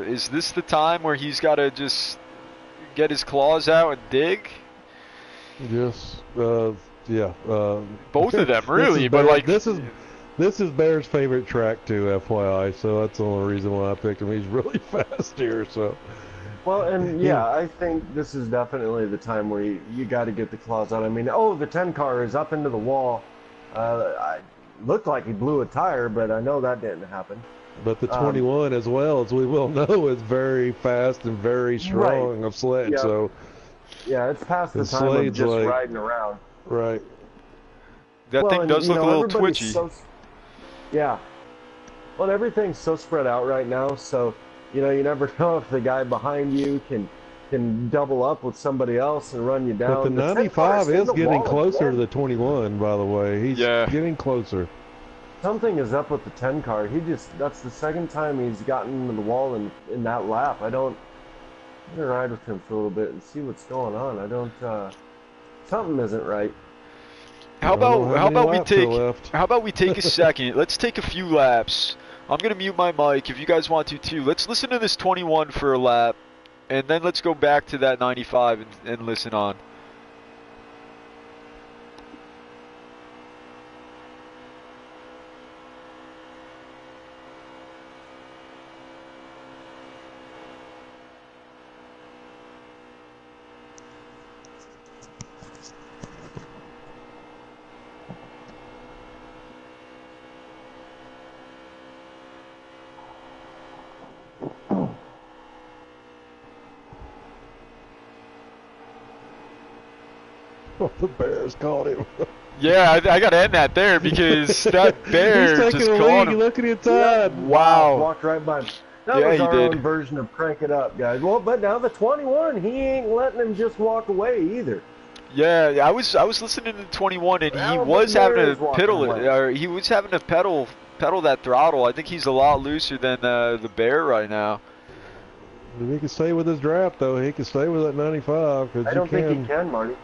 Is this the time where he's got to just get his claws out and dig? Yes. Yeah. Both of them, this really. is But Bear, like, this is Bear's favorite track too, FYI. So that's the only reason why I picked him. He's really fast here. So. Well, and yeah, I think this is definitely the time where you got to get the claws out. I mean, the 10 car is up into the wall. I looked like he blew a tire, but I know that didn't happen. But the 21, as well as we will know, is very fast and very strong of sled. Yep. So yeah, it's past the time of just riding around. Right. That thing does look a little twitchy. Yeah. Well, everything's so spread out right now, so you never know if the guy behind you can double up with somebody else and run you down. But the 95 is getting closer to the 21, by the way. He's getting closer. Something is up with the 10 car. That's the second time he's gotten into the wall in that lap. I'm gonna ride with him for a little bit and see what's going on. Something isn't right. How about we take a second? Let's take a few laps. I'm gonna mute my mic if you guys want to too. Let's listen to this 21 for a lap, and then let's go back to that 95 and listen on. Oh, the Bears caught him. Yeah, I got to end that there because that bear He's just taking caught lead. him. Look at inside. Wow. Walked right by him. That was our own version of crank it up, guys. Well, but now the 21, he ain't letting him just walk away either. Yeah, I was listening to the 21, and he was having to pedal it. Or he was having to pedal that throttle. I think he's a lot looser than the bear right now. If he can stay with his draft, though, he can stay with that 95. I don't think he can, Marty.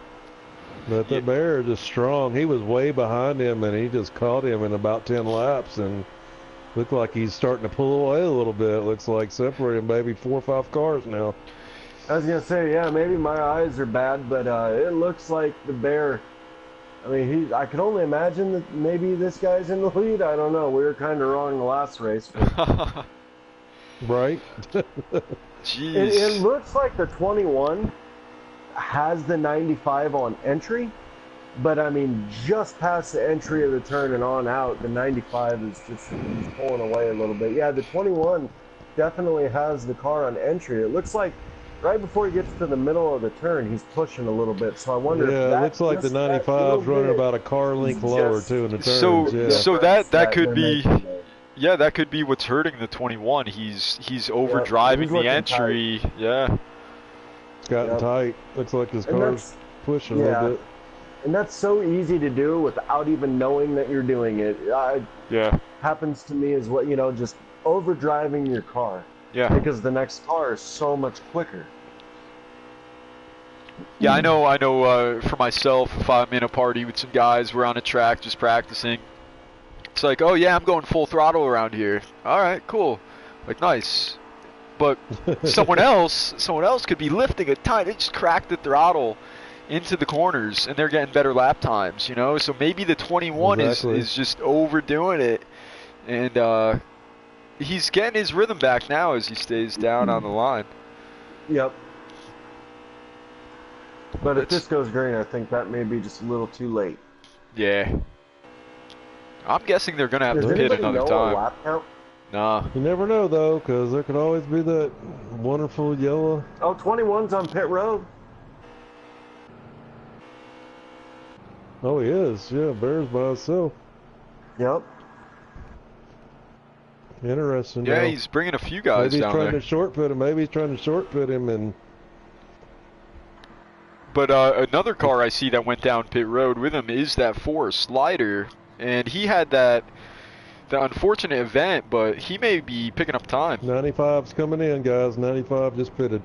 But the bear is just strong. He was way behind him, and he just caught him in about 10 laps, and looked like he's starting to pull away a little bit. Looks like separating maybe 4 or 5 cars now. I was gonna say, yeah, maybe my eyes are bad, but it looks like the bear. I mean, I can only imagine that maybe this guy's in the lead. I don't know. We were kind of wrong the last race. Right? Jeez. It looks like the 21 has the 95 on entry, but I mean, just past the entry of the turn and on out, the 95 is just pulling away a little bit. Yeah, the 21 definitely has the car on entry. It looks like right before he gets to the middle of the turn, he's pushing a little bit. So I wonder if it looks like the 95's running about a car length lower too in the turns. So that could be. Yeah, that could be what's hurting the 21. He's overdriving the entry. Tight. Yeah. It's gotten tight. Looks like his car's pushing a little bit. And that's so easy to do without even knowing that you're doing it. Happens to me as well, just overdriving your car. Yeah. Because the next car is so much quicker. Yeah, I know for myself, if I'm in a party with some guys, we're on a track just practicing. It's like, oh yeah, I'm going full throttle around here. All right, cool. Like, nice. But someone else could be lifting a ton. They just crack the throttle into the corners, and they're getting better lap times, So maybe the 21 is just overdoing it, and he's getting his rhythm back now as he stays down on the line. Yep. But if this goes green, I think that may be just a little too late. Yeah. I'm guessing they're going to have to pit another time. Lap count? Nah. You never know, though, because there could always be that wonderful yellow. Oh, 21's on pit road. Oh, he is. Yeah, Bear's by himself. Yep. Interesting. Yeah, he's bringing a few guys down there. Maybe he's trying to short put him. Maybe he's trying to short put him. But another car I see that went down pit road with him is that Force Slider. And he had the unfortunate event, but he may be picking up time. 95's coming in, guys. 95 just pitted.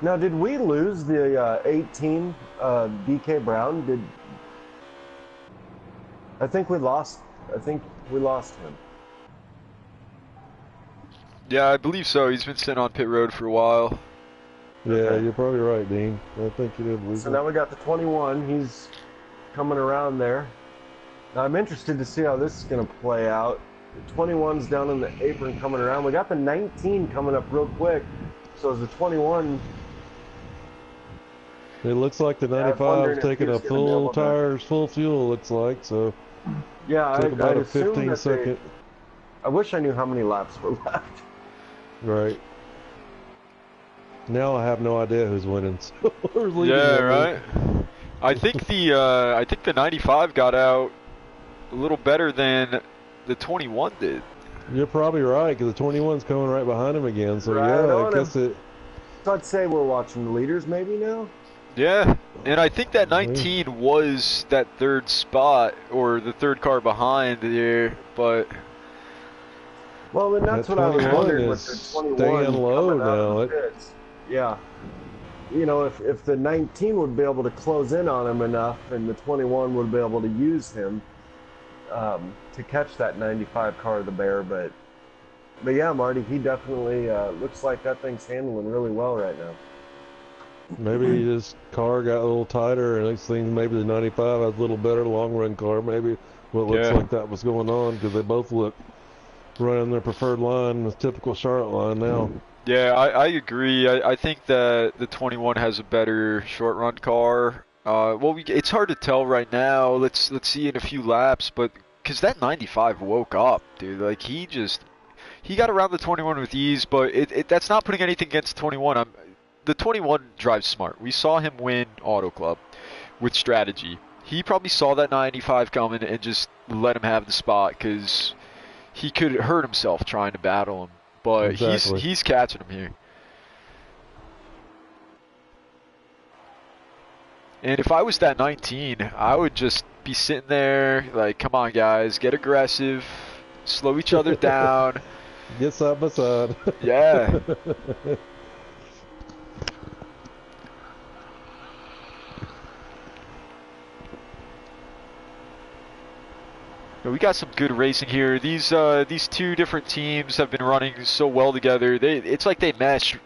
Now, did we lose the 18 DK Brown? I think we lost him. Yeah, I believe so. He's been sitting on pit road for a while. Yeah, Okay. you're probably right, Dean. I think you did lose So it. now we got the 21. He's coming around there. Now I'm interested to see how this is going to play out. The 21's down in the apron coming around. We got the 19 coming up real quick. So as the 21, It looks like the I'm 95's wondering if taking he's a gonna be full able to- tires, full fuel, looks like. So yeah, took about I'd a assume 15 that second. I wish I knew how many laps were left. Right. Now I have no idea who's winning. So who's leading Yeah, that right. league? I think the 95 got out a little better than the 21 did. You're probably right, because the 21's coming right behind him again. So Right yeah, on I guess it. So I'd say we're watching the leaders maybe now. Yeah, and I think that 19 was that third spot or the third car behind there, but Well, and that's That what I was 21 wondering with is the 21 staying low coming out of now. the pits. Yeah. You know, if the 19 would be able to close in on him enough, and the 21 would be able to use him to catch that 95 car of the Bear, but yeah, Marty, he definitely looks like that thing's handling really well right now. Maybe his car got a little tighter, and next thing maybe the 95 has a little better long run car. Maybe what looks Yeah. like that was going on, because they both look running their preferred line, the typical Charlotte line now. yeah, I agree. I think that the 21 has a better short run car. Well, it's hard to tell right now. Let's see in a few laps, but because that 95 woke up, dude. Like he got around the 21 with ease, but that's not putting anything against 21. The 21 drives smart. We saw him win Auto Club with strategy. He probably saw that 95 coming and just let him have the spot because he could hurt himself trying to battle him. But Exactly. he's catching him here. And if I was that 19, I would just be sitting there like, come on, guys, get aggressive, slow each other down. Get side by side. Yeah. We got some good racing here. These two different teams have been running so well together. It's like they mesh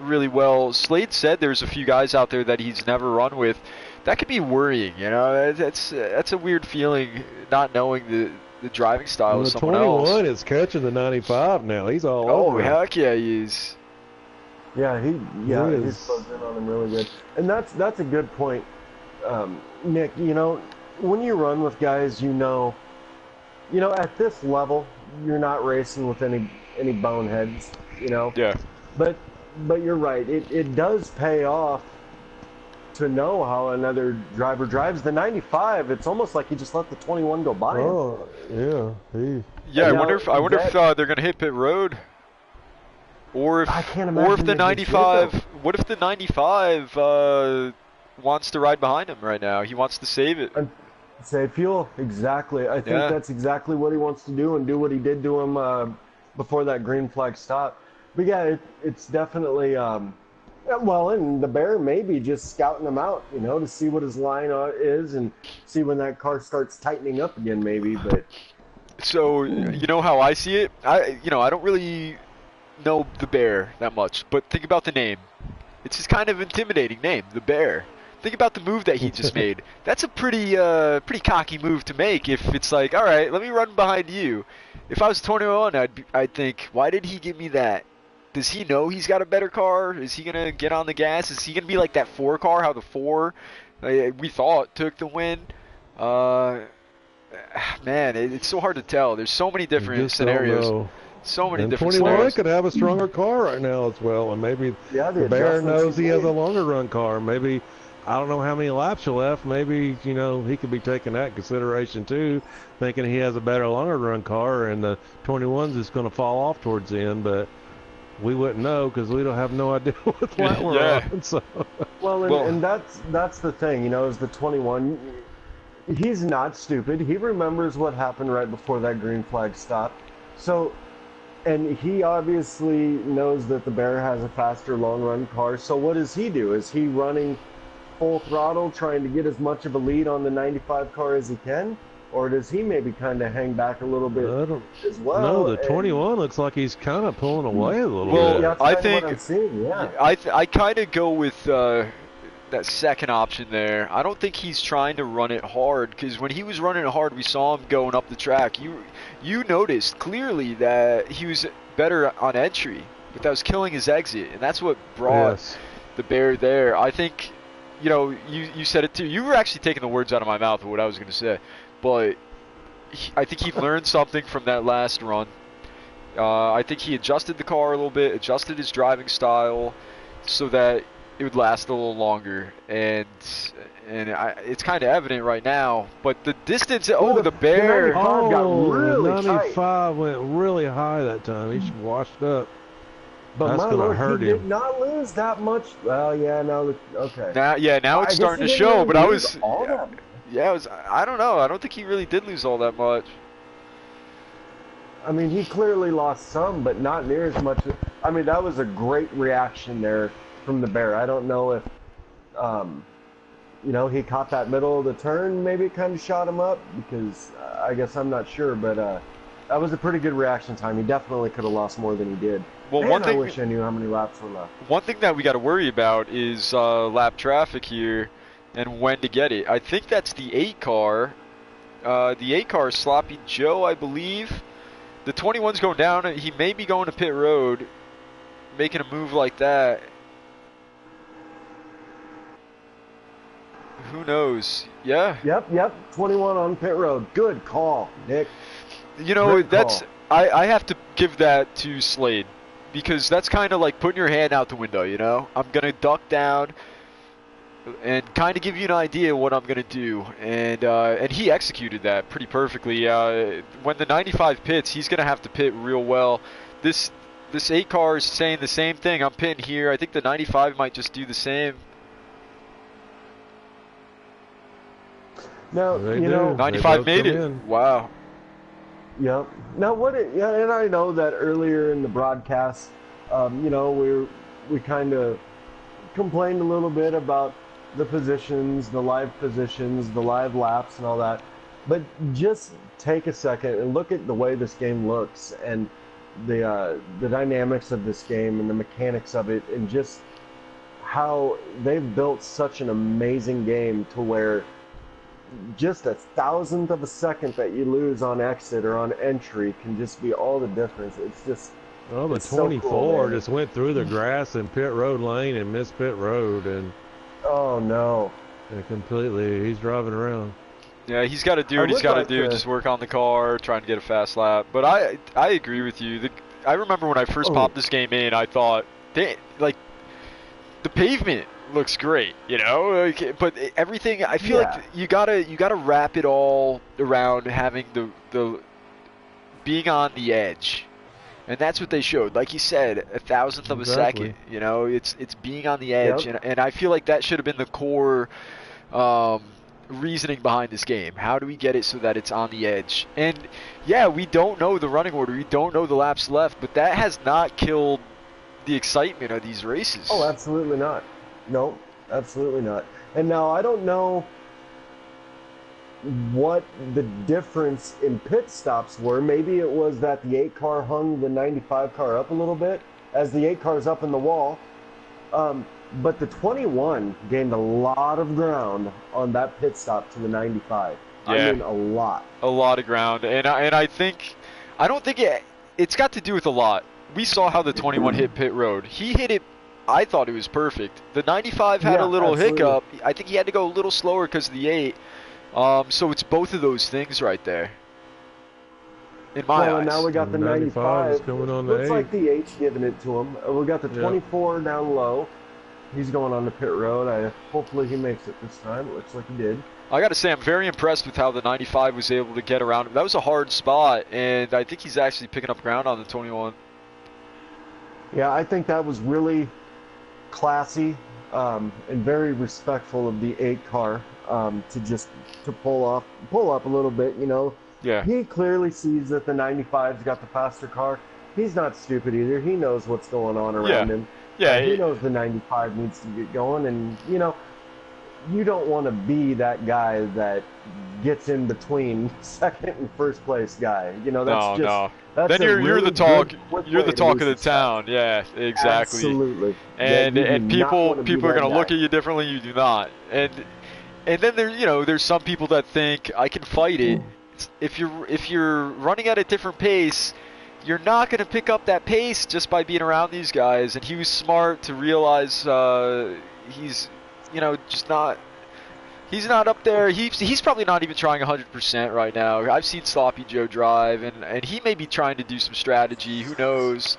really well. Slade said there's a few guys out there that he's never run with. That could be worrying, you know. That's a weird feeling, not knowing the driving style And of the someone 21 else. is catching the 95 now. He's all Oh over him. heck yeah, he is. Yeah, He he's is. closed in on him really good, and that's a good point, Nick. You know, when you run with guys, you know, at this level, you're not racing with any boneheads, you know. Yeah. But you're right. It does pay off to know how another driver drives. The 95, it's almost like he just let the 21 go by him. Oh, yeah. Yeah, I Now, wonder if they're gonna hit pit road, or I can't or if imagine the they just did, 95. though. What if the 95 wants to ride behind him right now? He wants to save it. Save fuel, exactly. I think Yeah. that's exactly what he wants to do, and do what he did to him before that green flag stop. But yeah, it's definitely well, and the Bear may be just scouting him out, to see what his line is and see when that car starts tightening up again, maybe. But So you know how I see it. I don't really know the Bear that much, but think about the name. It's just kind of intimidating name, the Bear. Think about the move that he just made. That's a pretty cocky move to make. If it's like, all right, let me run behind you. If I was 21, I'd think, why did he give me that? Does he know he's got a better car? Is he gonna get on the gas? Is he gonna be like that 4 car? How the 4 we thought took the win? Man, it's so hard to tell. There's so many different Just don't scenarios. know. So many And different 21 scenarios. could have a stronger car right now as well, and maybe yeah, the Bear adjustments knows he's he has a made. longer run car. Maybe, I don't know how many laps are left. Maybe, he could be taking that in consideration too, thinking he has a better longer run car, and the 21's just going to fall off towards the end. But we wouldn't know because we don't have no idea what lap we're Yeah. on. So Well, and that's the thing, is the 21. He's not stupid. He remembers what happened right before that green flag stop. So, and he obviously knows that the Bear has a faster long run car. So what does he do? Is he running full throttle, trying to get as much of a lead on the 95 car as he can? or does he maybe kind of hang back a little bit I don't as well? know. The And- 21 looks like he's kind of pulling away a little Well, bit. Yeah, that's I kinda think what I'm seeing, yeah. I kind of go with that second option there. I don't think he's trying to run it hard, because when he was running it hard, we saw him going up the track. You noticed clearly that he was better on entry, but that was killing his exit, and that's what brought Yes. the bear there. I think, you said it too. You were actually taking the words out of my mouth of what I was going to say, but I think he learned something from that last run. I think he adjusted the car a little bit, adjusted his driving style, so that it would last a little longer, and it's kind of evident right now. But the distance, the bear. 95 got really tight. 95 went really high that time. He washed up. But That's my gonna lord, hurt he him. did not lose that much. Well, yeah, no, okay. Now I it's guess starting he to didn't show. really But I lose was, all that. yeah, I don't know. I don't think he really did lose all that much. I mean, he clearly lost some, but not near as much. I mean, that was a great reaction there from the bear. I don't know if, he caught that middle of the turn. Maybe it kind of shot him up, because I guess I'm not sure. But that was a pretty good reaction time. He definitely could have lost more than he did. Well, Man, one I thing wish I knew how many laps were left. One thing that we got to worry about is lap traffic here and when to get it. I think that's the 8 car. The 8 car is Sloppy Joe, I believe. The 21's going down. He may be going to pit road, making a move like that. Who knows? Yeah. Yep. 21 on pit road. Good call, Nick. Great That's call. I have to give that to Slade, because that's kind of like putting your hand out the window, I'm going to duck down and kind of give you an idea what I'm going to do. And he executed that pretty perfectly. When the 95 pits, he's going to have to pit real well. This 8 car is saying the same thing. I'm pitting here. I think the 95 might just do the same. They Now, do. 95 both made come it. in. Wow. Yep. Now, and I know that earlier in the broadcast, we kind of complained a little bit about the positions, the live positions, the live laps, and all that. But just take a second and look at the way this game looks, and the dynamics of this game, and the mechanics of it, and just how they've built such an amazing game to where just a thousandth of a second that you lose on exit or on entry can just be all the difference. It's just Well, the it's so cool, 24 man. just went through the grass in pit road lane and missed pit road, and Oh no. completely, he's driving around. Yeah, he's got to do I what he's would got to like do, to- just work on the car, trying to get a fast lap. But I agree with you. I remember when I first Oh. popped this game in, I thought, the pavement looks great, but everything, I feel Yeah. like you gotta wrap it all around having the being on the edge. And that's what they showed. Like you said, a thousandth of a Exactly. second. It's being on the edge, Yep. and I feel like that should have been the core reasoning behind this game. How do we get it so that it's on the edge? And yeah, we don't know the running order, we don't know the laps left, but that has not killed the excitement of these races. Oh, absolutely not. No, absolutely not. And now I don't know what the difference in pit stops were. Maybe it was that the 8 car hung the 95 car up a little bit as the 8 car's up in the wall. But the 21 gained a lot of ground on that pit stop to the 95. Yeah. I mean, a lot. A lot of ground, and I don't think it's got to do with a lot. We saw how the 21 hit pit road. He hit it. I thought it was perfect. The 95 had Yeah, a little absolutely. hiccup. I think he had to go a little slower because of the 8. So it's both of those things right there. In my Well, eyes. and now we got the 95 is 95. coming on the Looks 8. like the 8's giving it to him. We got the Yeah. 24 down low. He's going on the pit road. Hopefully he makes it this time. It looks like he did. I got to say, I'm very impressed with how the 95 was able to get around him. That was a hard spot, and I think he's actually picking up ground on the 21. Yeah, I think that was really classy and very respectful of the 8 car to pull up a little bit. Yeah. He clearly sees that the 95's got the faster car. He's not stupid either. He knows what's going on around him. Yeah. He knows the 95 needs to get going, and you don't want to be that guy that gets in between second and first place guy. You know, that's No. that's Then a you're really the talk. good You're way the to talk lose of the respect. town. Yeah, exactly. Absolutely. And you do and not people wanna be people are that gonna guy. look at you differently. You do not. And then there's some people that think I can fight it. If you're running at a different pace, you're not gonna pick up that pace just by being around these guys. And he was smart to realize he's just not. He's not up there. He's probably not even trying 100% right now. I've seen Sloppy Joe drive, and he may be trying to do some strategy. Who knows?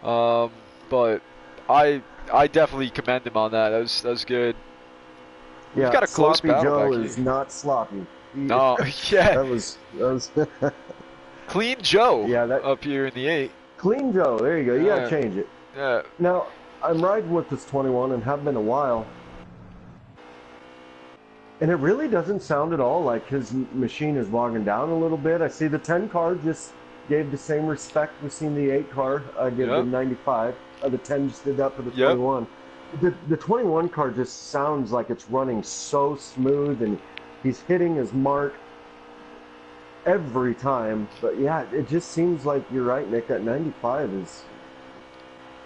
But I definitely commend him on that. That was good. We've got a close Sloppy battle Joe back is here. not sloppy. No, yeah. that was Clean Joe Yeah, up here in the 8. Clean Joe. There you go. You Yeah. gotta change it. Yeah. Now, I'm riding with this 21 and have been a while. And it really doesn't sound at all like his machine is logging down a little bit. I see the 10 car just gave the same respect we've seen the 8 car give the 95. The 10 just did that for the 21. The 21 car just sounds like it's running so smooth, and he's hitting his mark every time. But yeah, it just seems like you're right, Nick. That 95 is...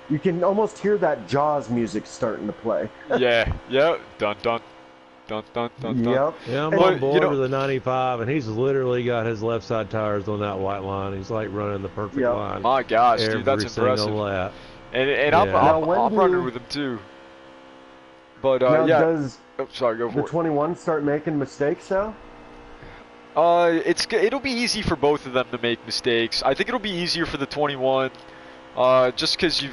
You can almost hear that Jaws music starting to play. Yeah. Dun dun. Dun dun dun dun. Yep. Yeah, I'm And- on board know- with the 95, and he's literally got his left side tires on that white line. He's like running the perfect Yeah. line. My gosh, every dude, that's single impressive. lap. And Yeah. I'm Now, when I'm do running you- with him too. But now, yeah. does Oh, sorry, go the for it. 21 start making mistakes now? It'll be easy for both of them to make mistakes. I think it'll be easier for the 21, just because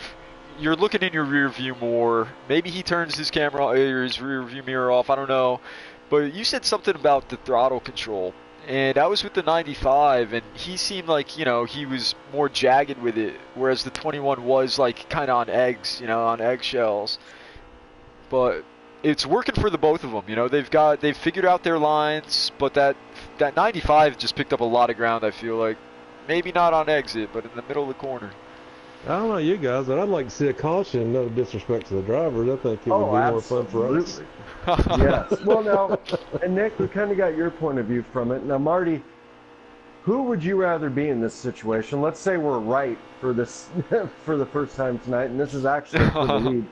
you're looking in your rear view more. Maybe he turns his camera or his rear view mirror off. I don't know. But you said something about the throttle control, and I was with the 95, and he seemed like he was more jagged with it, whereas the 21 was like kind of on eggs, on eggshells. But it's working for the both of them. They've figured out their lines, but that 95 just picked up a lot of ground. I feel like maybe not on exit, but in the middle of the corner. I don't know you guys, but I'd like to see a caution. No disrespect to the drivers. I think it would be more fun for us. Yes. Well, now, and Nick, we kind of got your point of view from it. Now, Marty, who would you rather be in this situation? Let's say we're right for this for the first time tonight, and this is actually for the lead.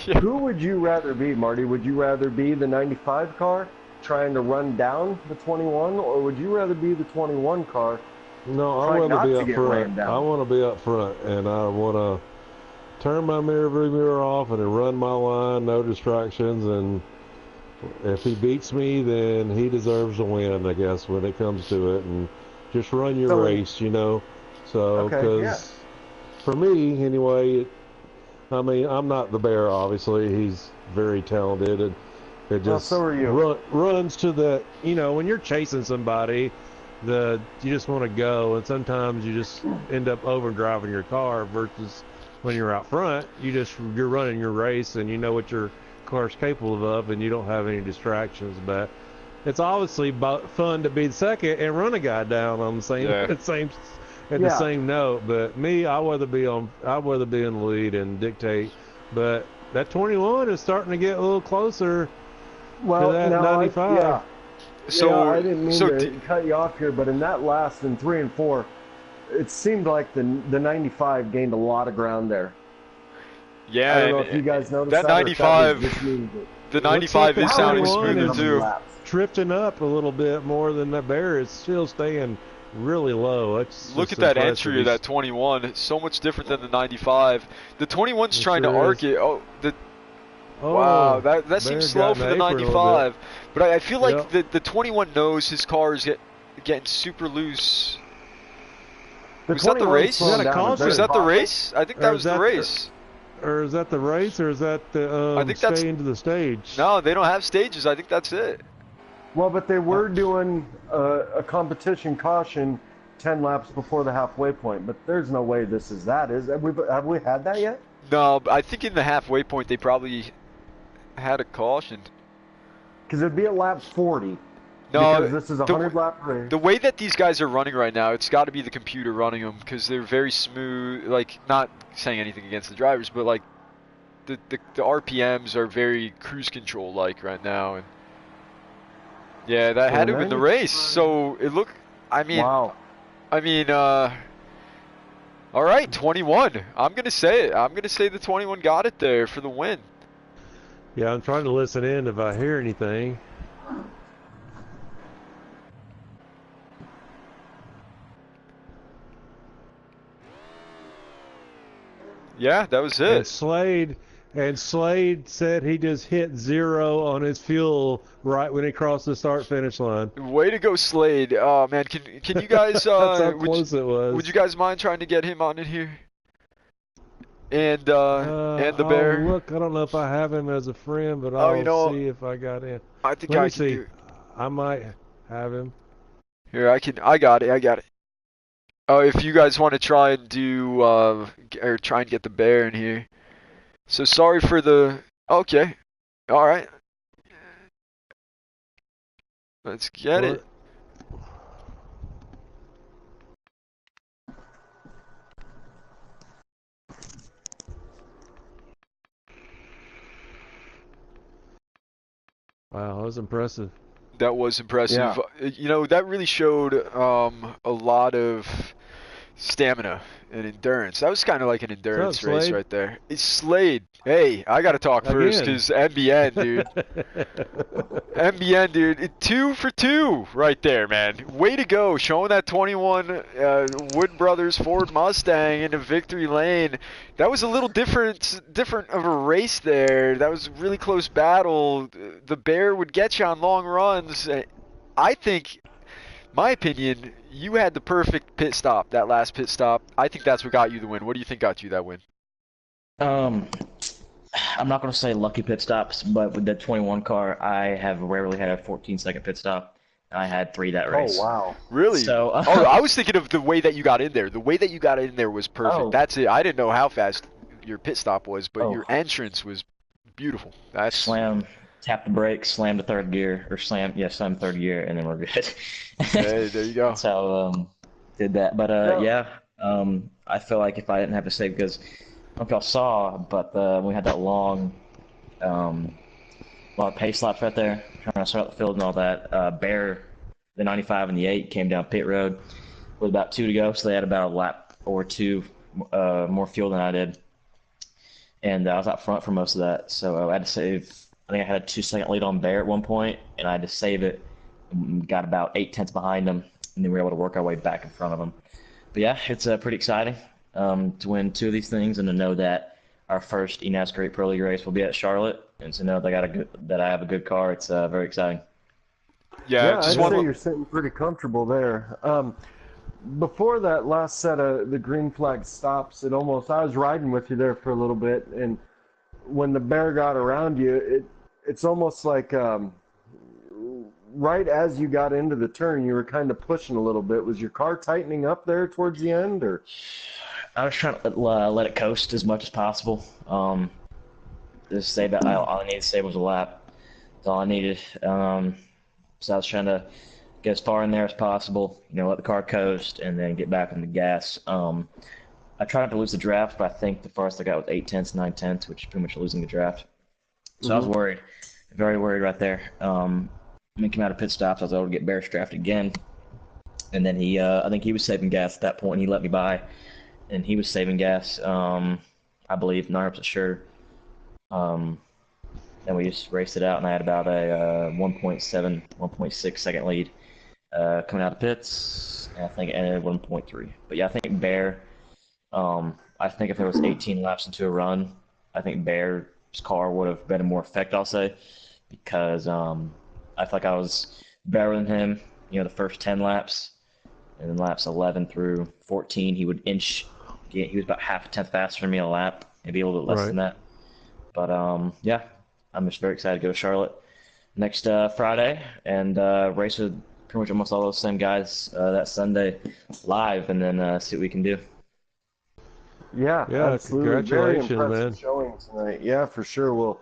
Yeah. Who would you rather be, Marty? Would you rather be the 95 car trying to run down the 21, or would you rather be the 21 car? No, I Try want not to be to up get front. rammed down. I want to be up front, and I want to turn my mirror off and then run my line, no distractions. And if he beats me, then he deserves a win, I guess, when it comes to it. And just run your race, So, Okay, because for me, anyway, I'm not the bear, obviously. He's very talented, and it just so are you. runs to the, when you're chasing somebody, you just want to go, and sometimes you just end up overdriving your car versus when you're out front, you're running your race and you know what your car's capable of, and you don't have any distractions. But it's obviously fun to be second and run a guy down on the same the same note. But me, I'd rather be in the lead and dictate. But that 21 is starting to get a little closer to that 95. So I didn't mean to cut you off here, but in that last in 3 and 4, it seemed like the 95 gained a lot of ground there. Yeah, I don't know if you guys noticed that 95. The 95 is sounding smoother too. Drifting up a little bit more than that bear. It's still staying really low. Look at that entry of that 21. It's so much different than the 95. The 21's trying to arc it. Wow, that seems slow for the 95. But I feel like the 21 knows his car is getting super loose. Was that the race? Was that the race? I think that was the race. Or is that the race, or is that the I think that's into the stage? No, they don't have stages. I think that's it. Well, but they were doing a competition caution 10 laps before the halfway point. But there's no way this is that. Have we had that yet? No, I think in the halfway point they probably had a caution. Because it'd be at lap 40. No, because this is a 100-lap race. The way that these guys are running right now, it's got to be the computer running them, because they're very smooth. Like, not saying anything against the drivers, but like the RPMs are very cruise control like right now, and Yeah, that So had to win the 90 race. So it looked. Wow. All right, 21. I'm gonna say it. I'm gonna say the 21 got it there for the win. Yeah, I'm trying to listen in if I hear anything. Yeah, that was And it. Slade said he just hit 0 on his fuel right when he crossed the start-finish line. Way to go, Slade. Oh man, can you guys That's how close it would you was. guys mind trying to get him on in here? And the I'll bear. look. I don't know if I have him as a friend, but Oh, you I'll know, see if I got in. I think Let me I can see. do. I might have him. Here, I got it. I got it. Oh, if you guys want to try and do or try and get the bear in here. So sorry for the. Okay. All right. Let's get it. Wow, that was impressive. That was impressive. Yeah. You know, that really showed a lot of stamina and endurance. That was kind of like an endurance What's up, race Slade? right there. It's Slade. Hey, I got to talk first Again. because MBN, dude. MBN, dude. 2 for 2 right there, man. Way to go. Showing that 21 Wood Brothers Ford Mustang into victory lane. That was a little different of a race there. That was a really close battle. The bear would get you on long runs. I think, my opinion, you had the perfect pit stop, that last pit stop. I think that's what got you the win. What do you think got you that win? I'm not going to say lucky pit stops, but with the 21 car, I have rarely had a 14-second pit stop. I had 3 that race. Oh, wow. Really? So, Oh, I was thinking of the way that you got in there. The way that you got in there was perfect. Oh. That's it. I didn't know how fast your pit stop was, but Oh. your entrance was beautiful. That's tap the brakes, slam the third gear, or slam third gear, and then we're good. Hey, there you go. So, did that. But, I feel like if I didn't have to save, because I don't know if y'all saw, but we had that long, lot of pace laps right there, trying to start the field and all that. Bear, the 95 and the 8 came down pit road with about 2 to go, so they had about a lap or 2 more fuel than I did. And I was out front for most of that, so I had to save. I think I had a 2-second lead on Bear at one point, and I had to save it. Got about 8 tenths behind him, and then we were able to work our way back in front of him. But yeah, it's pretty exciting to win 2 of these things and to know that our first NASCAR Pro League race will be at Charlotte, and to know that I have a good car. It's very exciting. Yeah, I'd just say one. you're sitting pretty comfortable there. Before that last set of the green flag stops, I was riding with you there for a little bit, and when the bear got around you, it's almost like right as you got into the turn, you were kind of pushing a little bit. Was your car tightening up there towards the end, or? I was trying to let it coast as much as possible. Just save that. All I needed to save was a lap. That's all I needed. So I was trying to get as far in there as possible. Let the car coast and then get back on the gas. I tried not to lose the draft, but I think the farthest I got was 8 tenths, 9 tenths, which is pretty much losing the draft. So I was worried, very worried right there. When he came out of pit stops, I was able to get Bearish draft again. And then I think he was saving gas at that point, and he let me by. And he was saving gas, I believe, 9% sure. Then we just raced it out, and I had about a 1.7, 1.6 second lead coming out of pits. And I think it ended at 1.3. But yeah, I think Bear. I think if there was 18 laps into a run, I think Bear's car would have been a more effect, I'll say, because I feel like I was better than him, the first 10 laps, and then laps 11 through 14, he would inch. He was about half a tenth faster than me a lap, maybe a little bit less than that. But yeah, I'm just very excited to go to Charlotte next Friday and race with pretty much almost all those same guys that Sunday live, and then see what we can do. Yeah, absolutely. Congratulations, Very impressive man. showing tonight. Yeah, for sure. We'll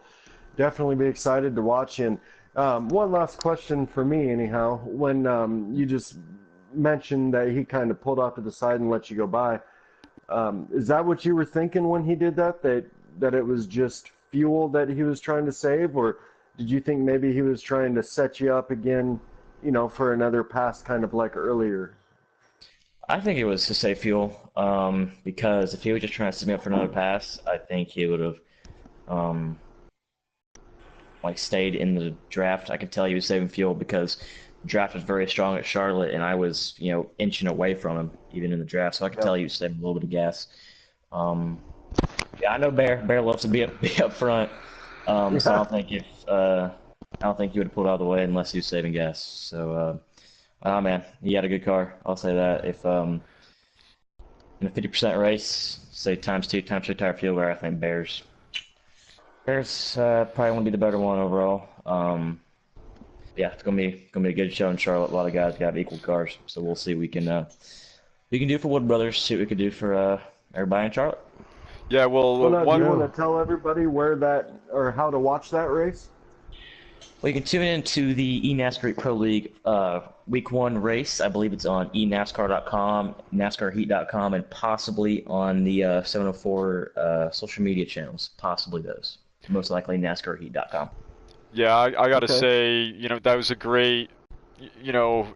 definitely be excited to watch. And one last question for me, anyhow. When you just mentioned that he kind of pulled off to the side and let you go by, is that what you were thinking when he did that? That it was just fuel that he was trying to save, or did you think maybe he was trying to set you up again for another pass kind of like earlier? I think it was to save fuel, because if he was just trying to set me up for another pass, I think he would have um, stayed in the draft. I could tell he was saving fuel because the draft was very strong at Charlotte, and I was inching away from him even in the draft, so I could tell he was saving a little bit of gas. Yeah, I know Bear loves to be up front, so I don't think he would have pulled out of the way unless he was saving gas. So. Man, he had a good car. I'll say that. If in a 50% race, say times two tire fuel wear, I think Bears probably want to be the better one overall. Yeah, it's gonna be a good show in Charlotte. A lot of guys got equal cars, so we'll see what we can do for Wood Brothers. See what we can do for everybody in Charlotte. Yeah, well, Do you want to tell everybody where that or how to watch that race? Well, you can tune in to the eNASCAR Pro League Week 1 race. I believe it's on eNASCAR.com, NASCARheat.com, and possibly on the 704 social media channels. Possibly those. Most likely NASCARheat.com. Yeah, I gotta say, that was a great,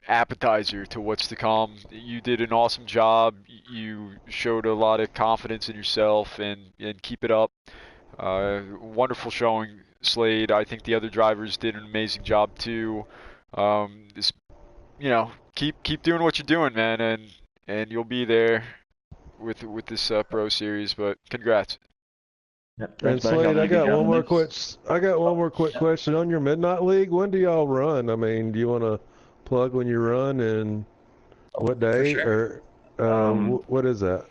appetizer to what's to come. You did an awesome job. You showed a lot of confidence in yourself, and keep it up. Wonderful showing, Slade. I think the other drivers did an amazing job too. Keep doing what you're doing, man, and you'll be there with this Pro Series. But congrats. Yep, And Slade, I got one more quick question on your Midnight League. When do y'all run? I mean, do you want to plug when you run and what day sure. or what is that?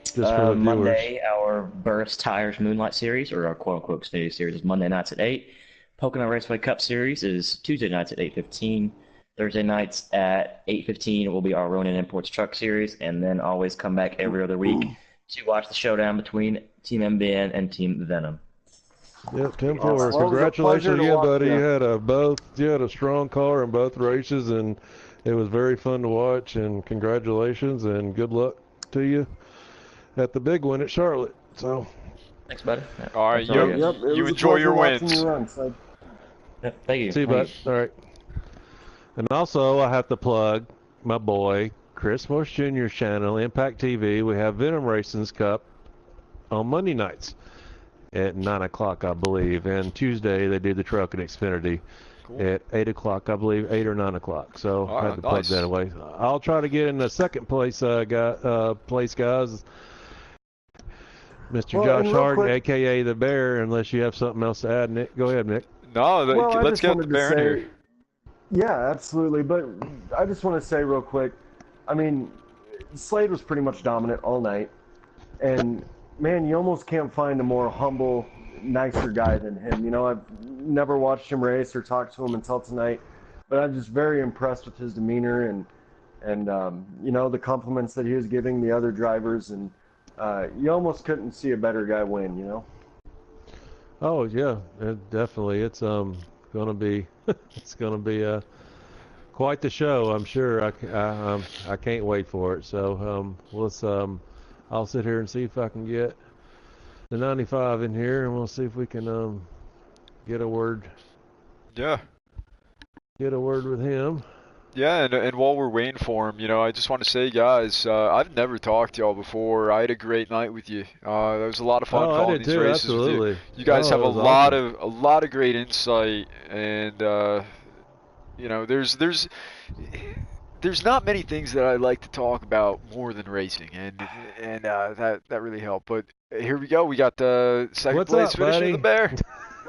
Just for the viewers. Monday, our Burris Tires Moonlight Series, or our quote-unquote Xfinity Series, is Monday nights at 8. Pocono Raceway Cup Series is Tuesday nights at 8:15. Thursday nights at 8:15 will be our Ronin Imports Truck Series, and then always come back every other week to watch the showdown between Team MBN and Team Venom. Yep, 10-4. Congratulations again, buddy. You had a strong car in both races, and it was very fun to watch. And congratulations, and good luck to you at the big one at Charlotte. So, thanks, buddy. All right, you enjoy your wins. Yep, thank you. See you, bud. All right. And also, I have to plug my boy Chris Morse Jr.'s channel, Impact TV. We have Venom Racing's Cup on Monday nights at 9 o'clock, I believe. And Tuesday, they do the Truck and Xfinity at 8 o'clock, I believe, 8 or 9 o'clock. So I had to plug that away. I'll try to get in the second place, guys. Mr. Josh Harden, a.k.a. The Bear, unless you have something else to add, Nick. Go ahead, Nick. No, let's get the Bear in here. Yeah, absolutely. But I just want to say real quick, I mean, Slade was pretty much dominant all night. And, man, you almost can't find a more humble, nicer guy than him. I've never watched him race or talked to him until tonight. But I'm just very impressed with his demeanor and the compliments that he was giving the other drivers. And you almost couldn't see a better guy win, Oh, yeah, definitely. It's gonna be quite the show, I'm sure. I can't wait for it. So I'll sit here and see if I can get the 95 in here, and we'll see if we can get a word. Yeah. Get a word with him. Yeah, and while we're waiting for him, I just want to say, guys, I've never talked to y'all before. I had a great night with you. It was a lot of fun calling these races absolutely. with you. You guys have a lot of great insight, and there's not many things that I like to talk about more than racing, and that really helped. But here we go. We got the second place finish of the Bear.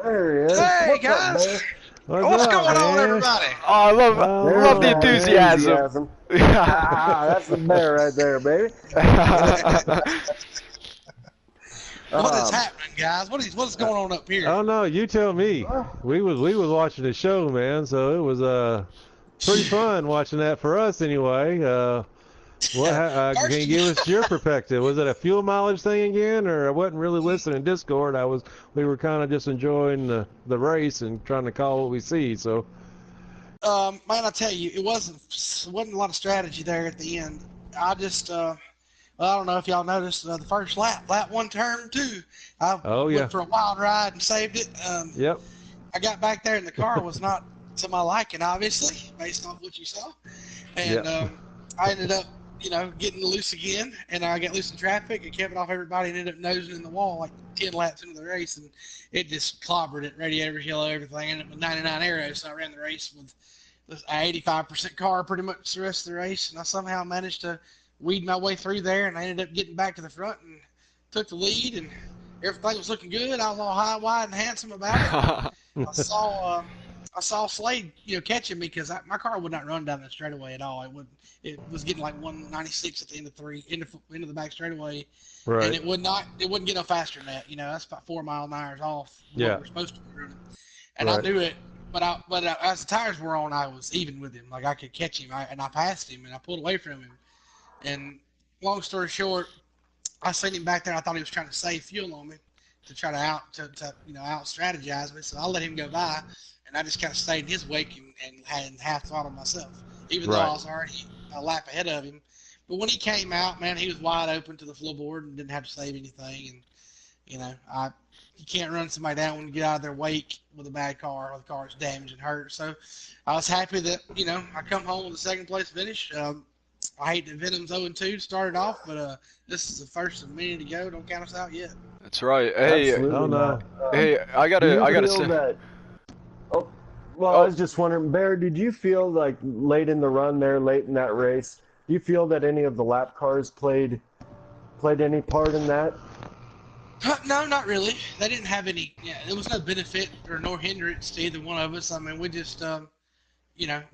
There he is. Hey, guys. What's going on, everybody? Oh, I love the enthusiasm. That's the Bear right there, baby. What is happening, guys? What is going on up here? Oh no, you tell me. We was watching the show, man. So it was pretty fun watching that for us, anyway. Can you give us your perspective? Was it a fuel mileage thing again, or I wasn't really listening to Discord? We were kind of just enjoying the race and trying to call what we see. So, man, I tell you, it wasn't a lot of strategy there at the end. I just, I don't know if y'all noticed the first lap 1, turn 2. I went for a wild ride and saved it. Yep. I got back there and the car was not to my liking, obviously, based off what you saw. And Yeah. I ended up, getting loose again, and I got loose in traffic and kept it off everybody and ended up nosing in the wall like 10 laps into the race, and it just clobbered it, radiators, yellow, everything. Ended up with 99 arrows, so I ran the race with an 85% car pretty much the rest of the race, and I somehow managed to weed my way through there, and I ended up getting back to the front and took the lead, and everything was looking good. I was all high, wide, and handsome about it. I saw Slade, catching me because my car would not run down the straightaway at all. It was getting like 196 at the end of into the back straightaway, and Right. it wouldn't get no faster than that. That's about 4 mile an hour off Yeah. what we're supposed to be running. And Right. I knew it, but as the tires were on, I was even with him. Like I could catch him, and I passed him, and I pulled away from him. And long story short, I seen him back there. I thought he was trying to save fuel on me to try to out strategize me. So I let him go by, and I just kind of stayed in his wake and had half throttle myself, even though I was already a lap ahead of him. But when he came out, man, he was wide open to the floorboard and didn't have to save anything. And you can't run somebody down when you get out of their wake with a bad car or the car's damaged and hurt. So I was happy that I come home with a second place finish. I hate that Venom's 0-2 started off, but this is the first of many to go. Don't count us out yet. That's right. Hey, Absolutely Oh, no. not. hey, I Do you gotta feel say. that? Oh, well, I was just wondering, Bear, did you feel like late in the run there, late in that race, do you feel that any of the lap cars played any part in that? No, not really. They didn't have any. Yeah, there was no benefit or no hindrance to either one of us. I mean, we just,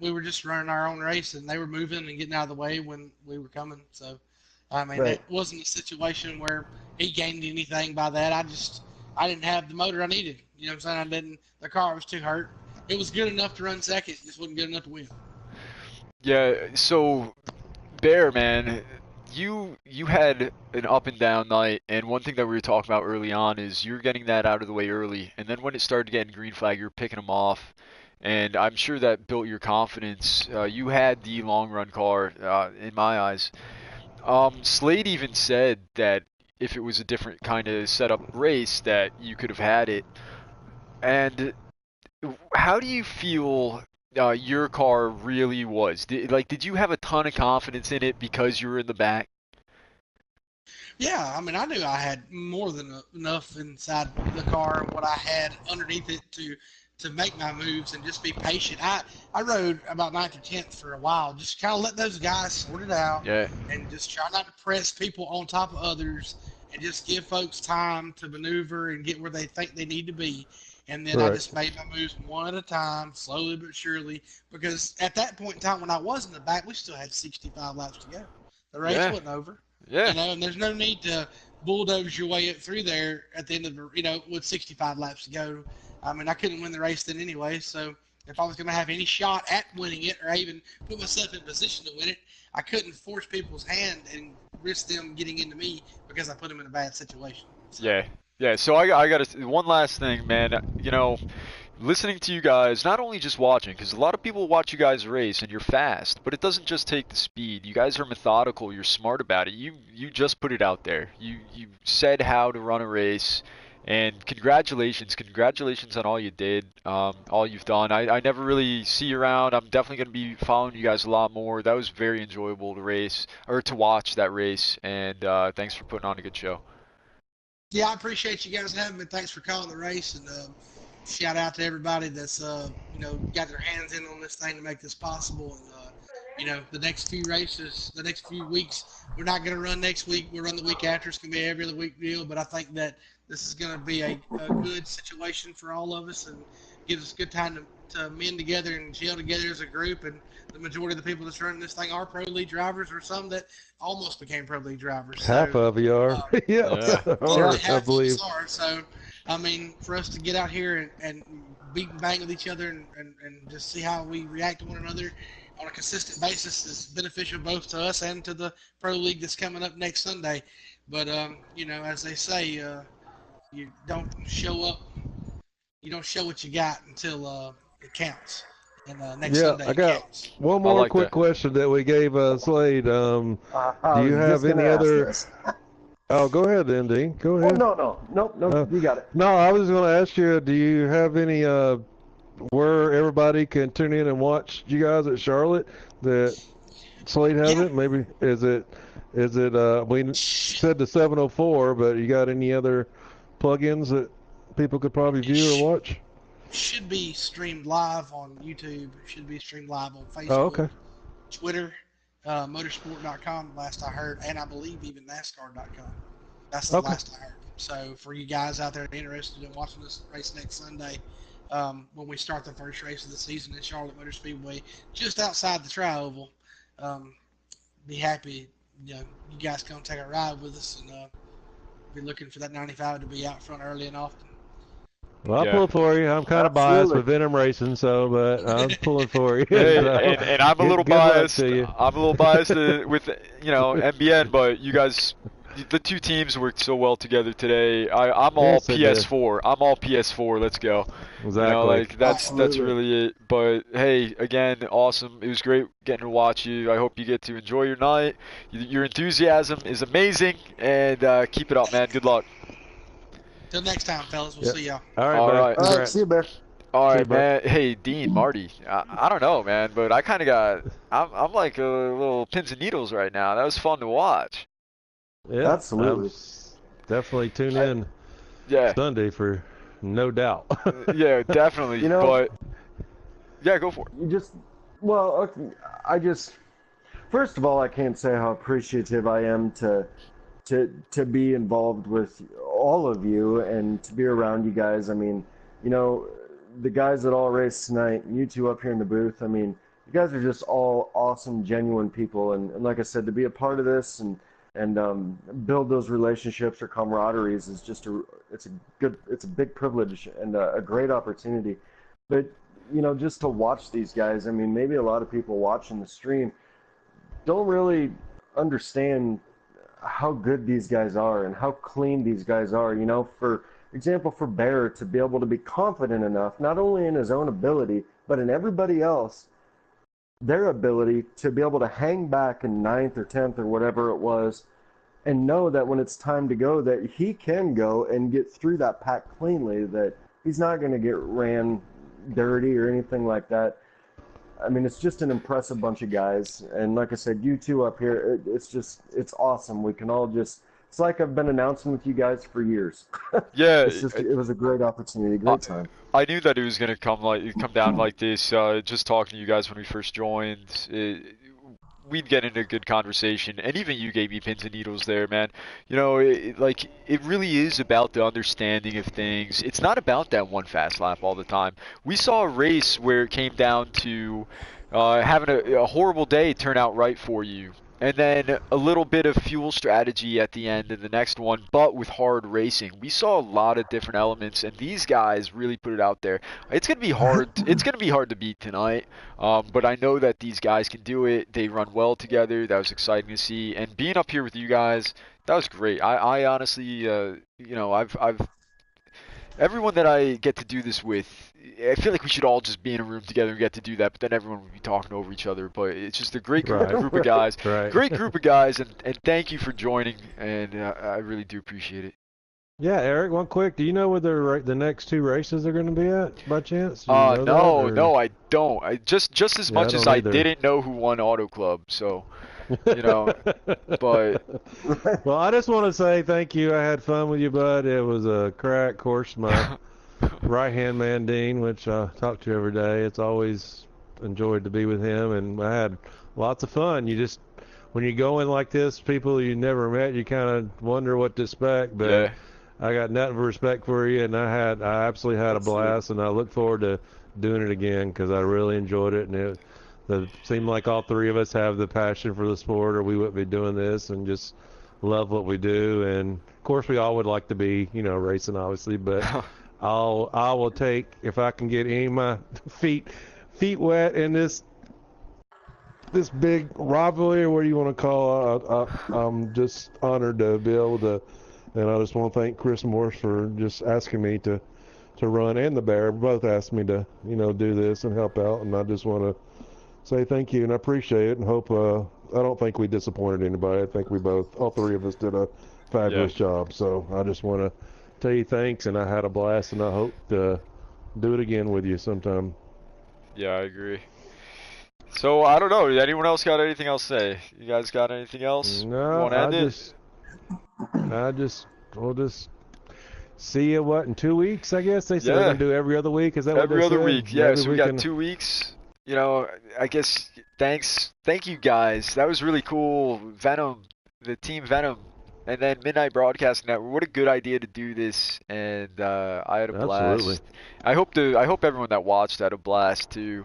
we were just running our own race, and they were moving and getting out of the way when we were coming. So, I mean, Right. it wasn't a situation where he gained anything by that. I didn't have the motor I needed. You know what I'm saying? The car was too hurt. It was good enough to run second, just wasn't good enough to win. Yeah, so Bear, man, you had an up and down night, and one thing that we were talking about early on is you're getting that out of the way early, and then when it started getting green flag, you're picking them off, and I'm sure that built your confidence. You had the long run car, in my eyes. Slade even said that if it was a different kind of setup race, that you could have had it. And how do you feel your car really was? Did you have a ton of confidence in it because you were in the back? Yeah, I mean, I knew I had more than enough inside the car and what I had underneath it to make my moves and just be patient. I rode about 9th or 10th for a while, just kind of let those guys sort it out Yeah. and just try not to press people on top of others and just give folks time to maneuver and get where they think they need to be. And then I Right. just made my moves one at a time, slowly but surely, because at that point in time when I was in the back, we still had 65 laps to go. The race Yeah. wasn't over. Yeah. And there's no need to bulldoze your way up through there at the end of with 65 laps to go. I mean, I couldn't win the race then anyway, so if I was going to have any shot at winning it or even put myself in position to win it, I couldn't force people's hand and risk them getting into me because I put them in a bad situation. So, Yeah. Yeah. So I got to one last thing, man. Listening to you guys, not only just watching, because a lot of people watch you guys race and you're fast, but it doesn't just take the speed. You guys are methodical. You're smart about it. You just put it out there. You said how to run a race, and congratulations on all you did, all you've done. I never really see you around. I'm definitely going to be following you guys a lot more. That was very enjoyable to watch that race, and thanks for putting on a good show. yeah, I appreciate you guys having me. Thanks for calling the race, and shout out to everybody that's got their hands in on this thing to make this possible. And the next few races, the next few weeks, we're not going to run next week. We'll run the week after. It's going to be every other week deal. But I think that this is going to be a good situation for all of us and gives us good time to mend together and gel together as a group. And the majority of the people that's running this thing are pro league drivers, or some that almost became pro league drivers. Half So, of you are. Yeah. Yeah. literally I half of believe. us are. So, I mean, for us to get out here and beat and bang with each other and just see how we react to one another on a consistent basis is beneficial both to us and to the pro league that's coming up next Sunday. But as they say, you don't show up, you don't show what you got until it counts. And next Yeah, Sunday I it got counts. one I more like quick that. question that we gave Slade. I Do you was have just gonna any ask other? this. Oh, go ahead then, Dean. Go Oh, ahead. no, you got it. No, I was going to ask you, do you have any where everybody can tune in and watch you guys at Charlotte that Slade hasn't? Maybe is it we said the 704, but you got any other plugins that people could probably view or watch? Should be streamed live on YouTube. Should be streamed live on Facebook, Oh, okay. Twitter, motorsport.com, last I heard, and I believe even NASCAR.com. That's the last I heard. So for you guys out there interested in watching this race next Sunday, when we start the first race of the season at Charlotte Motor Speedway, just outside the Tri-Oval, be happy, you guys come take a ride with us, and be looking for that 95 to be out front early and often. Well, I'll pull for you. I'm kind of biased with Venom Racing, but I'm pulling for you. Hey, so, and I'm a little biased. I'm a little biased with MBN, but you guys, the two teams worked so well together today. I'm all PS4. I'm all PS4. Let's go. Exactly. That's really it. But hey, again, awesome. It was great getting to watch you. I hope you get to enjoy your night. Your enthusiasm is amazing, and keep it up, man. Good luck. Till next time, fellas. We'll see y'all. All right. All right. See you, Bear. All right, man. Hey, Dean, Marty. I don't know, man, but I kind of got. I'm like a little pins and needles right now. That was fun to watch. Yeah, absolutely. Definitely tune in. Sunday for no doubt. Yeah, definitely. But yeah, go for it. First of all, I can't say how appreciative I am to be involved with all of you and to be around you guys. I mean, the guys that all raced tonight, you two up here in the booth, I mean, you guys are just all awesome, genuine people. And like I said, to be a part of this and build those relationships or camaraderies is just it's a big privilege and a great opportunity. But, just to watch these guys, I mean, maybe a lot of people watching the stream don't really understand how good these guys are and how clean these guys are. For example, for Bear to be able to be confident enough, not only in his own ability, but in everybody else, their ability to be able to hang back in 9th or 10th or whatever it was and know that when it's time to go, that he can go and get through that pack cleanly, that he's not going to get ran dirty or anything like that. I mean, it's just an impressive bunch of guys. And like I said, you two up here, it's awesome. We can all it's like I've been announcing with you guys for years. Yeah. It was a great opportunity, great time. I knew that it was going to come down like this. Just talking to you guys when we first joined, we'd get into a good conversation, and even you gave me pins and needles there, man. It really is about the understanding of things. It's not about that one fast lap all the time. We saw a race where it came down to having a horrible day turn out right for you, and then a little bit of fuel strategy at the end of the next one, but with hard racing. We saw a lot of different elements, and these guys really put it out there. It's going to be hard. It's going to be hard to beat tonight, but I know that these guys can do it. They run well together. That was exciting to see, and being up here with you guys, that was great. I honestly, I've everyone that I get to do this with, I feel like we should all just be in a room together and get to do that, but then everyone would be talking over each other. But it's just a great group of guys. Great group of guys, and thank you for joining, and I really do appreciate it. Yeah, Eric, one quick. Do you know where the next two races are going to be at, by chance? No, I don't. I just as much as I didn't know who won Auto Club, so... but well, I just want to say thank you. I had fun with you, bud. It was a crack. Of course, my right hand man Dean, which I talk to every day. It's always enjoyed to be with him, and I had lots of fun. When you go in like this, people you never met, you kind of wonder what to expect. But I got nothing but respect for you, and I absolutely had a blast, and I look forward to doing it again because I really enjoyed it, and it seemed like all three of us have the passion for the sport, or we wouldn't be doing this, and just love what we do. And of course, we all would like to be, racing, obviously. But I will take, if I can get any of my feet wet in this big rivalry, or what do you want to call it. I'm just honored to be able to, and I just want to thank Chris Morse for just asking me to run, and the Bear both asked me to, do this and help out, and I just want to say thank you, and I appreciate it, and hope I don't think we disappointed anybody. I think all three of us did a fabulous job. So I just want to tell you thanks, and I had a blast, and I hope do it again with you sometime. Yeah, I agree. So I don't know. Anyone else got anything else to say? You guys got anything else? You No, want to end it? we'll just see you in 2 weeks. I guess they said they're Yeah. gonna do every other week. Is that what they Every other said? week. Yeah, Every so we week got and- 2 weeks. You know, I guess thank you guys. That was really cool. Venom, the team Venom, and then Midnight Broadcast Network. What a good idea to do this, and I had a blast. Absolutely. I hope everyone that watched had a blast too.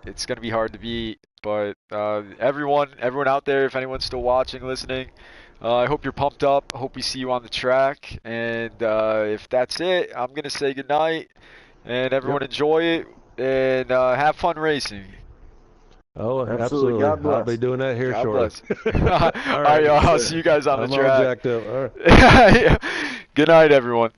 It's gonna be hard to beat, but everyone out there, if anyone's still watching, listening, I hope you're pumped up. I hope we see you on the track, and if that's it, I'm gonna say goodnight, and everyone enjoy it, and have fun racing. Oh, Absolutely. absolutely. God bless. I'll be doing that here God shortly. bless. All right, y'all, I'll see you guys on I'm the all track. jacked up. All right. Good night, everyone.